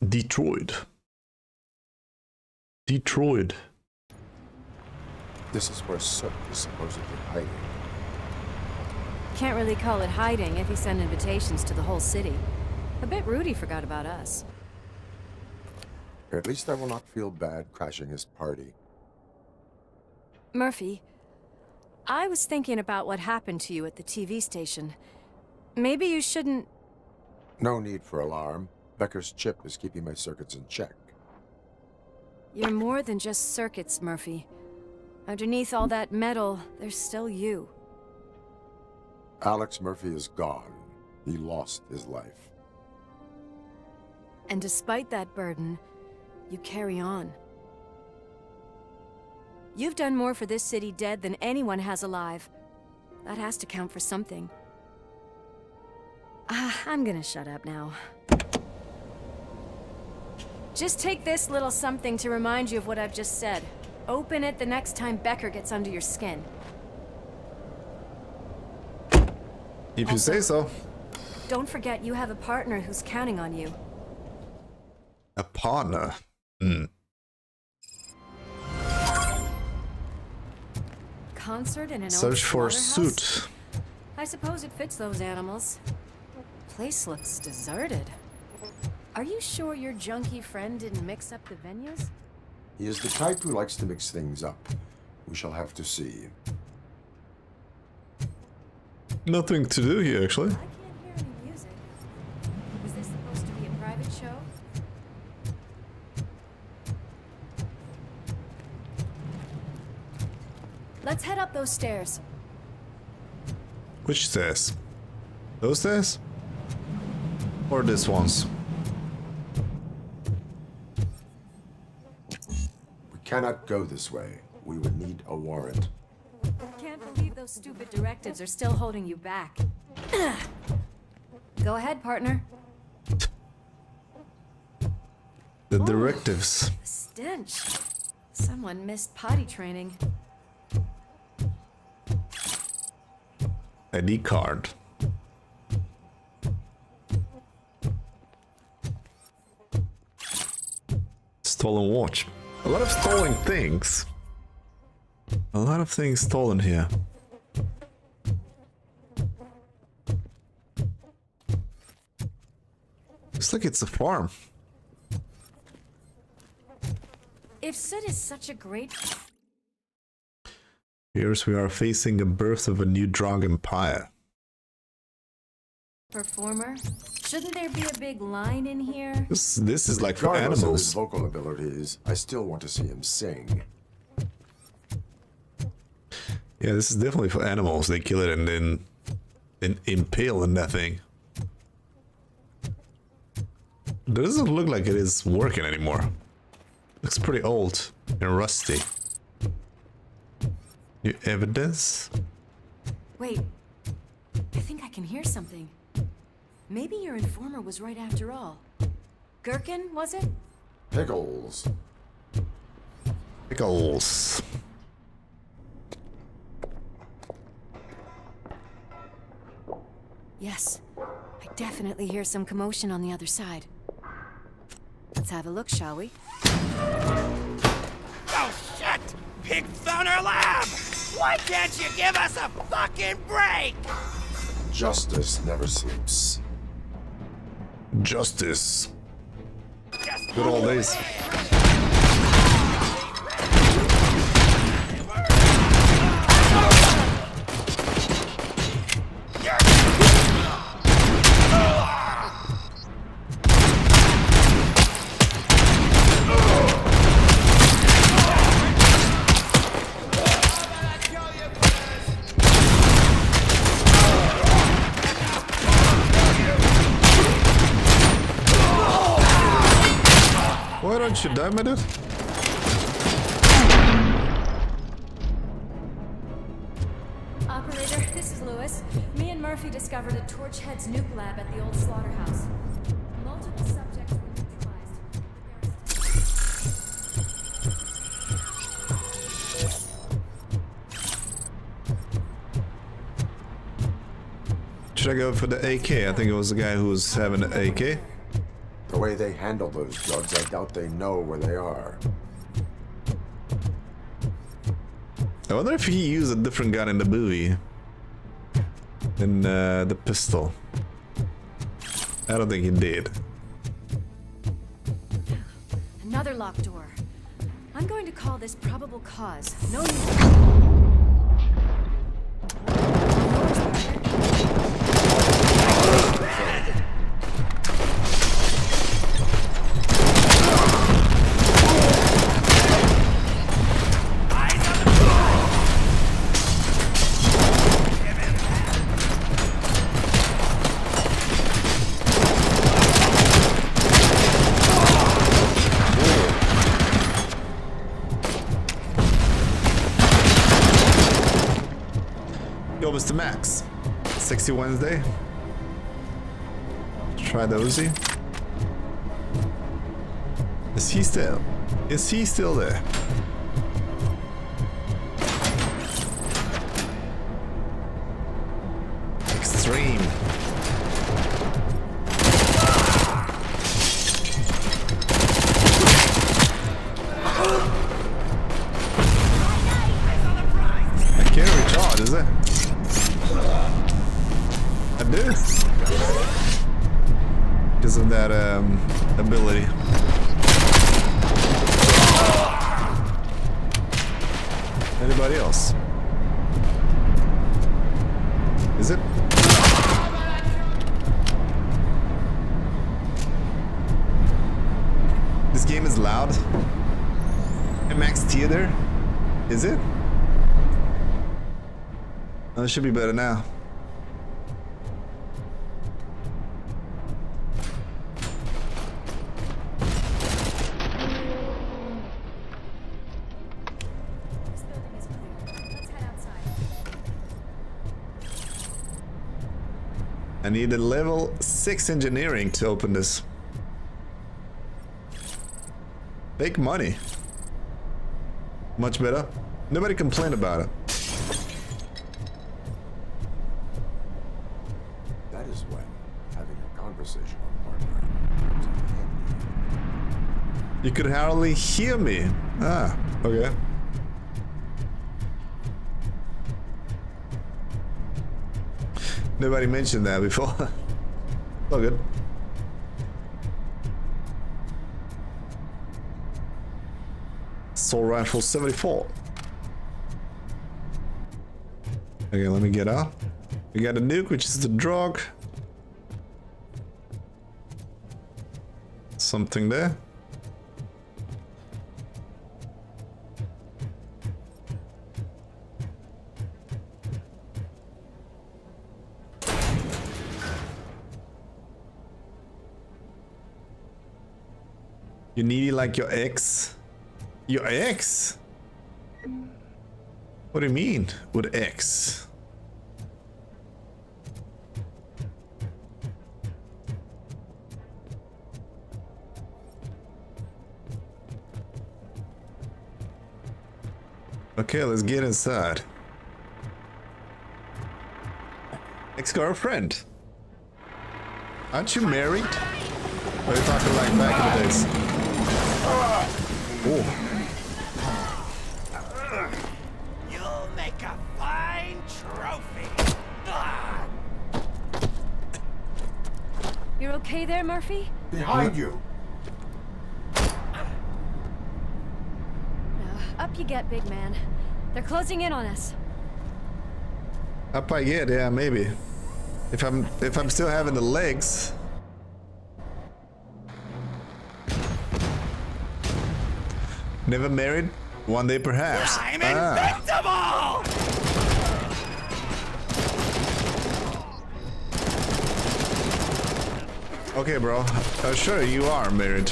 Detroit. Detroit. This is where Soot is supposedly hiding. Can't really call it hiding if he sent invitations to the whole city. A bit rude he forgot about us. At least I will not feel bad crashing his party. Murphy, I was thinking about what happened to you at the TV station. Maybe you shouldn't... No need for alarm. Becker's chip is keeping my circuits in check. You're more than just circuits, Murphy. Underneath all that metal, there's still you. Alex Murphy is gone. He lost his life. And despite that burden, you carry on. You've done more for this city dead than anyone has alive. That has to count for something. I'm gonna shut up now. Just take this little something to remind you of what I've just said. Open it the next time Becker gets under your skin. If you say so. Don't forget you have a partner who's counting on you. A partner? Concert in an Search old for a slaughterhouse? suit. I suppose it fits those animals. Place looks deserted. Are you sure your junkie friend didn't mix up the venues? He is the type who likes to mix things up. We shall have to see. Nothing to do here, actually. I can't hear any music. Is this supposed to be a private show? Let's head up those stairs. Which stairs? Those stairs? Or this ones? We cannot go this way. We would need a warrant. Can't believe those stupid directives are still holding you back. Go ahead, partner. The directives. The stench. Someone missed potty training. ID card. Stolen watch. A lot of stolen things. A lot of things stolen here. Looks like it's a farm. If Sid is such a great... Here's we are facing the birth of a new drug empire. performer, shouldn't there be a big line in here? This is like for Regardless of animals. his vocal abilities, I still want to see him sing. Yeah, this is definitely for animals. They kill it and then impale on that thing. Doesn't look like it is working anymore. Looks pretty old and rusty. New evidence? Wait, I think I can hear something. Maybe your informer was right after all. Gherkin, was it? Pickles. Pickles. Yes. I definitely hear some commotion on the other side. Let's have a look, shall we? Oh, shit! Pig found our lab! Why can't you give us a fucking break? Justice never sleeps. Justice. Good old days. Why don't you die, my dude? Operator, this is Lewis. Me and Murphy discovered a Torchhead's nuke lab at the old slaughterhouse. Multiple subjects were neutralized. Should I go for the AK? I think it was the guy who was having the AK. The way they handle those drugs, I doubt they know where they are. I wonder if he used a different gun in the movie than the pistol. I don't think he did. Another locked door. I'm going to call this probable cause. No need. Yo, Mr. Max. Sexy Wednesday. Try the Uzi. Is he still there? Extreme. I can't recharge, is it? I do. Because of that ability. Anybody else? Is it? This game is loud. Max Theater? Is it? Oh, it should be better now. I need a level 6 engineering to open this. Big money. Much better. Nobody complained about it. That is when having a conversation with partner comes in handy. You could hardly hear me. Ah, okay. Nobody mentioned that before. All good. Soul Rifle 74. Okay, let me get out. We got a nuke, which is the drug. Something there. You needy like your ex? Your ex? What do you mean with ex? Okay, let's get inside. Ex-girlfriend. Aren't you married? Or are you talking like back in the days? Oh. You'll make a fine trophy. You're okay there, Murphy? Behind you. Up you get, big man. They're closing in on us. Up I get, yeah, maybe. If I'm still having the legs. Never married? One day perhaps. I'm invincible! Okay, bro. Sure, you are married.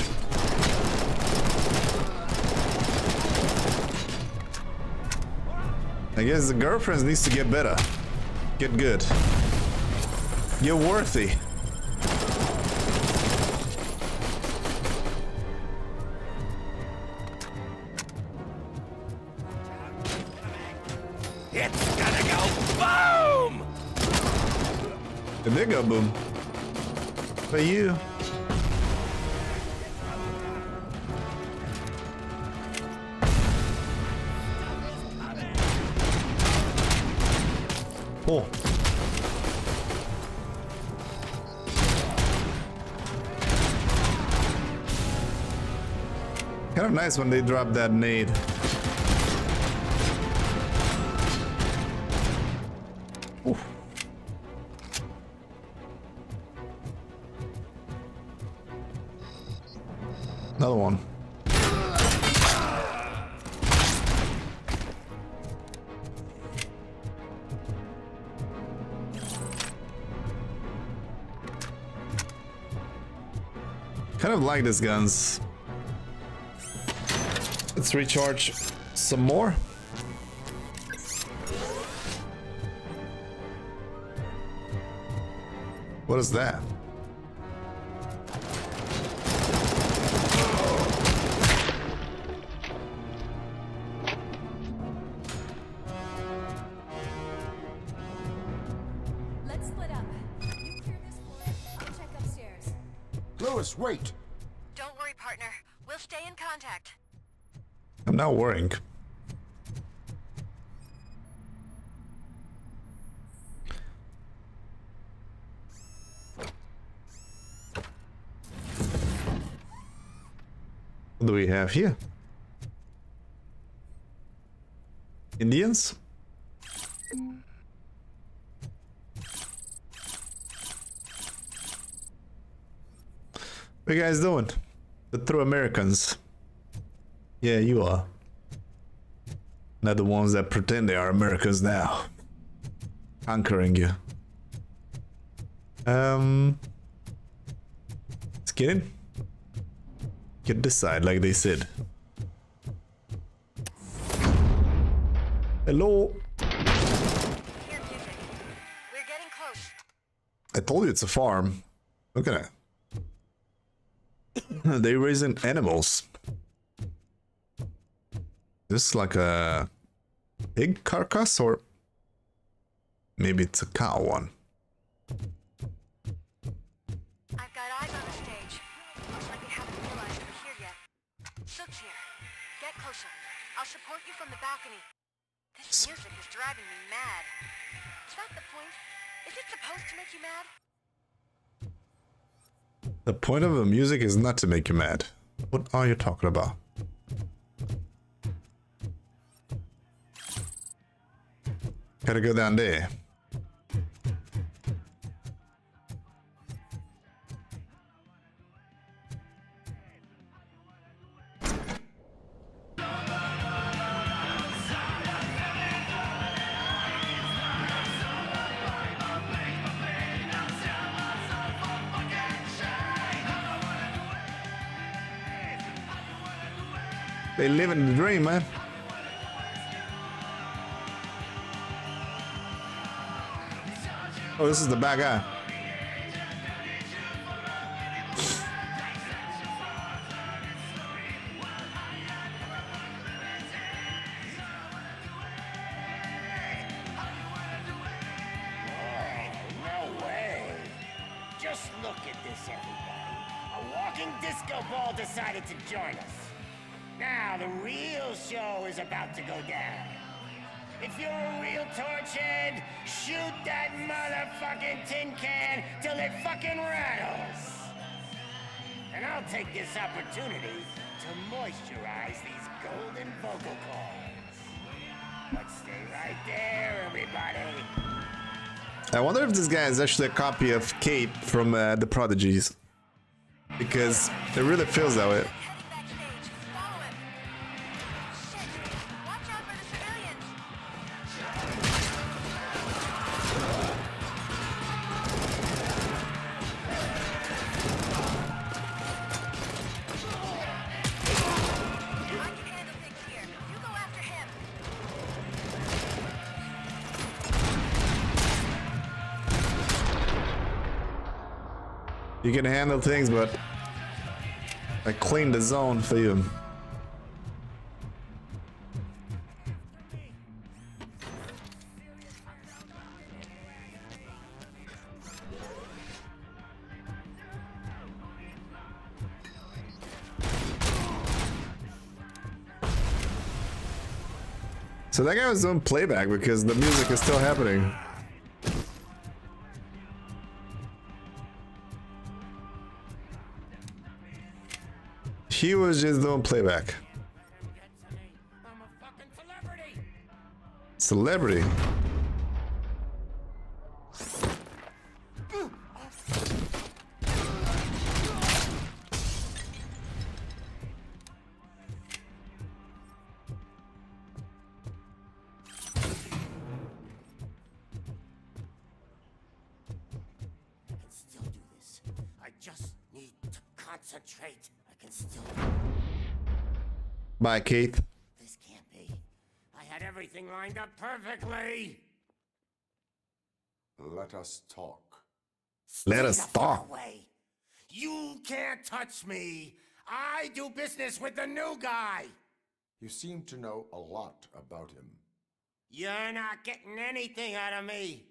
I guess the girlfriend needs to get better. Get good. You're worthy. It's gonna go boom! It did go boom. For you. Oh. Kind of nice when they drop that nade. Ooh. Another one. Kind of like these guns. Let's recharge some more. What is that? Let's split up. You clear this floor, I'll check upstairs. Lewis, wait. Don't worry, partner. We'll stay in contact. I'm not worrying. What do we have here? Indians? What you guys doing? The true Americans. Yeah, you are. Not the ones that pretend they are Americans now. Conquering you. Let's get in. Get this side like they said. Hello. We're getting close. I told you it's a farm. Look at it. They raising animals. This is like a pig carcass, or maybe it's a cow one. I've got eyes on the stage. Looks like they haven't realized we're here yet. Sook's here. Get closer. I'll support you from the balcony. This music is driving me mad. Is that the point? Is it supposed to make you mad? The point of the music is not to make you mad. What are you talking about? Gotta go down there. They living the dream, man. Oh, this is the bad guy. No way. Just look at this, everybody. A walking disco ball decided to join us. Now the real show is about to go down. If you're a real torchhead, shoot that motherfucking tin can till it fucking rattles. And I'll take this opportunity to moisturize these golden vocal cords. But stay right there, everybody. I wonder if this guy is actually a copy of Kate from The Prodigies. Because it really feels that way. You can handle things, but I cleaned the zone for you. So that guy was doing playback because the music is still happening. He was just doing playback. Celebrity. Concentrate. I can still. Bye, Keith. This can't be. I had everything lined up perfectly. Let us talk. Let us talk. Away. You can't touch me. I do business with the new guy. You seem to know a lot about him. You're not getting anything out of me.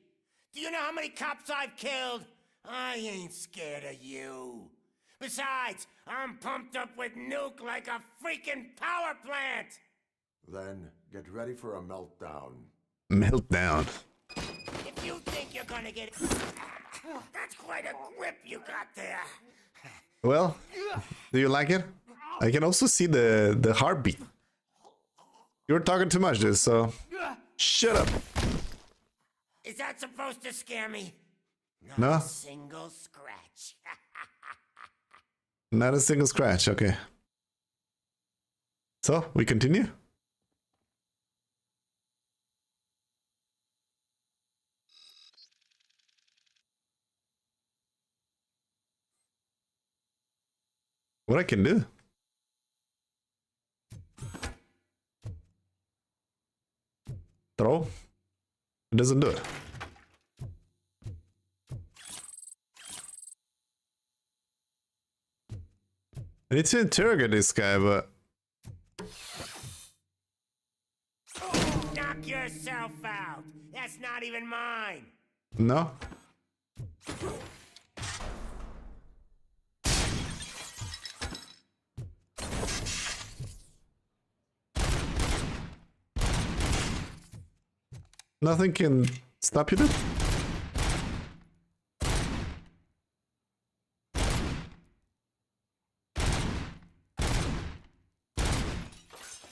Do you know how many cops I've killed? I ain't scared of you. Besides, I'm pumped up with nuke like a freaking power plant! Then get ready for a meltdown. Meltdown. If you think you're gonna get... That's quite a grip you got there. Well, do you like it? I can also see the heartbeat. You were talking too much, dude, so... Shut up. Is that supposed to scare me? Not No. a single scratch. Not a single scratch, okay. So, we continue? What I can do? Throw? It doesn't do it. I need to interrogate this guy, but... Knock yourself out. That's not even mine. No? Nothing can stop you, dude?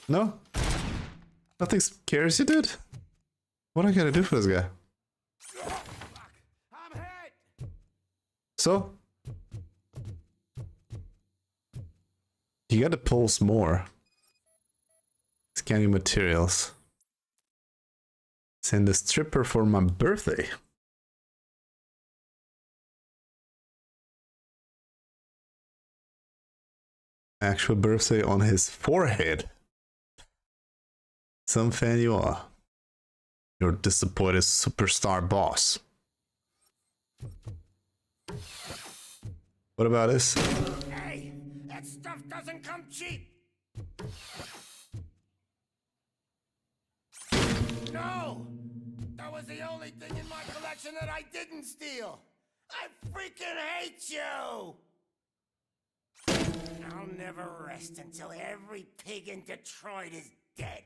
No? Nothing scares you, dude? What I gotta do for this guy? So? You gotta pulse more. Scanning materials. Send a stripper for my birthday. Actual birthday on his forehead. Some fan you are. Your disappointed superstar boss. What about this? Hey, that stuff doesn't come cheap. No! That was the only thing in my collection that I didn't steal. I freaking hate you! I'll never rest until every pig in Detroit is dead.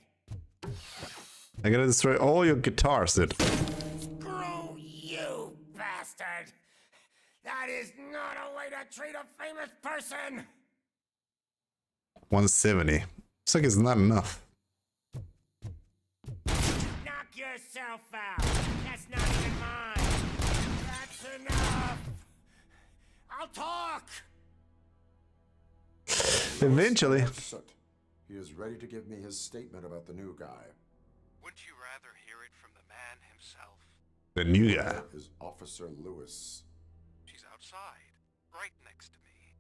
I gotta destroy all your guitars, dude. Screw you, bastard! That is not a way to treat a famous person! 170. It's like it's not enough. Knock yourself out! That's not even mine! That's enough! I'll talk! Eventually. He is ready to give me his statement about the new guy. Wouldn't you rather hear it from the man himself? The new guy. Is Officer Lewis. She's outside, right next to me.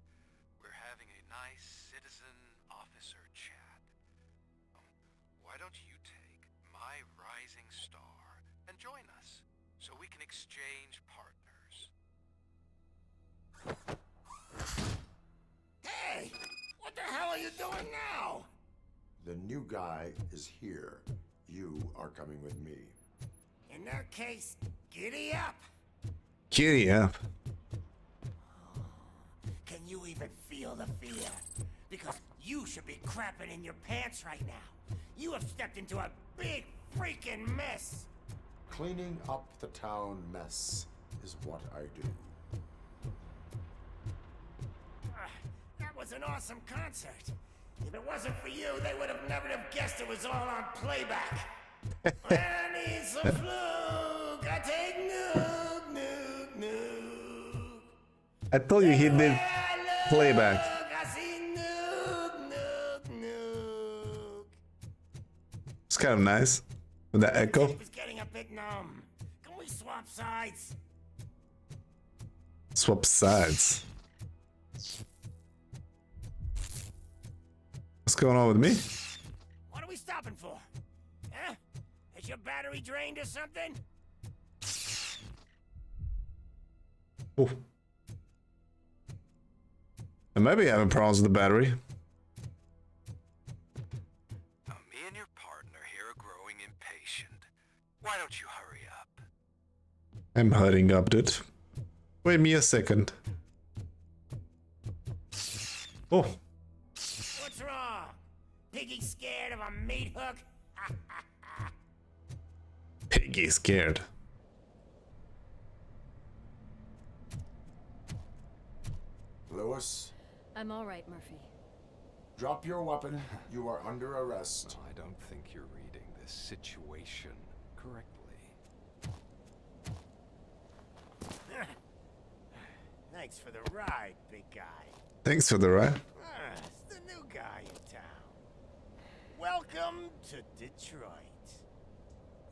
We're having a nice citizen-officer chat. Why don't you take my rising star and join us, so we can exchange partners? Hey! What the hell are you doing now? The new guy is here. You are coming with me. In that case, giddy up! Giddy up. Can you even feel the fear? Because you should be crapping in your pants right now. You have stepped into a big freaking mess. Cleaning up the town mess is what I do. That was an awesome concert. If it wasn't for you, they would have never have guessed it was all on playback. I need some fluke. I take nuke, nuke, nuke. I told you he did playback. I see nuke, nuke, nuke. It's kind of nice with that echo. Tape is getting a bit numb. Can we swap sides? Swap sides. What's going on with me? What are we stopping for? Huh? Is your battery drained or something? Oh. I might be having problems with the battery. Me and your partner here are growing impatient. Why don't you hurry up? I'm hurrying up, dude. Wait me a second. Oh. What's wrong? Piggy scared of a meat hook? Piggy scared. Lewis, I'm all right, Murphy. drop your weapon. You are under arrest. I don't think you're reading this situation correctly. Thanks for the ride, big guy. Thanks for the ride. It's the new guy in town. Welcome to Detroit.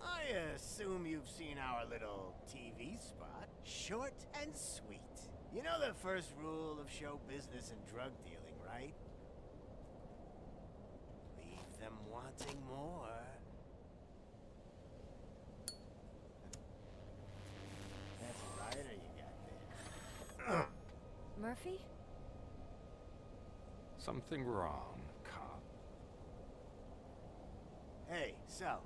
I assume you've seen our little TV spot. Short and sweet. You know the first rule of show business and drug dealing, right? Leave them wanting more. That's a lighter you got there. Murphy? Something wrong, cop. Hey, so,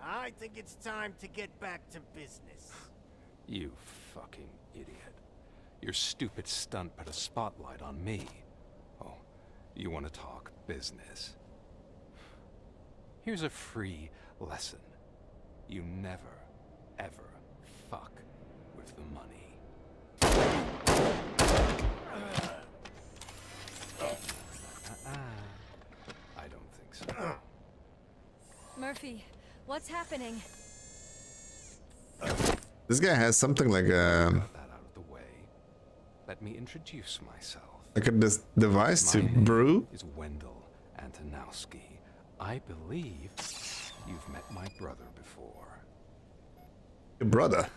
I think it's time to get back to business. You fucking idiot. Your stupid stunt put a spotlight on me. Oh, you want to talk business? Here's a free lesson. You never, ever fuck with the money. I don't think so. Murphy, what's happening? This guy has something like a Let me introduce myself. this device to My name brew. is Wendell Antonowski. I believe you've met my brother before. Your brother.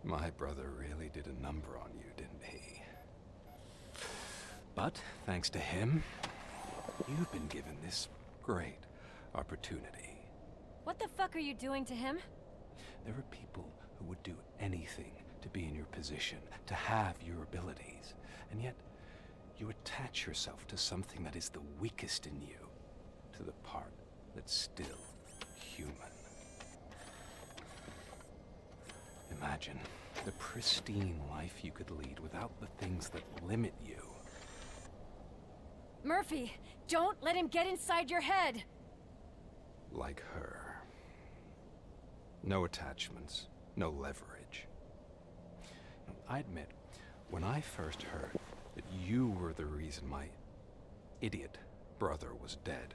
My brother really did a number on you, didn't he? But thanks to him, you've been given this great opportunity. What the fuck are you doing to him? There are people who would do anything to be in your position, to have your abilities, and yet you attach yourself to something that is the weakest in you, to the part that's still human. In imagine the pristine life you could lead without the things that limit you. Murphy, don't let him get inside your head! Like her. No attachments, no leverage. I admit, when I first heard that you were the reason my idiot brother was dead,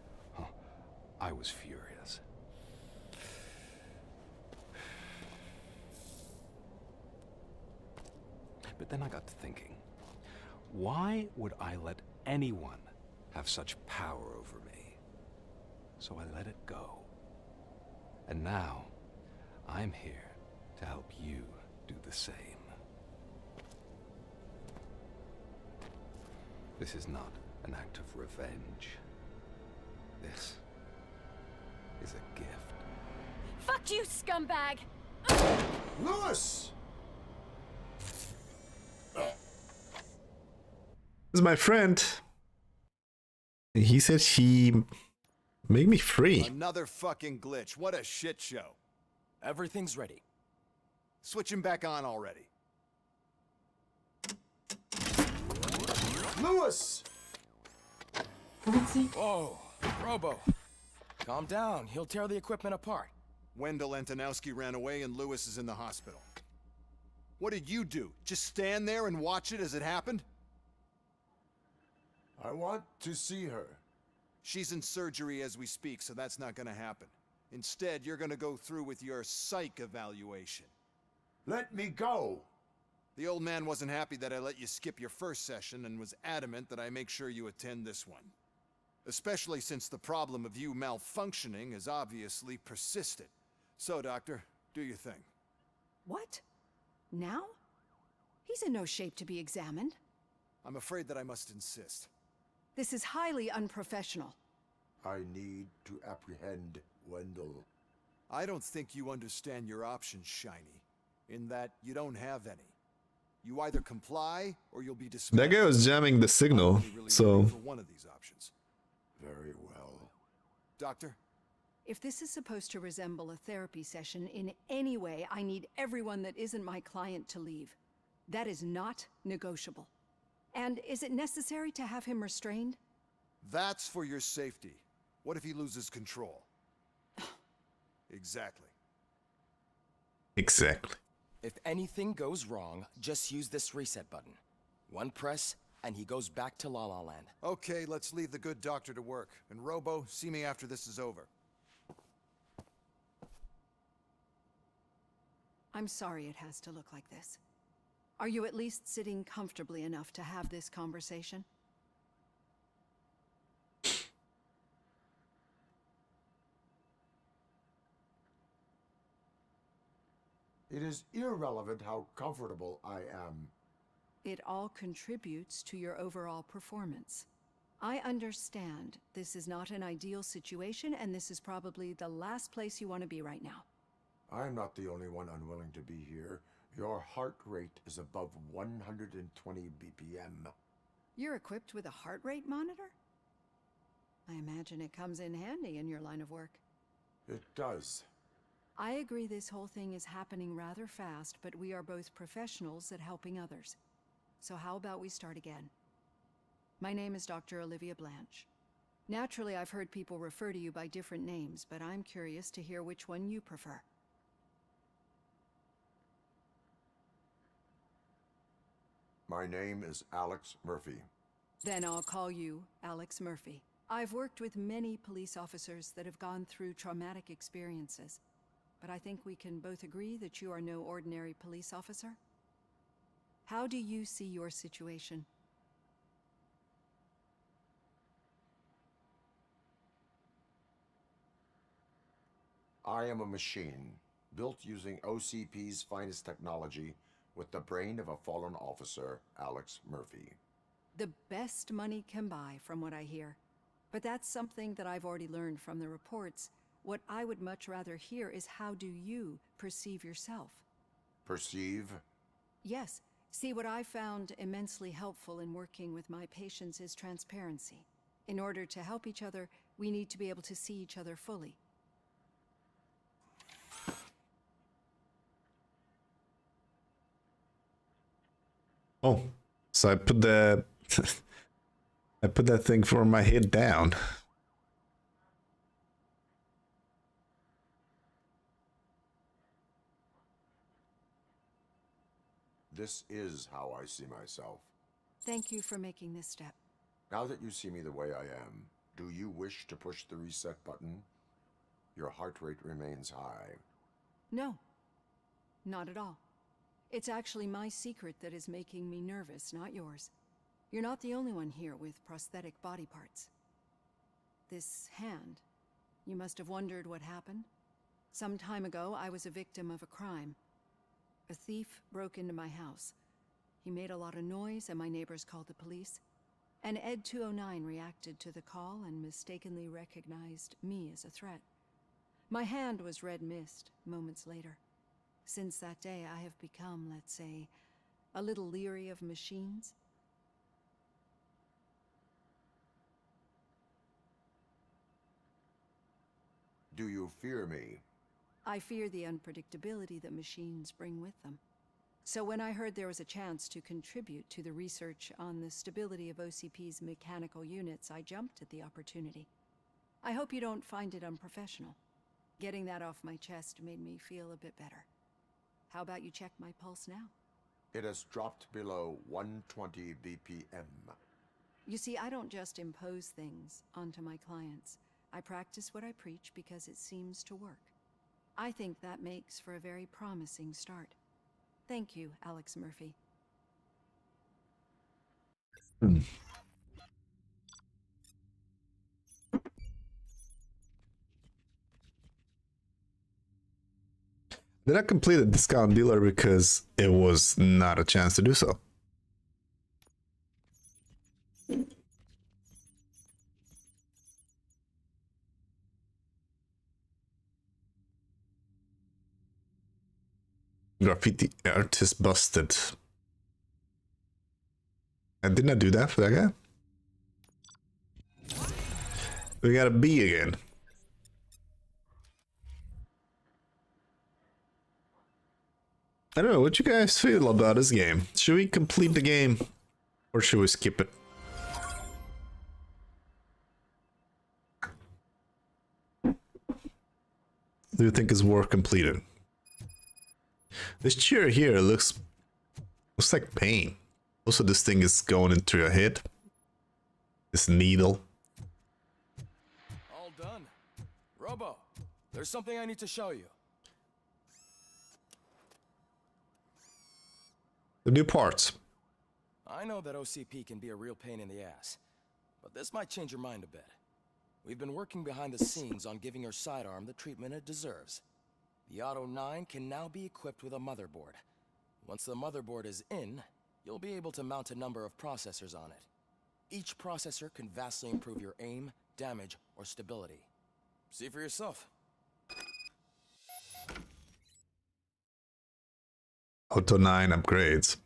I was furious. But then I got to thinking, why would I let anyone have such power over me? So I let it go. And now, I'm here to help you do the same. This is not an act of revenge. This is a gift. Fuck you, scumbag! Lewis! This is my friend. He said he made me free. Another fucking glitch. What a shit show. Everything's ready. Switch him back on already. Lewis! Whoa, Robo. Calm down. He'll tear the equipment apart. Wendell Antonowski ran away and Lewis is in the hospital. What did you do? Just stand there and watch it as it happened? I want to see her. She's in surgery as we speak, so that's not gonna happen. Instead, you're gonna go through with your psych evaluation. Let me go! The old man wasn't happy that I let you skip your first session and was adamant that I make sure you attend this one. Especially since the problem of you malfunctioning has obviously persisted. So, Doctor, do your thing. What? Now? He's in no shape to be examined. I'm afraid that I must insist. This is highly unprofessional. I need to apprehend Wendell. I don't think you understand your options, Shiny. In that you don't have any. You either comply or you'll be dismissed. That guy was jamming the signal, so for one of these options. Very well. Doctor? If this is supposed to resemble a therapy session in any way, I need everyone that isn't my client to leave. That is not negotiable. And is it necessary to have him restrained? That's for your safety. What if he loses control? Exactly. Exactly. If anything goes wrong, just use this reset button. One press, and he goes back to La La Land. Okay, let's leave the good doctor to work. And Robo, see me after this is over. I'm sorry it has to look like this. Are you at least sitting comfortably enough to have this conversation? It is irrelevant how comfortable I am. It all contributes to your overall performance. I understand this is not an ideal situation, and this is probably the last place you want to be right now. I'm not the only one unwilling to be here. Your heart rate is above 120 BPM. You're equipped with a heart rate monitor? I imagine it comes in handy in your line of work. It does. I agree this whole thing is happening rather fast, but we are both professionals at helping others. So how about we start again? My name is Dr. Olivia Blanche. Naturally, I've heard people refer to you by different names, but I'm curious to hear which one you prefer. My name is Alex Murphy. Then I'll call you Alex Murphy. I've worked with many police officers that have gone through traumatic experiences, but I think we can both agree that you are no ordinary police officer. How do you see your situation? I am a machine, built using OCP's finest technology with the brain of a fallen officer, Alex Murphy. The best money can buy, from what I hear. But that's something that I've already learned from the reports. What I would much rather hear is how do you perceive yourself? Perceive? Yes. See, what I found immensely helpful in working with my patients is transparency. In order to help each other, we need to be able to see each other fully. Oh, so I put the I put that thing for my head down. This is how I see myself. Thank you for making this step. Now that you see me the way I am, do you wish to push the reset button? Your heart rate remains high. No, not at all. It's actually my secret that is making me nervous, not yours. You're not the only one here with prosthetic body parts. This hand, you must have wondered what happened. Some time ago, I was a victim of a crime. A thief broke into my house. He made a lot of noise and my neighbors called the police. And Ed 209 reacted to the call and mistakenly recognized me as a threat. My hand was red mist moments later. Since that day, I have become, let's say, a little leery of machines. Do you fear me? I fear the unpredictability that machines bring with them. So when I heard there was a chance to contribute to the research on the stability of OCP's mechanical units, I jumped at the opportunity. I hope you don't find it unprofessional. Getting that off my chest made me feel a bit better. How about you check my pulse now? It has dropped below 120 BPM. You see, I don't just impose things onto my clients. I practice what I preach because it seems to work. I think that makes for a very promising start. Thank you, Alex Murphy. Did I complete a discount dealer because it was not a chance to do so? Graffiti artist busted. I did not do that for that guy. We got a B again. I don't know, what you guys feel about this game? Should we complete the game or should we skip it? Do you think it's worth completed? This chair here looks like pain. Also, this thing is going into your head. This needle. All done. Robo, there's something I need to show you. The new parts. I know that OCP can be a real pain in the ass, but this might change your mind a bit. We've been working behind the scenes on giving your sidearm the treatment it deserves. The Auto 9 can now be equipped with a motherboard. Once the motherboard is in, you'll be able to mount a number of processors on it. Each processor can vastly improve your aim, damage, or stability. See for yourself. Auto 9 upgrades.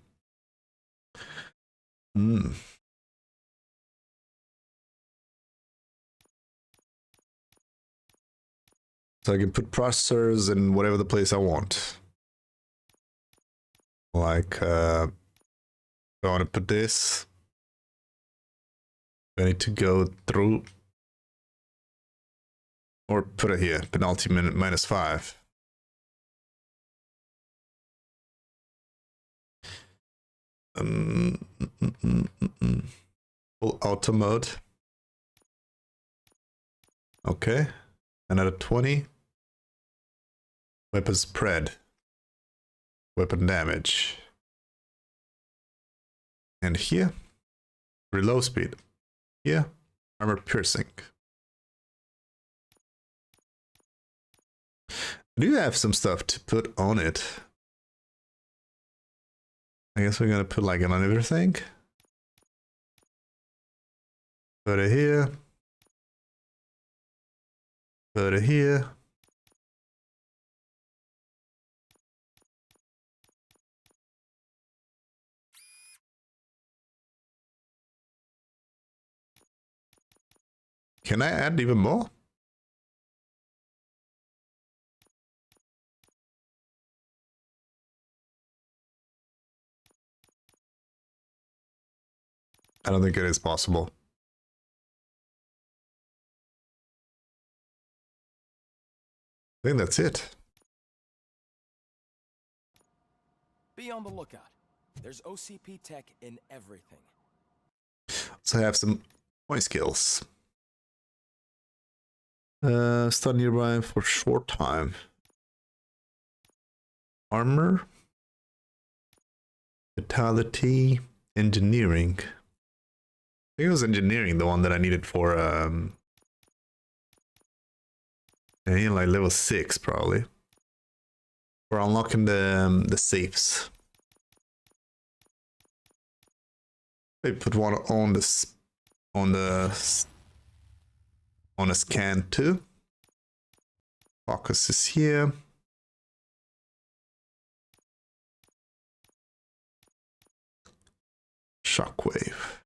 So I can put processors in whatever the place I want. Like, I want to put this. I need to go through. Or put it here, penalty -5. Full auto mode. Okay. Another 20. Weapon spread. Weapon damage. And here, reload speed. Here, armor piercing. I do have some stuff to put on it. I guess we're gonna put like on everything. Put it here. Put it here. Can I add even more? I don't think it is possible. I think that's it. Be on the lookout. There's OCP tech in everything. So I have some point skills. Stun nearby for short time. Armor. Vitality. Engineering. I think it was engineering, the one that I needed for like level 6 probably. For unlocking the safes. Maybe put one on this on a scan too. Focus is here. Shockwave.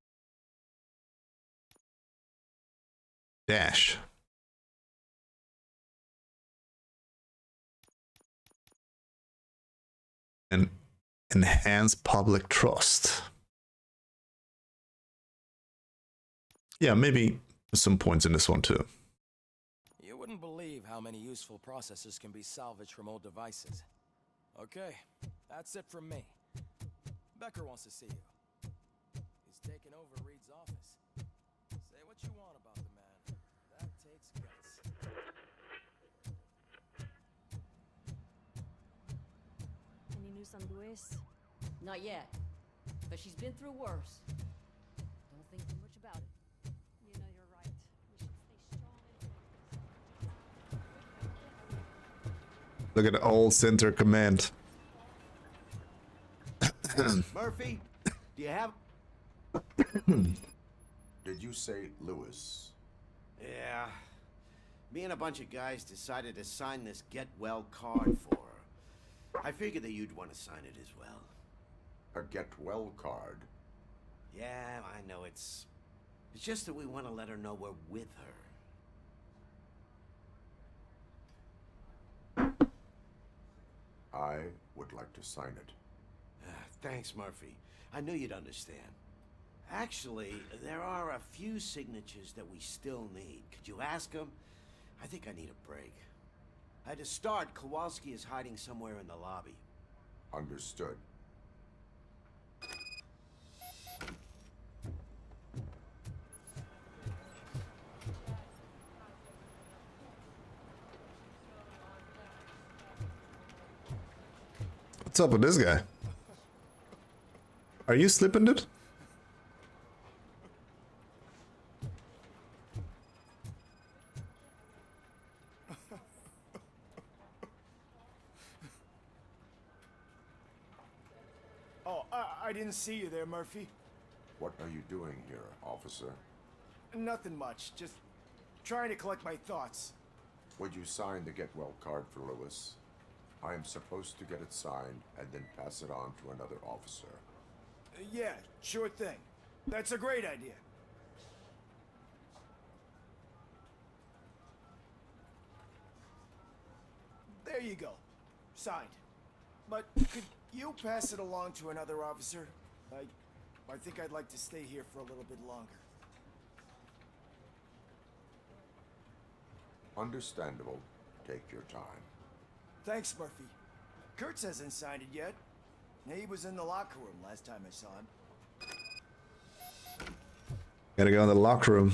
Dash. And enhance public trust. Yeah, maybe some points in this one too. You wouldn't believe how many useful processors can be salvaged from old devices. Okay, that's it from me. Becker wants to see you. He's taken over Reed's office. Say what you want about the man. That takes guts. Any news on Luis? Not yet, but she's been through worse. Don't think too much about it. You know you're right. We should stay strong. Look at the old center command. Murphy, do you have... Did you say Lewis? Yeah. Me and a bunch of guys decided to sign this get well card for her. I figured that you'd want to sign it as well. A get well card? Yeah, I know it's just that we want to let her know we're with her. I would like to sign it. Thanks, Murphy. I knew you'd understand. Actually, there are a few signatures that we still need. Could you ask them? I think I need a break. To start, Kowalski is hiding somewhere in the lobby. Understood. What's up with this guy? Are you slipping it? Oh, I didn't see you there, Murphy. What are you doing here, officer? Nothing much, just trying to collect my thoughts. Would you sign the get well card for Lewis? I am supposed to get it signed and then pass it on to another officer. Yeah, sure thing. That's a great idea. There you go. Signed. But could you pass it along to another officer? I think I'd like to stay here for a little bit longer. Understandable. Take your time. Thanks, Murphy. Kurtz hasn't signed it yet. He was in the locker room last time I saw him. Gotta go in the locker room.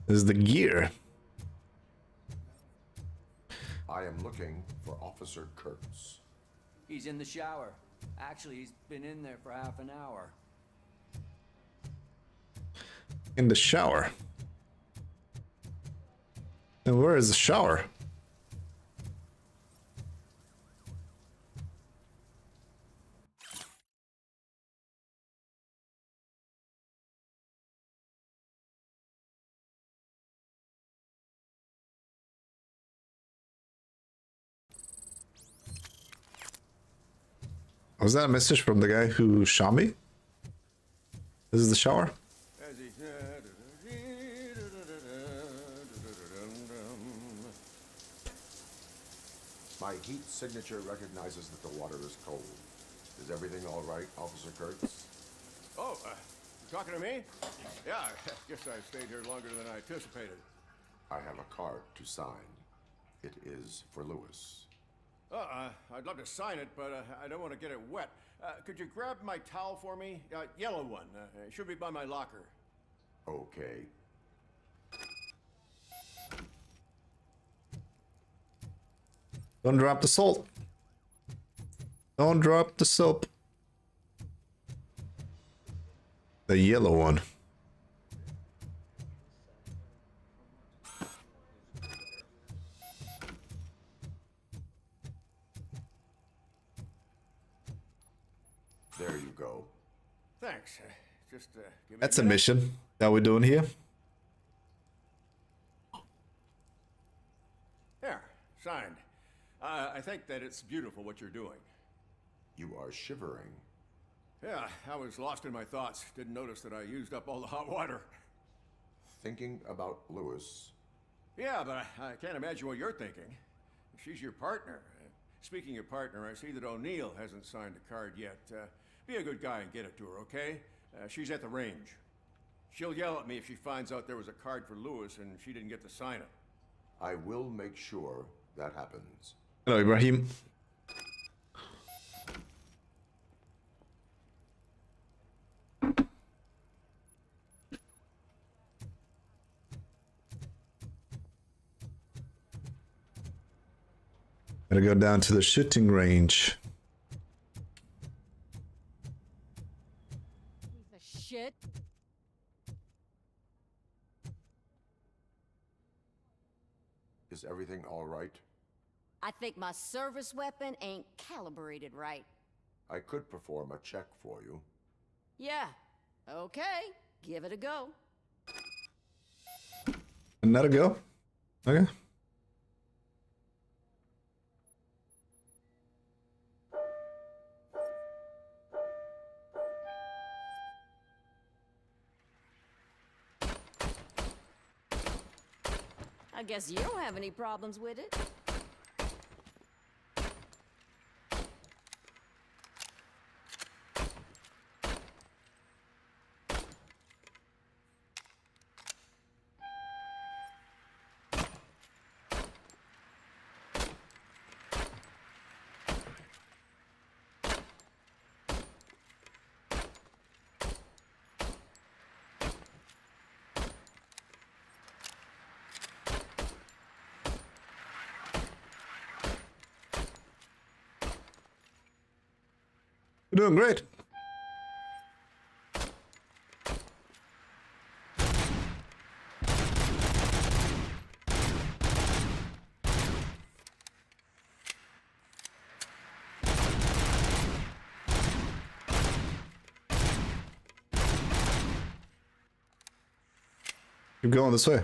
This is the gear. I am looking for Officer Kurtz. He's in the shower. Actually, he's been in there for half an hour. In the shower. And where is the shower? Was that a message from the guy who shot me? This is the shower? My heat signature recognizes that the water is cold. Is everything all right, Officer Kurtz? Oh, you talking to me? Yeah, I guess I stayed here longer than I anticipated. I have a card to sign. It is for Lewis. I'd love to sign it, but I don't want to get it wet. Could you grab my towel for me? Yellow one. It should be by my locker. Okay. Don't drop the salt. Don't drop the soap. The yellow one. There you go. Thanks. Just give me That's a minute. mission that we're doing here. There, signed. I think that it's beautiful what you're doing. You are shivering. Yeah, I was lost in my thoughts. Didn't notice that I used up all the hot water. Thinking about Lewis. Yeah, but I can't imagine what you're thinking. She's your partner. Speaking of partner, I see that O'Neill hasn't signed a card yet. Be a good guy and get it to her, okay? She's at the range. She'll yell at me if she finds out there was a card for Lewis and she didn't get to sign it. I will make sure that happens. Hello, Ibrahim. Gotta go down to the shooting range. Piece of shit. Is everything all right? I think my service weapon ain't calibrated right. I could perform a check for you. Yeah. Okay. Give it a go. Another go. Okay. I guess you don't have any problems with it. You're doing great. Keep going this way.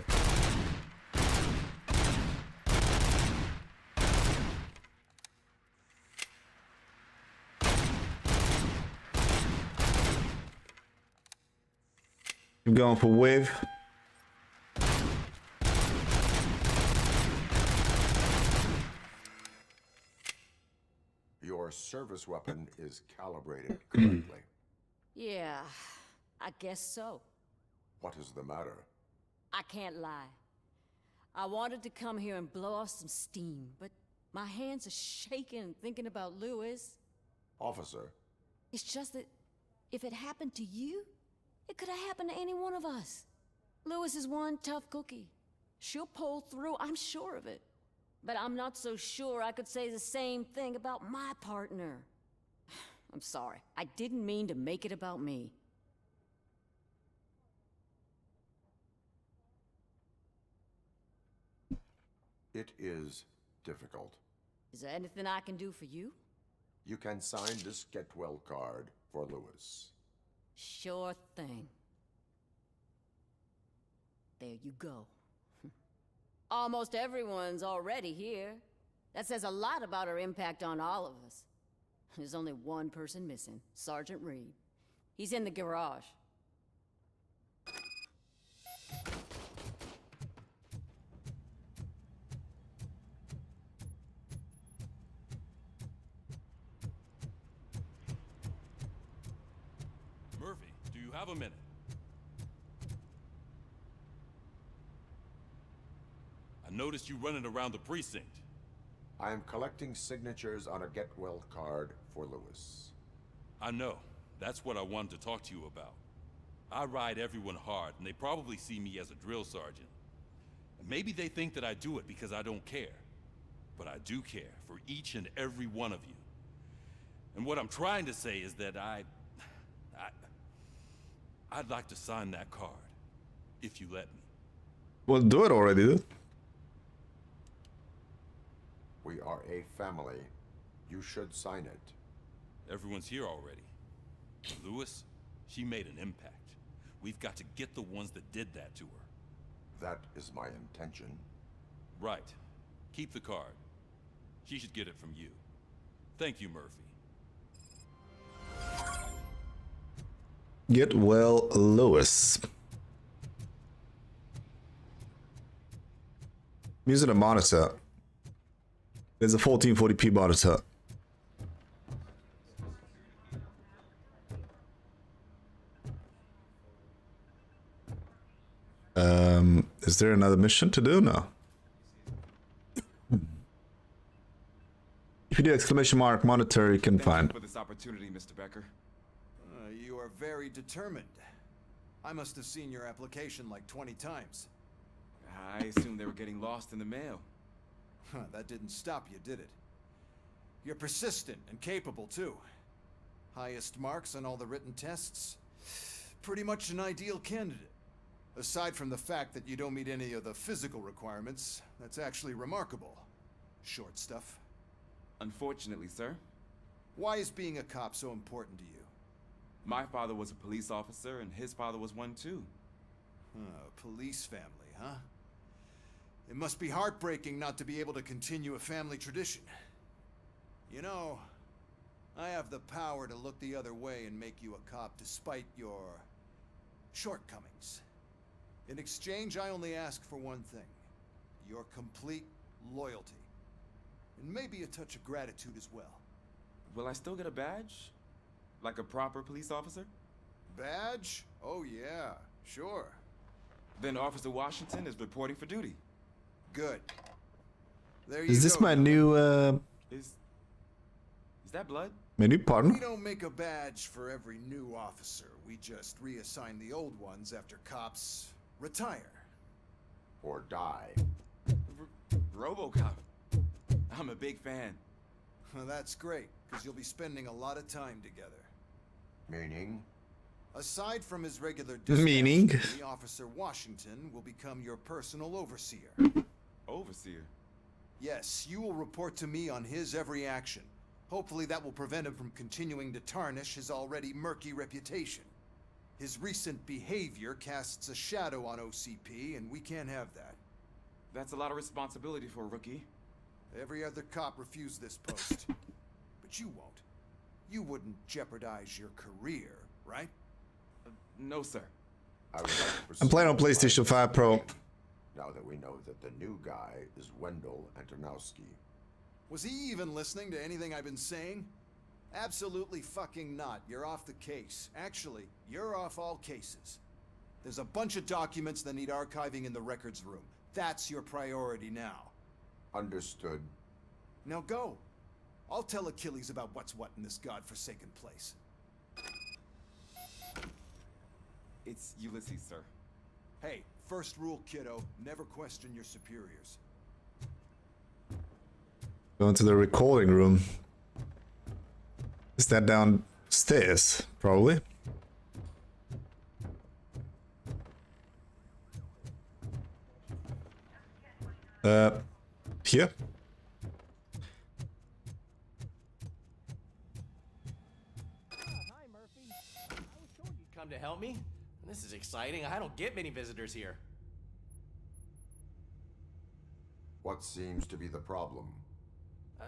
Keep going for wave. Your service weapon is calibrated correctly. Yeah, I guess so. What is the matter? I can't lie. I wanted to come here and blow off some steam, but my hands are shaking thinking about Lewis. Officer, It's just that if it happened to you, it could have happened to any one of us. Lewis is one tough cookie. She'll pull through, I'm sure of it. But I'm not so sure I could say the same thing about my partner. I'm sorry. I didn't mean to make it about me. it is difficult. Is there anything I can do for you? You can sign this get well card for Lewis. Sure thing. There you go. Almost everyone's already here. That says a lot about her impact on all of us. There's only one person missing, Sergeant Reed. He's in the garage. Murphy, do you have a minute? I noticed you running around the precinct. I am collecting signatures on a get-well card for Lewis. I know. That's what I wanted to talk to you about. I ride everyone hard, and they probably see me as a drill sergeant. And maybe they think that I do it because I don't care. But I do care for each and every one of you. And what I'm trying to say is that I'd like to sign that card, if you let me. Well, do it already, dude. We are a family. You should sign it. Everyone's here already. Lewis, she made an impact. We've got to get the ones that did that to her. That is my intention. Right. Keep the card. She should get it from you. Thank you, Murphy. Get well, Lewis. I'm using a monitor. There's a 1440p monitor. Is there another mission to do? No. If you do exclamation mark monitor, you can find. Thank you for this opportunity, Mr. Becker. You are very determined. I must have seen your application like 20 times. I assumed they were getting lost in the mail. That didn't stop you, did it? You're persistent and capable, too. Highest marks on all the written tests. Pretty much an ideal candidate. Aside from the fact that you don't meet any of the physical requirements, that's actually remarkable. Short stuff. Unfortunately, sir. Why is being a cop so important to you? My father was a police officer, and his father was one, too. Police family, huh? It must be heartbreaking not to be able to continue a family tradition. You know, I have the power to look the other way and make you a cop despite your shortcomings. In exchange, I only ask for one thing. Your complete loyalty. And maybe a touch of gratitude as well. Will I still get a badge? Like a proper police officer? Badge? Oh yeah, sure. Then Officer Washington is reporting for duty. Good. There you Is this go. my new Is that blood? my new partner? We don't make a badge for every new officer. We just reassign the old ones after cops retire. Or die. RoboCop. I'm a big fan. Well, that's great, because you'll be spending a lot of time together. Meaning? Aside from his regular Meaning? duty, Officer Washington will become your personal overseer. Overseer? Yes, you will report to me on his every action. Hopefully that will prevent him from continuing to tarnish his already murky reputation. His recent behavior casts a shadow on OCP, and we can't have that. That's a lot of responsibility for a rookie. Every other cop refused this post. But you won't. You wouldn't jeopardize your career, right? No, sir. I would like to I'm playing on proceed PlayStation 5 Pro. Now that we know that the new guy is Wendell Antonowski. Was he even listening to anything I've been saying? Absolutely fucking not. You're off the case. Actually, you're off all cases. There's a bunch of documents that need archiving in the records room. That's your priority now. Understood. Now go. I'll tell Achilles about what's what in this godforsaken place. It's Ulysses, sir. Hey, first rule, kiddo, never question your superiors. Going to the recording room. Is that downstairs? Probably. Here? Hi, Murphy. I was told you'd come to help me. This is exciting. I don't get many visitors here. What seems to be the problem?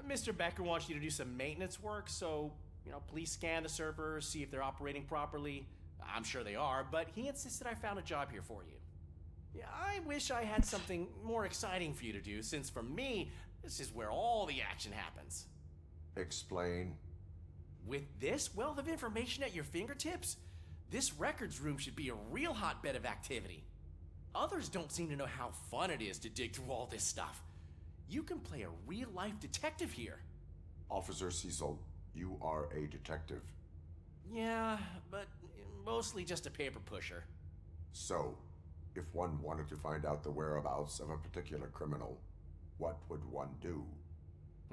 Mr. Becker wants you to do some maintenance work, so, please scan the servers, see if they're operating properly. I'm sure they are, but he insisted I found a job here for you. Yeah, I wish I had something more exciting for you to do, since for me, this is where all the action happens. Explain. With this wealth of information at your fingertips, This records room should be a real hotbed of activity. Others don't seem to know how fun it is to dig through all this stuff. You can play a real-life detective here. Officer Cecil, you are a detective. Yeah, but mostly just a paper pusher. So, if one wanted to find out the whereabouts of a particular criminal, what would one do?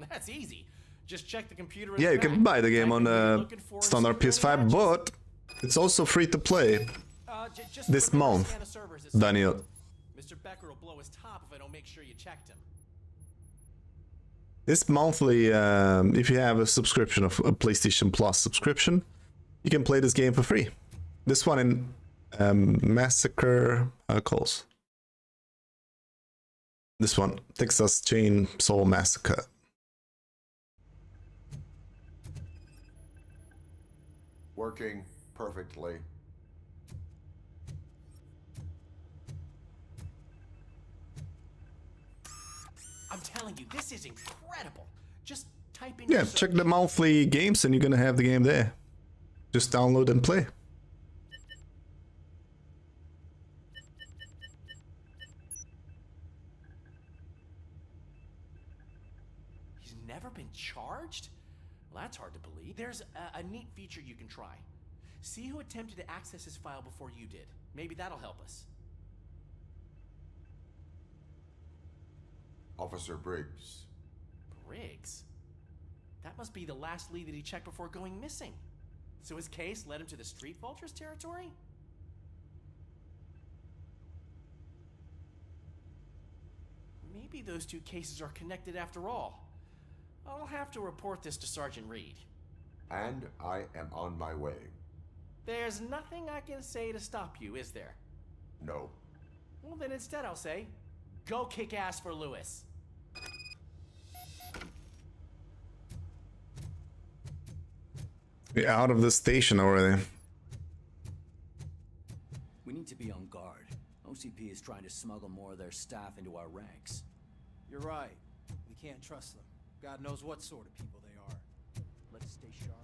That's easy. Just check the computer. Yeah, you can buy the game on standard PS5, but it's also free to play this month, Daniel. Mr. Becker will blow his top if I don't make sure you checked him. This monthly, if you have a subscription of a PlayStation Plus subscription, you can play this game for free. This one in Massacre calls. This one, Texas Chainsaw Massacre. Working perfectly. I'm telling you, this is incredible. Just type in. Yeah, check the monthly games and you're gonna have the game there. Just download and play. He's never been charged? Well, that's hard to believe. There's a neat feature you can try. See who attempted to access his file before you did. Maybe that'll help us. Officer Briggs. Briggs? That must be the last lead that he checked before going missing. So his case led him to the Street Vultures territory? Maybe those two cases are connected after all. I'll have to report this to Sergeant Reed. And I am on my way. There's nothing I can say to stop you, is there? No. Well, then instead I'll say, go kick ass for Lewis. We're out of the station already. We need to be on guard. OCP is trying to smuggle more of their staff into our ranks. You're right. We can't trust them. God knows what sort of people they are. Let's stay sharp.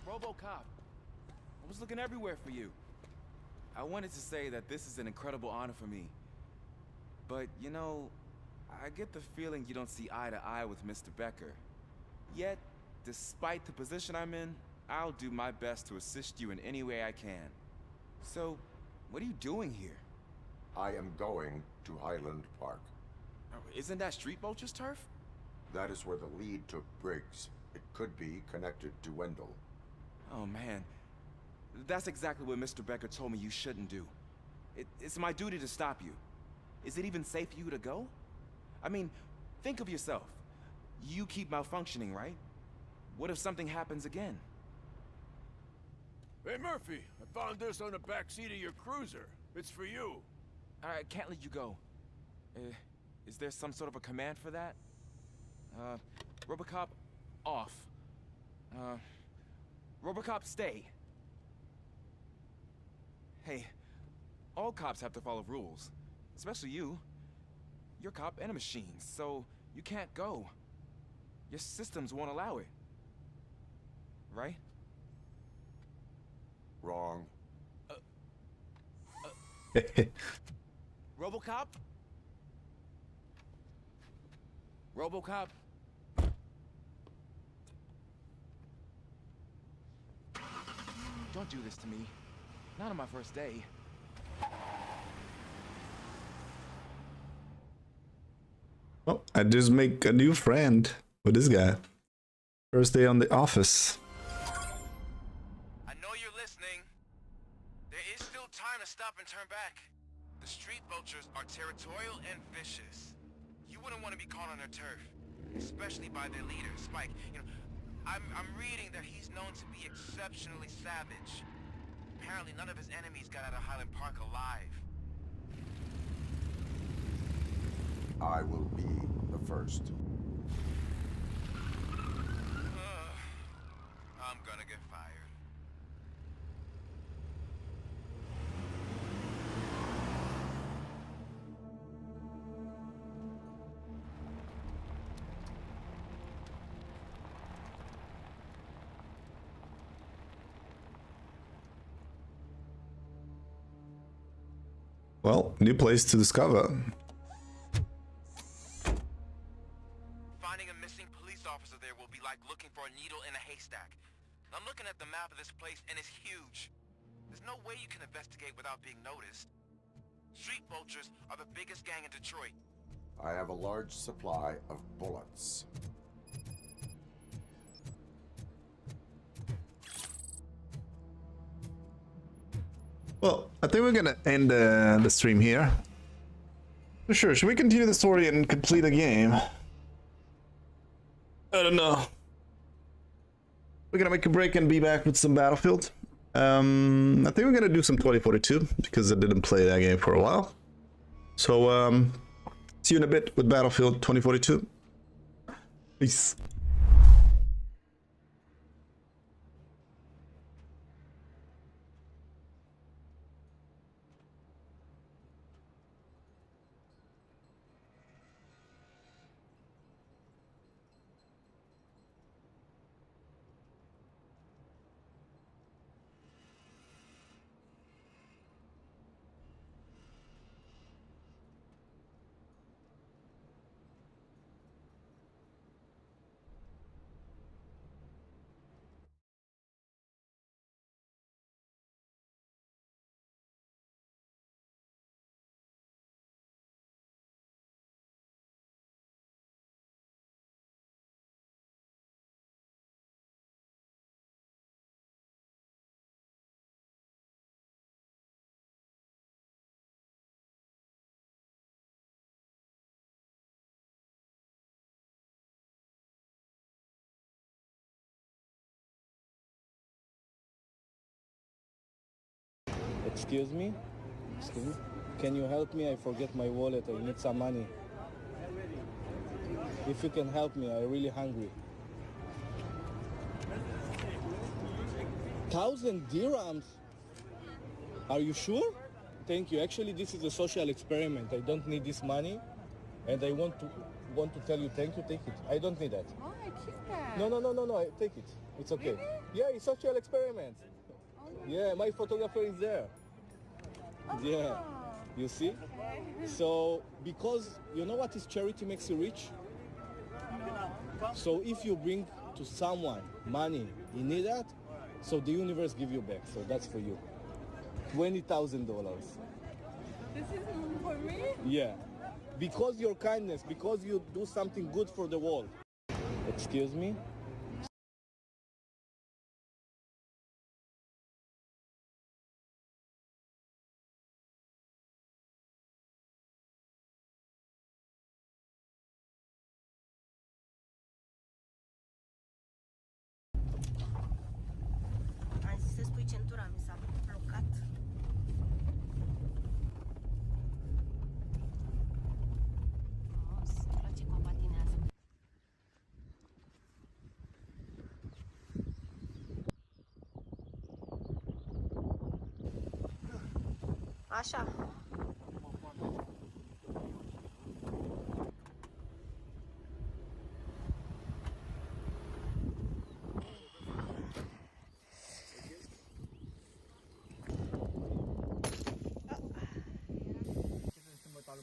RoboCop. I was looking everywhere for you. I wanted to say that this is an incredible honor for me. But, you know, I get the feeling you don't see eye to eye with Mr. Becker. Yet, despite the position I'm in, I'll do my best to assist you in any way I can. So, what are you doing here? I am going to Highland Park. Isn't that Street Vulture's turf? That is where the lead took Briggs. It could be connected to Wendell. Oh, man. That's exactly what Mr. Becker told me you shouldn't do. It's my duty to stop you. Is it even safe for you to go? I mean, think of yourself. You keep malfunctioning, right? What if something happens again? Hey, Murphy, I found this on the back seat of your cruiser. It's for you. I can't let you go. Is there some sort of a command for that? RoboCop, off. RoboCop, stay. Hey, all cops have to follow rules. Especially you. You're a cop and a machine, so you can't go. Your systems won't allow it. Right? Wrong. RoboCop? RoboCop? Don't do this to me. Not on my first day. Well, I just make a new friend with this guy. First day on the office. I know you're listening. There is still time to stop and turn back. The Street Vultures are territorial and vicious. You wouldn't want to be caught on their turf, especially by their leader, Spike. You know, I'm reading that he's known to be exceptionally savage. Apparently none of his enemies got out of Highland Park alive. I will be the first. I'm gonna get fired. Well, new place to discover. Finding a missing police officer there will be like looking for a needle in a haystack. I'm looking at the map of this place and it's huge. There's no way you can investigate without being noticed. Street vultures are the biggest gang in Detroit. I have a large supply of bullets. Well, I think we're gonna end the stream here. For sure, should we continue the story and complete the game? I don't know. We're gonna make a break and be back with some Battlefield. I think we're gonna do some 2042 because I didn't play that game for a while. So, see you in a bit with Battlefield 2042. Peace. Excuse me? Excuse me? Can you help me? I forget my wallet. I need some money. If you can help me, I'm really hungry. 1,000 dirhams? Are you sure? Thank you. Actually, this is a social experiment. I don't need this money, and I want to tell you thank you. Take it. I don't need that. Why? Keep that. No. I take it. It's okay. Really? Yeah, it's social experiment. Yeah, my photographer is there. Yeah, you see? Okay. So, because you know what is charity makes you rich? So if you bring to someone money, you need that, so the universe give you back. So that's for you. $20,000. This is for me? Yeah, because your kindness, because you do something good for the world. Excuse me? Am zis să spui centura, mi s-a blocat. Sărace cum patinează. Așa.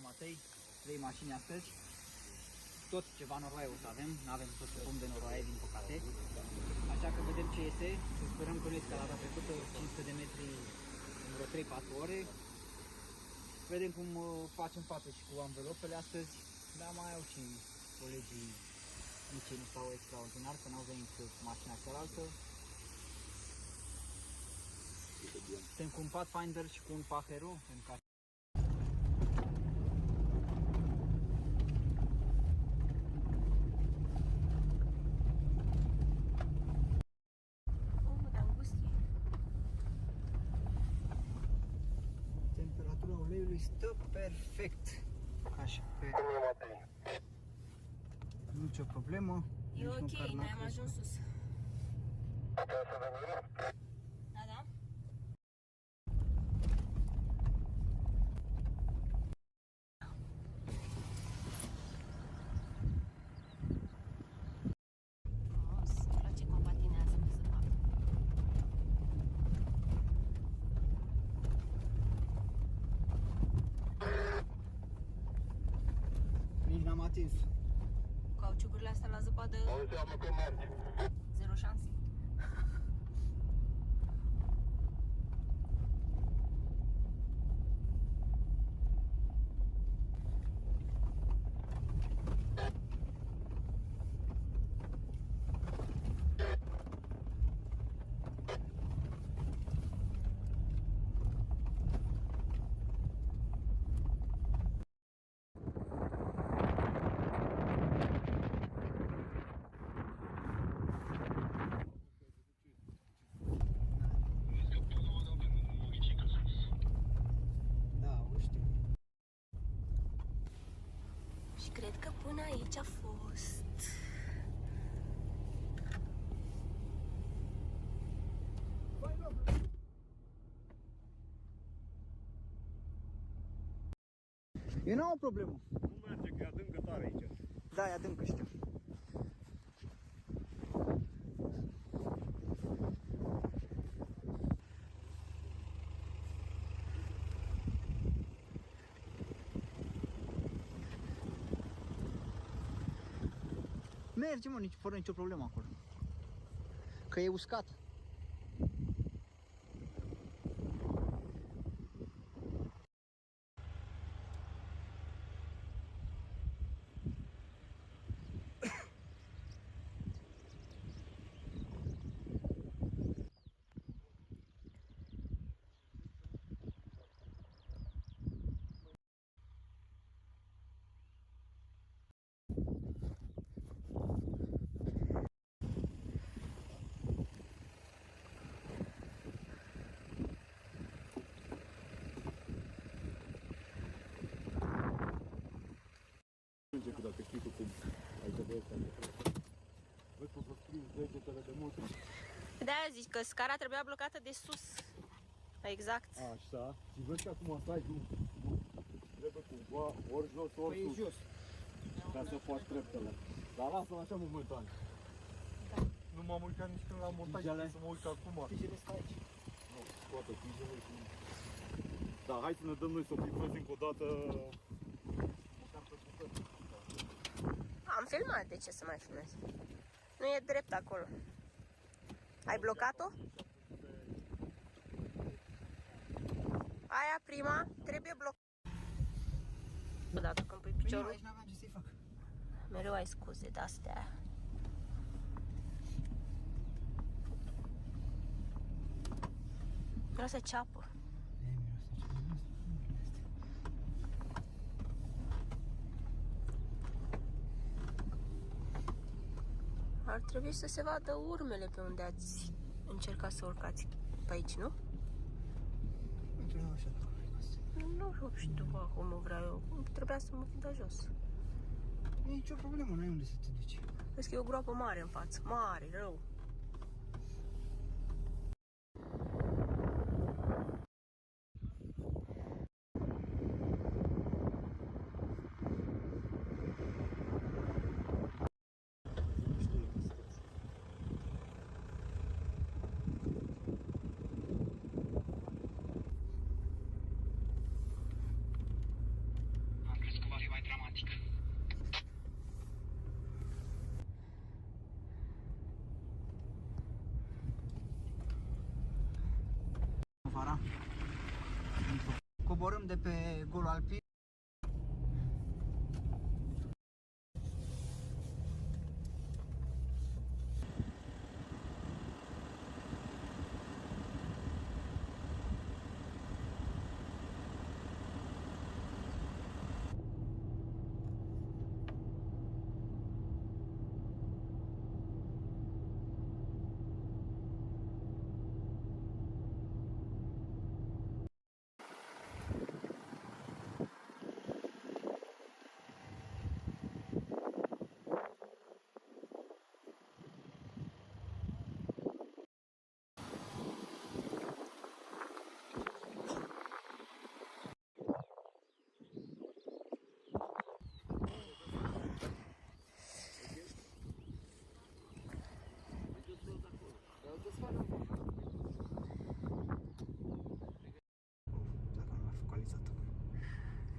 Matei, 3 mașini astăzi, tot ceva noroaie o să avem, nu avem tot cum de noroaie din păcate, așa că vedem ce iese, să sperăm că nu escalada trecută 500 de metri în vreo 3-4 ore, vedem cum facem față și cu anvelopele astăzi, dar mai au și colegii nici nu stau extraordinar, că n-au venit mașina cealaltă. Suntem cu un Pathfinder și cu un Pajero în care temperatura uleiului stă perfect. Așa, pe... Nicio problemă. E nici ok, măcar n-a ne-am crescut. ajuns sus. Da, da. Sărace cum patinează pe zăpadă. atins. Cauciucurile astea la zăpadă... O înseamnă că mergi. Zero șanse. Și cred că până aici a fost... Eu n-am o problemă. Nu merge, că e adâncă tare aici. Da, e adâncă, știu. Merge, mă, fără nicio problemă acolo. Că e uscat. Dacă știi tu cum aici de ăsta. Văd că vă scriu degetele de multe. De-aia zici că scara trebuia blocată de sus. Exact. Așa. Și văd că acum stai, nu. Trebuie cumva ori jos, ori sus. Jos. Ca să faci treptele. Dar lasă-l așa momentan. Da. Nu m-am uitat nici când l-am montat și să mă uit acum. Pijele stai aici. Nu, toate pijele și... Da, hai să ne dăm noi să filmăm încă o dată. Am filmat, de ce să mai filmez? Nu e drept acolo. Ai blocat-o? Aia prima trebuie blocată. Odată când pui piciorul... Aici n-aveam ce să-i fac. Mereu ai scuze de-astea. Miroase ceapă. Ar trebui să se vadă urmele pe unde ați încercat să urcați pe aici, nu? Nu știu cum vreau eu. Trebuia să mă fi dat jos. Nu e nicio problemă, n-ai unde să te duci. Vezi că e o groapă mare în față. Mare, rău. Vara. Coborâm de pe golul Alpin.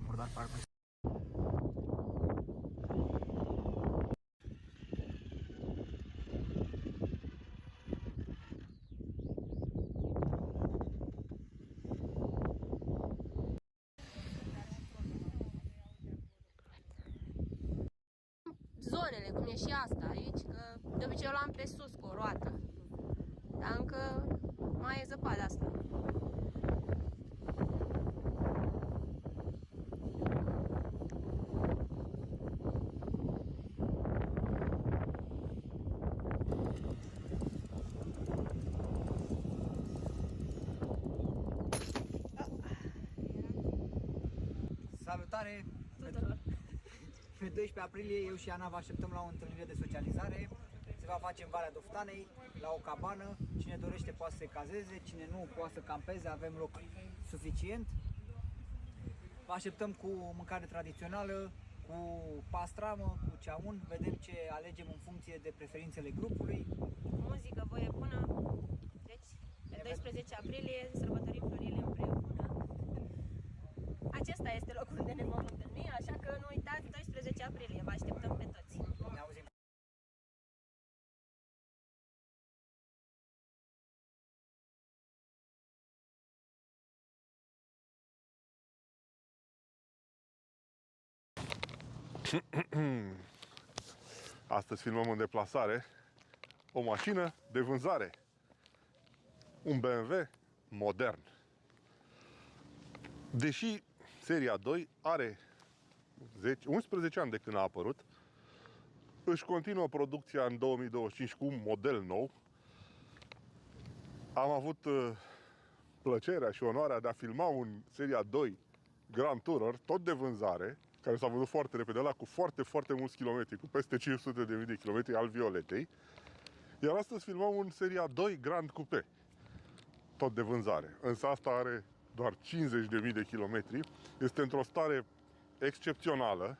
Murdar parcă. zonele, cum e și asta aici, că de obicei o luam pe sus cu o roată. Dar încă mai e zăpada asta. Salutare tuturor! Pe 12 aprilie eu și Ana vă așteptăm la o întâlnire de socializare. Se va face în Valea Doftanei, la o cabană. Cine dorește poate să se cazeze, cine nu poate să campeze, avem loc suficient. Vă așteptăm cu mâncare tradițională, cu pastramă, cu ceaun. Vedem ce alegem în funcție de preferințele grupului. Muzică, voie bună. Deci, pe 12 aprilie sărbătorim florile împreună. Acesta este locul unde ne vom întâlni, așa că nu uitați, 12 aprilie, vă așteptăm pe toți. Ne auzim! Astăzi filmăm în deplasare o mașină de vânzare. Un BMW modern. Deși seria 2 are 11 ani de când a apărut, își continuă producția în 2025 cu un model nou. Am avut plăcerea și onoarea de a filma un seria 2 Grand Tourer, tot de vânzare, care s-a vândut foarte repede, ăla cu foarte mulți kilometri, cu peste 500.000 de kilometri, al Violetei. Iar astăzi filmăm un seria 2 Grand Coupé, tot de vânzare. Însă asta are doar 50.000 de kilometri. Este într-o stare excepțională.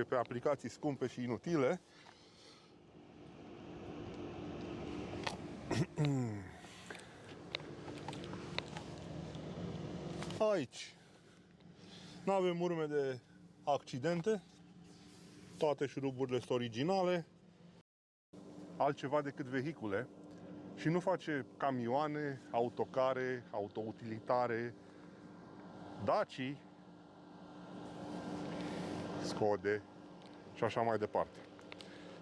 Pe aplicații scumpe și inutile. Aici nu avem urme de accidente. Toate șuruburile sunt originale. Altceva decât vehicule. Și nu face camioane, autocare, autoutilitare, Daci, Scode și așa mai departe.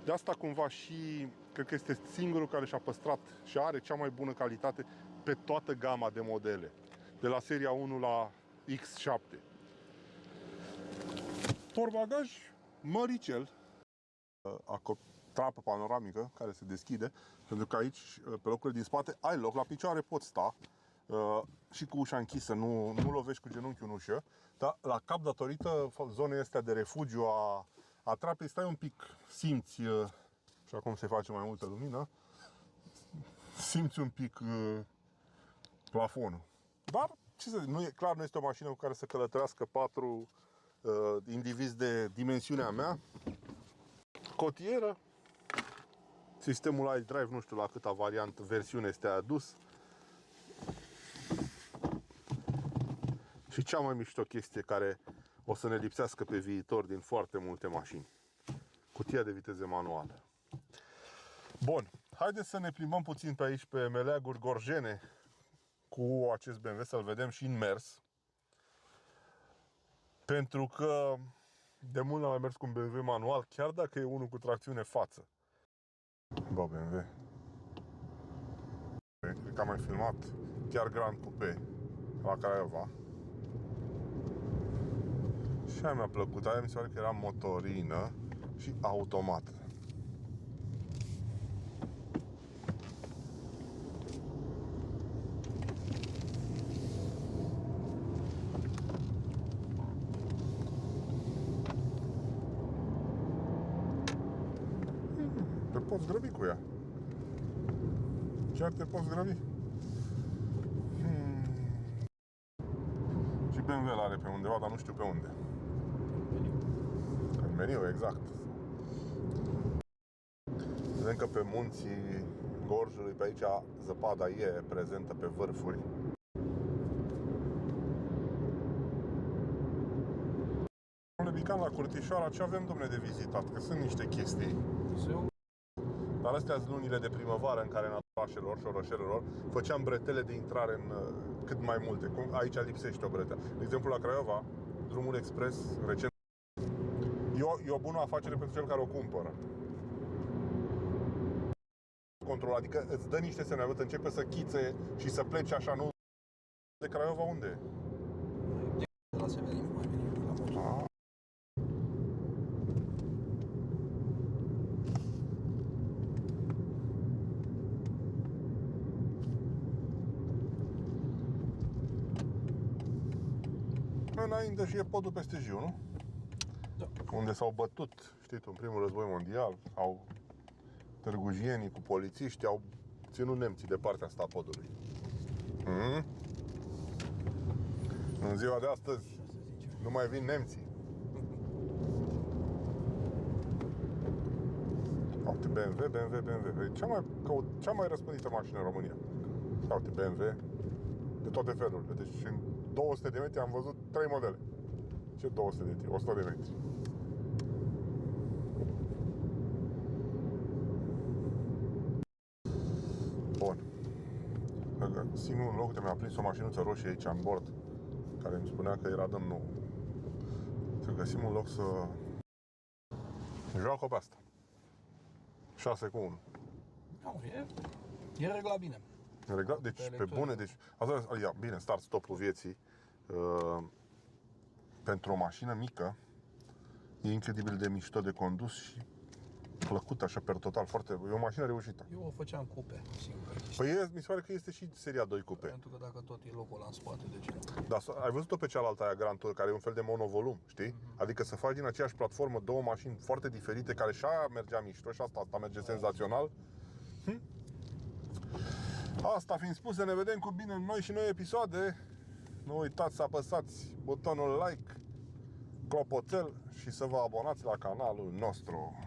De asta cumva și cred că este singurul care și-a păstrat și are cea mai bună calitate pe toată gama de modele, de la seria 1 la X7. Portbagaj măricel, trapă panoramică care se deschide, pentru că aici, pe locurile din spate, ai loc, la picioare poți sta și cu ușa închisă, nu lovești cu genunchiul în ușă, dar la cap, datorită zonei astea de refugiu a trapei, stai un pic, simți, și acum se face mai multă lumină, simți un pic plafonul. Dar, ce să zic, clar nu este o mașină cu care să călătorească 4 indivizi de dimensiunea mea. Cotieră, sistemul iDrive, nu știu la câta variantă, versiune este adus. Și cea mai mișto chestie care o să ne lipsească pe viitor din foarte multe mașini. Cutia de viteze manuală. Bun, haideți să ne plimbăm puțin pe aici, pe meleaguri gorjene, cu acest BMW, să-l vedem și în mers. Pentru că de mult n-am mai mers cu un BMW manual, chiar dacă e unul cu tracțiune față. Bă, BMW. Cred că am mai filmat chiar Grand Coupé la Craiova. Și aia mi-a plăcut. Aia mi se pare că era motorină și automată. Te poți grăbi cu ea. Chiar te poți grăbi. Și BMW l-are pe undeva, dar nu știu pe unde. În meniu, exact. Vedem că pe munții Gorjului, pe aici, zăpada e prezentă pe vârfuri. Plecam la Curtișoara, ce avem, domne, de vizitat? Că sunt niște chestii. Dar astea sunt lunile de primăvară în care în orașelor și orășelelor făceam bretele de intrare în cât mai multe. Aici lipsește o bretea. De exemplu, la Craiova, drumul expres recent E o bună afacere pentru cel care o cumpără. Control, adică îți dă niște semne, începe să chițe și să plece așa, nu? De Craiova unde e? De la Severin, mai bine, la motor. Înainte și e podul peste Jiu, nu? Da. Unde s-au bătut, știi tu, în primul război mondial, au târgujienii cu polițiști, au ținut nemții de partea asta a podului. În ziua de astăzi nu mai vin nemții. Uite, BMW. Cea mai răspândită mașină în România. Uite, BMW de toate felurile. Deci în 200 de metri am văzut 3 modele. Ce 200 de metri? 100 de metri. Bun. Singurul loc de mi-a prins o mașinuță roșie aici în bord, care îmi spunea că era dăm nou. Să găsim un loc să joacă pe asta. 6 cu 1. E reglat bine. Deci pe bune, deci asta, ia, bine, start-stop-ul vieții pentru o mașină mică e incredibil de mișto de condus și plăcut așa per total, foarte, e o mașină reușită. Eu o făceam cupe, singur. Păi mi se pare că este și seria 2 cupe. Pentru că dacă tot e locul ăla în spate, de ce? Dar ai văzut-o pe cealaltă aia Grand Tour, care e un fel de monovolum, știi? Adică să faci din aceeași platformă două mașini foarte diferite, care și aia mergea mișto și asta merge senzațional. Asta fiind spuse, ne vedem cu bine în noi și noi episoade. Nu uitați să apăsați butonul like, clopoțel și să vă abonați la canalul nostru.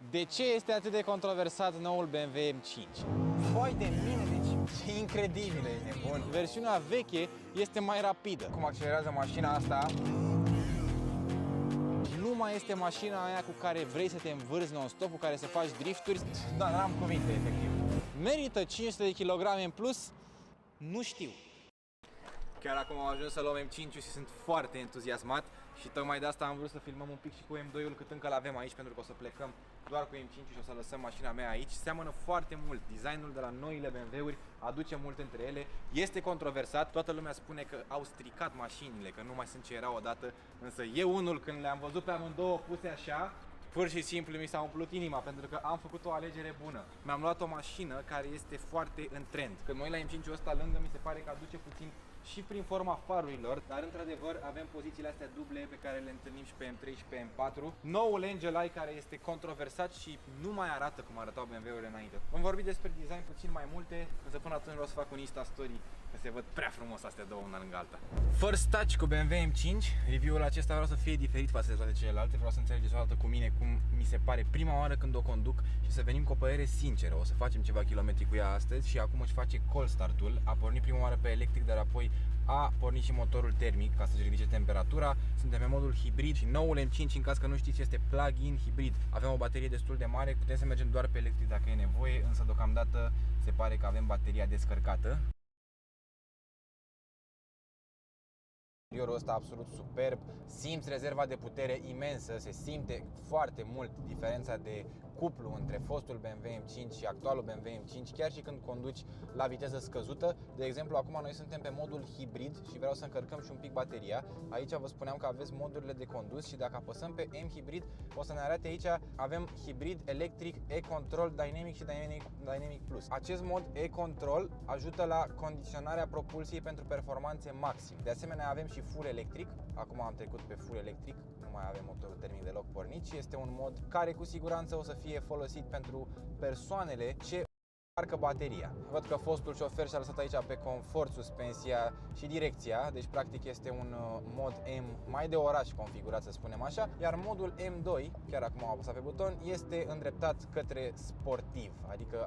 De ce este atât de controversat noul BMW M5? Foi de mine, deci e incredibil, e nebun. Versiunea veche este mai rapidă. Cum accelerează mașina asta, nu mai este mașina aia cu care vrei să te învârzi non-stop, cu care să faci drifturi. Da, n-am cuvinte, efectiv. Merită 500 de kilograme în plus? Nu știu. Chiar acum am ajuns să luăm M5-ul și sunt foarte entuziasmat și tocmai de asta am vrut să filmăm un pic și cu M2-ul cât încă l-avem aici, pentru că o să plecăm doar cu M5 și o să lăsăm mașina mea aici. Seamănă foarte mult, designul de la noile BMW-uri aduce mult între ele, este controversat, toată lumea spune că au stricat mașinile, că nu mai sunt ce erau odată, însă eu unul când le-am văzut pe amândouă puse așa, pur și simplu mi s-a umplut inima, pentru că am făcut o alegere bună. Mi-am luat o mașină care este foarte în trend. Când mă uit la M5-ul ăsta lângă, mi se pare că aduce puțin și prin forma farurilor, dar într-adevăr avem pozițiile astea duble pe care le întâlnim și pe M3 și pe M4. Noul Angel Eye care este controversat și nu mai arată cum arătau BMW-urile înainte. Vom vorbi despre design puțin mai multe, însă până atunci vreau să fac un Insta Story, că se văd prea frumos astea două una lângă alta. First touch cu BMW M5, review-ul acesta vreau să fie diferit față de toate celelalte, vreau să înțelegeți o dată cu mine cum mi se pare prima oară când o conduc și să venim cu o părere sinceră. O să facem ceva kilometri cu ea astăzi și acum își face cold start-ul, a pornit prima oară pe electric, dar apoi a pornit și motorul termic ca să-și ridice temperatura. Suntem pe modul hibrid și noul M5, în caz că nu știți, este plug-in hibrid. Avem o baterie destul de mare, putem să mergem doar pe electric dacă e nevoie, însă deocamdată se pare că avem bateria descărcată. Interiorul ăsta absolut superb, simți rezerva de putere imensă, se simte foarte mult diferența de cuplu între fostul BMW M5 și actualul BMW M5, chiar și când conduci la viteză scăzută. De exemplu, acum noi suntem pe modul hibrid și vreau să încărcăm și un pic bateria. Aici vă spuneam că aveți modurile de condus și dacă apăsăm pe M-Hybrid, o să ne arate aici, avem hibrid, electric, e-control, dynamic și dynamic plus. Acest mod e-control ajută la condiționarea propulsiei pentru performanțe maxim. De asemenea, avem și full electric. Acum am trecut pe full electric, nu mai avem motorul termic deloc pornit și este un mod care cu siguranță o să fie folosit pentru persoanele ce încarcă bateria. Văd că fostul șofer și-a lăsat aici pe confort suspensia și direcția, deci practic este un mod M mai de oraș configurat, să spunem așa, iar modul M2, chiar acum am apăsat pe buton, este îndreptat către sportiv, adică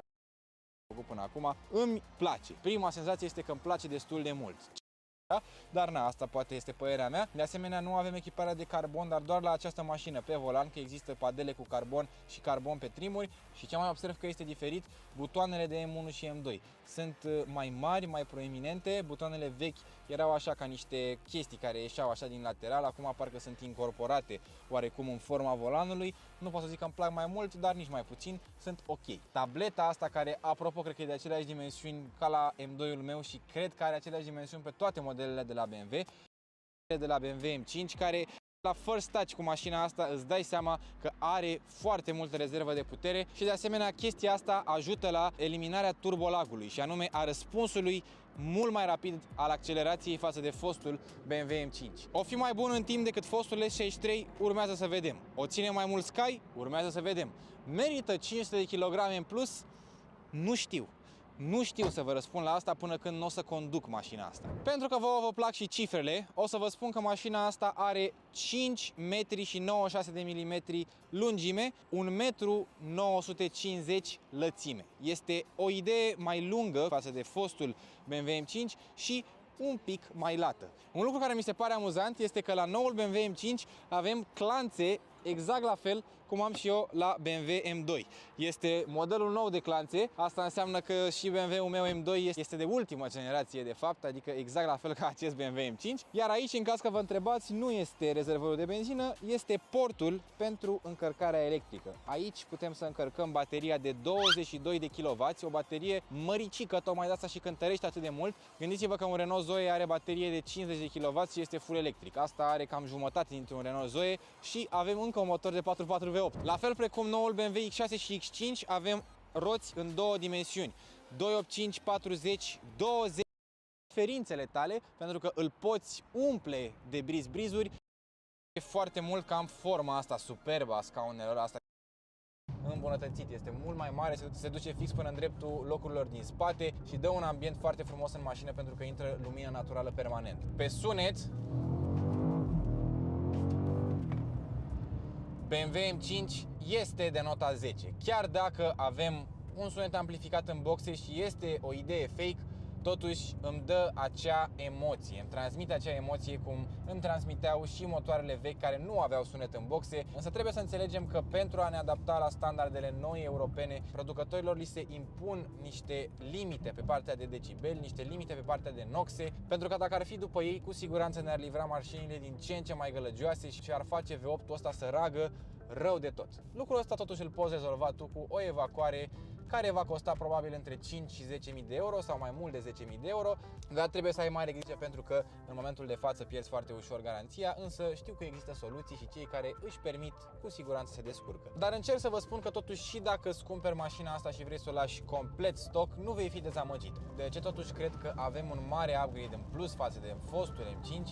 până acum îmi place. Prima senzație este că îmi place destul de mult. Dar na, asta poate este părerea mea. De asemenea, nu avem echiparea de carbon, dar doar la această mașină pe volan, că există padele cu carbon și carbon pe trimuri și ce mai observ că este diferit, butoanele de M1 și M2 sunt mai mari, mai proeminente. Butoanele vechi erau așa ca niște chestii care ieșeau așa din lateral, acum parcă sunt incorporate oarecum în forma volanului. Nu pot să zic că îmi plac mai mult, dar nici mai puțin, sunt ok. Tableta asta, care apropo cred că e de aceleași dimensiuni ca la M2-ul meu și cred că are aceleași dimensiuni pe toate modelele de la BMW, de la BMW M5, care la first touch cu mașina asta îți dai seama că are foarte multă rezervă de putere și de asemenea chestia asta ajută la eliminarea turbolagului și anume a răspunsului mult mai rapid al accelerației față de fostul BMW M5. O fi mai bun în timp decât fostul S63, urmează să vedem. O ține mai mult Sky, urmează să vedem. Merită 500 de kg în plus? Nu știu. Nu știu să vă răspund la asta până când nu o să conduc mașina asta. Pentru că vă plac și cifrele, o să vă spun că mașina asta are 5 metri și 96 de milimetri lungime, 1 metru 950 lățime. Este o idee mai lungă față de fostul BMW M5 și un pic mai lată. Un lucru care mi se pare amuzant este că la noul BMW M5 avem clanțe exact la fel cum am și eu la BMW M2. Este modelul nou de clanțe, asta înseamnă că și BMW-ul meu M2 este de ultimă generație de fapt, adică exact la fel ca acest BMW M5. Iar aici, în caz că vă întrebați, nu este rezervorul de benzină, este portul pentru încărcarea electrică. Aici putem să încărcăm bateria de 22 de kW, o baterie măricică, tocmai de asta și cântărește atât de mult. Gândiți-vă că un Renault Zoe are baterie de 50 de kW și este full electric. Asta are cam jumătate dintre un Renault Zoe și avem încă un motor de 4x4 V8. La fel precum noul BMW X6 și X5 avem roți în două dimensiuni, 285, 40, 20. Referințele tale, pentru că îl poți umple de brizuri. E foarte mult că am forma asta superbă a scaunelor, asta îmbunătățit, este mult mai mare, se duce fix până în dreptul locurilor din spate și dă un ambient foarte frumos în mașină pentru că intră lumină naturală permanent. Pe sunet, BMW M5 este de nota 10. Chiar dacă avem un sunet amplificat în boxe și este o idee fake, totuși îmi dă acea emoție, îmi transmite acea emoție cum îmi transmiteau și motoarele vechi care nu aveau sunet în boxe, însă trebuie să înțelegem că pentru a ne adapta la standardele noi europene, producătorilor li se impun niște limite pe partea de decibeli, niște limite pe partea de noxe, pentru că dacă ar fi după ei, cu siguranță ne-ar livra mașinile din ce în ce mai gălăgioase și ar face V8-ul ăsta să ragă rău de tot. Lucrul ăsta totuși îl poți rezolva tu cu o evacuare care va costa probabil între 5 și 10.000 de euro sau mai mult de 10.000 de euro, dar trebuie să ai mare grijă pentru că în momentul de față pierzi foarte ușor garanția, însă știu că există soluții și cei care își permit cu siguranță se descurcă. Dar încerc să vă spun că totuși și dacă îți cumperi mașina asta și vrei să o lași complet stock, nu vei fi dezamăgit. De ce totuși cred că avem un mare upgrade în plus față de fostul M5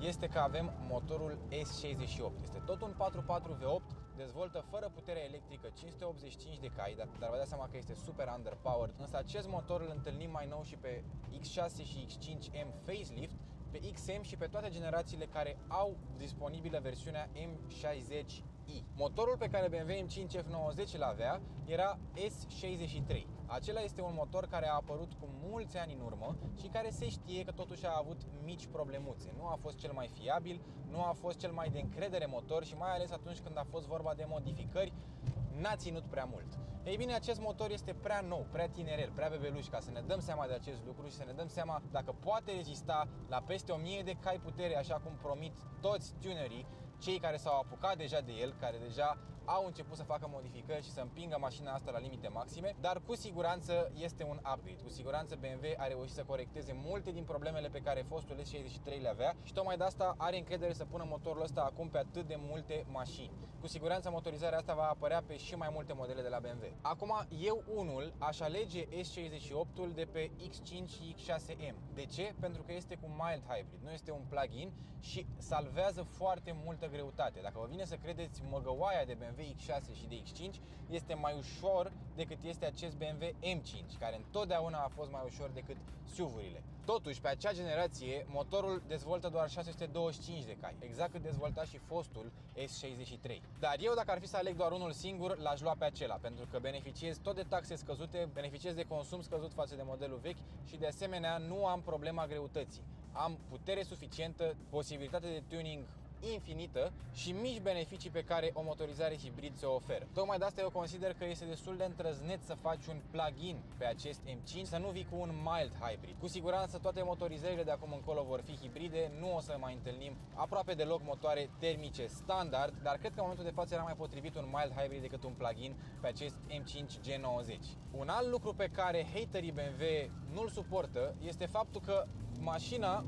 este că avem motorul S68. Este tot un 4x4 V8, dezvoltă fără putere electrică 585 de cai, dar vă dați seama că este super underpowered. Însă acest motor îl întâlnim mai nou și pe X6 și X5M facelift, pe XM și pe toate generațiile care au disponibilă versiunea M60i. Motorul pe care BMW M5 F90 îl avea era S63. Acela este un motor care a apărut cu mulți ani în urmă și care se știe că totuși a avut mici problemuțe. Nu a fost cel mai fiabil, nu a fost cel mai de încredere motor și mai ales atunci când a fost vorba de modificări, n-a ținut prea mult. Ei bine, acest motor este prea nou, prea tinerel, prea bebeluș ca să ne dăm seama de acest lucru și să ne dăm seama dacă poate rezista la peste 1000 de cai putere, așa cum promit toți tunerii. cei care s-au apucat deja de el, care deja au început să facă modificări și să împingă mașina asta la limite maxime, dar cu siguranță este un upgrade. Cu siguranță BMW a reușit să corecteze multe din problemele pe care fostul S63 le avea și tocmai de asta are încredere să pună motorul ăsta acum pe atât de multe mașini. Cu siguranță motorizarea asta va apărea pe și mai multe modele de la BMW. Acum, eu unul aș alege S68-ul de pe X5 și X6M. De ce? Pentru că este cu mild hybrid, nu este un plug-in și salvează foarte multă greutate. Dacă vă vine să credeți, măgăoaia de BMW X6 și de X5 este mai ușor decât este acest BMW M5, care întotdeauna a fost mai ușor decât SUV-urile. Totuși, pe acea generație, motorul dezvoltă doar 625 de cai, exact cât dezvolta și fostul S63. Dar eu, dacă ar fi să aleg doar unul singur, l-aș lua pe acela, pentru că beneficiez tot de taxe scăzute, beneficiez de consum scăzut față de modelul vechi și, de asemenea, nu am problema greutății. Am putere suficientă, posibilitate de tuning infinită și mici beneficii pe care o motorizare hibrid se oferă. Tocmai de asta eu consider că este destul de îndrăzneț să faci un plug-in pe acest M5, să nu vii cu un mild hybrid. Cu siguranță toate motorizările de acum încolo vor fi hibride, nu o să mai întâlnim aproape deloc motoare termice standard, dar cred că în momentul de față era mai potrivit un mild hybrid decât un plug-in pe acest M5 G90. Un alt lucru pe care haterii BMW nu-l suportă este faptul că mașina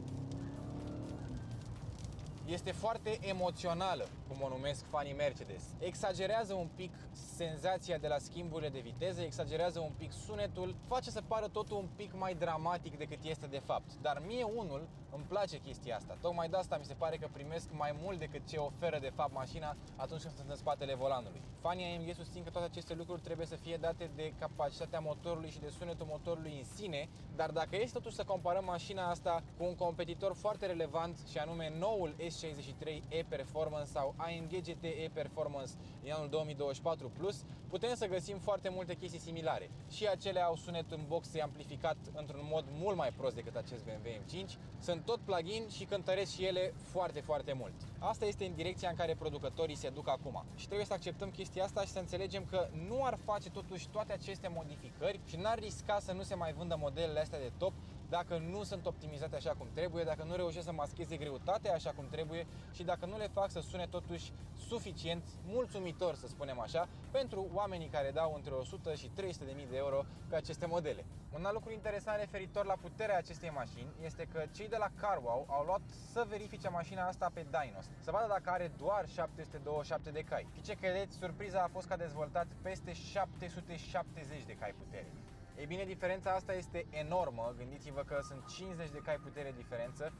este foarte emoțională, cum o numesc fanii Mercedes. Exagerează un pic senzația de la schimburile de viteză, exagerează un pic sunetul, face să pară totul un pic mai dramatic decât este de fapt. Dar mie unul îmi place chestia asta. Tocmai de asta mi se pare că primesc mai mult decât ce oferă de fapt mașina atunci când sunt în spatele volanului. Fanii AMG susțin că toate aceste lucruri trebuie să fie date de capacitatea motorului și de sunetul motorului în sine, dar dacă este totuși să comparăm mașina asta cu un competitor foarte relevant și anume noul S63 E-Performance sau AMG GT E-Performance din anul 2024 Plus, putem să găsim foarte multe chestii similare. Și acele au sunet în boxe amplificat într-un mod mult mai prost decât acest BMW M5, sunt tot plug-in și cântăresc și ele foarte, foarte mult. Asta este în direcția în care producătorii se duc acum. Și trebuie să acceptăm chestia asta și să înțelegem că nu ar face totuși toate aceste modificări și n-ar risca să nu se mai vândă modelele astea de top dacă nu sunt optimizate așa cum trebuie, dacă nu reușesc să mascheze greutatea așa cum trebuie și dacă nu le fac să sune totuși suficient, mulțumitor, să spunem așa, pentru oamenii care dau între 100 și 300.000 de euro pe aceste modele. Un alt lucru interesant referitor la puterea acestei mașini este că cei de la CarWow au luat să verifice mașina asta pe dynos, să vadă dacă are doar 727 de cai. Și ce credeți? Surpriza a fost că a dezvoltat peste 770 de cai putere. Ei bine, diferența asta este enormă, gândiți-vă că sunt 50 de cai putere diferență.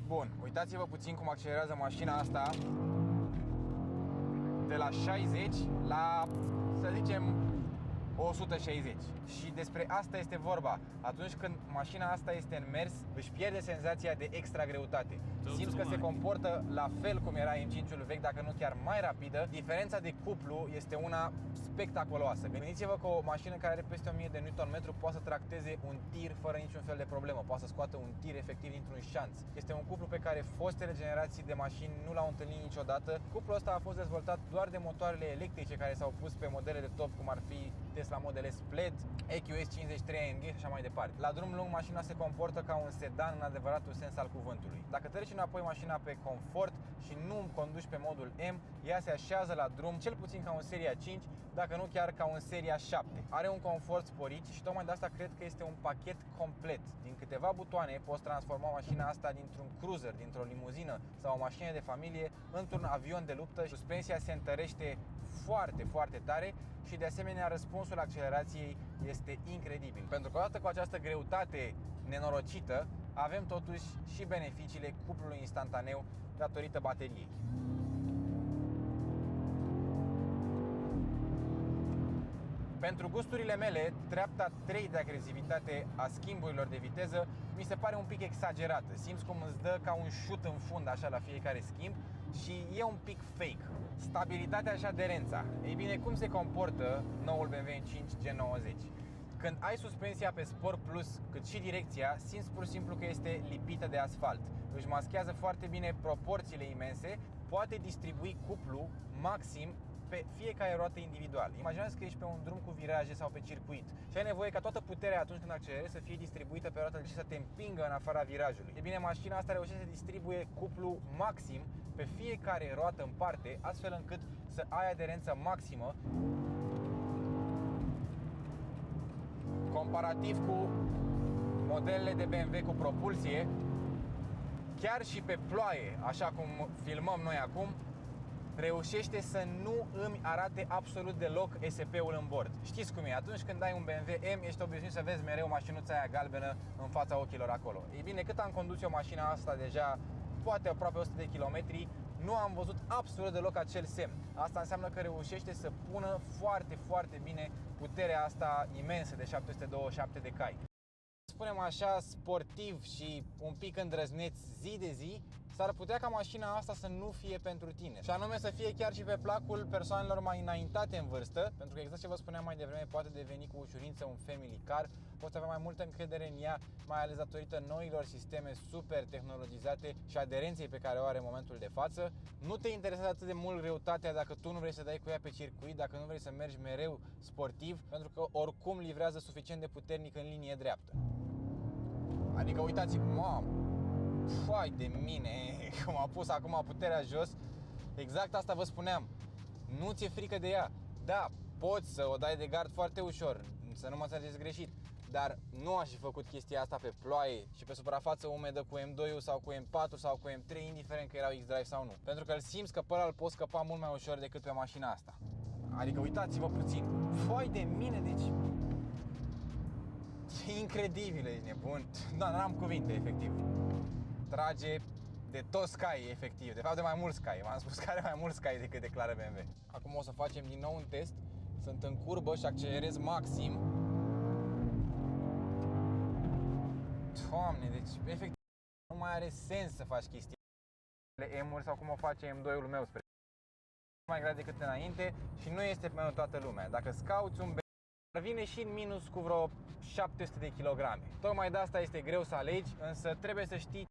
Bun, uitați-vă puțin cum accelerează mașina asta de la 60 la, să zicem, 160. Și despre asta este vorba. Atunci când mașina asta este în mers, își pierde senzația de extra greutate. Simți că se comportă la fel cum era M5-ul vechi, dacă nu chiar mai rapidă. Diferența de cuplu este una spectaculoasă. Gândiți-vă că o mașină care are peste 1000 de Nm poate să tracteze un tir fără niciun fel de problemă. Poate să scoată un tir efectiv dintr-un șanț. Este un cuplu pe care fostele generații de mașini nu l-au întâlnit niciodată. Cuplul ăsta a fost dezvoltat doar de motoarele electrice care s-au pus pe modele de top, cum ar fi Tesla Model S Plaid, EQS 53 AMG și așa mai departe. La drum lung, mașina se comportă ca un sedan în adevăratul sens al cuvântului. Dacă treci înapoi mașina pe confort și nu conduci pe modul M, ea se așează la drum cel puțin ca un Seria 5, dacă nu chiar ca un Seria 7. Are un confort sporit și tocmai de asta cred că este un pachet complet. Din câteva butoane poți transforma mașina asta dintr-un cruiser, dintr-o limuzină sau o mașină de familie într-un avion de luptă. Suspensia se întărește foarte, foarte tare și de asemenea răspunsul accelerației este incredibil. Pentru că odată cu această greutate nenorocită avem totuși și beneficiile cuplului instantaneu datorită bateriei. Pentru gusturile mele, treapta 3 de agresivitate a schimburilor de viteză mi se pare un pic exagerată. Simți cum îți dă ca un șut în fund așa la fiecare schimb și e un pic fake. Stabilitatea și aderența. Ei bine, cum se comportă noul BMW 5 G90? Când ai suspensia pe Sport Plus, cât și direcția, simți pur și simplu că este lipită de asfalt. Își maschează foarte bine proporțiile imense, poate distribui cuplu maxim pe fiecare roată individual. Imaginează că ești pe un drum cu viraje sau pe circuit și ai nevoie ca toată puterea atunci când accelerezi să fie distribuită pe roată și să te împingă în afara virajului. E bine, mașina asta reușește să distribuie cuplu maxim pe fiecare roată în parte, astfel încât să ai aderență maximă comparativ cu modelele de BMW cu propulsie. Chiar și pe ploaie, așa cum filmăm noi acum, reușește să nu îmi arate absolut deloc SP-ul în bord. Știți cum e, atunci când ai un BMW M, ești obișnuit să vezi mereu mașinuța aia galbenă în fața ochilor acolo. Ei bine, cât am condus eu mașina asta deja, poate aproape 100 de kilometri, nu am văzut absolut deloc acel semn. Asta înseamnă că reușește să pună foarte, foarte bine puterea asta imensă de 727 de cai. Spunem așa, sportiv și un pic îndrăzneț zi de zi, s-ar putea ca mașina asta să nu fie pentru tine. Și anume să fie chiar și pe placul persoanelor mai înaintate în vârstă, pentru că exact ce vă spuneam mai devreme, poate deveni cu ușurință un family car, poți avea mai multă încredere în ea, mai ales datorită noilor sisteme super tehnologizate și aderenței pe care o are în momentul de față. Nu te interesează atât de mult greutatea dacă tu nu vrei să dai cu ea pe circuit, dacă nu vrei să mergi mereu sportiv, pentru că oricum livrează suficient de puternic în linie dreaptă. Adică uitați, mamă, foai de mine, cum a pus acum puterea jos. Exact asta vă spuneam, nu ți-e frică de ea. Da, poți să o dai de gard foarte ușor, să nu mă înțelegeți greșit, dar nu aș fi făcut chestia asta pe ploaie și pe suprafață umedă cu M2 sau cu M4 sau cu M3, indiferent că erau X-Drive sau nu. Pentru că îl simți că pe ăla îl poți scăpa mult mai ușor decât pe mașina asta. Adică uitați-vă puțin, foai de mine, deci e incredibil, ești nebun. Da, n-am cuvinte, efectiv. Trage de toți caii, efectiv. De fapt, de mai mulți cai. V-am spus că are mai mulți cai decât declară BMW. Acum o să facem din nou un test. Sunt în curbă și accelerez maxim. Doamne, deci, efectiv, nu mai are sens să faci chestii M-uri sau cum o face M2-ul meu, spre mai grea decât înainte și nu este pentru toată lumea. Dacă scauți un vine și în minus cu vreo 700 de kilograme. Tocmai de asta este greu să alegi, însă trebuie să știi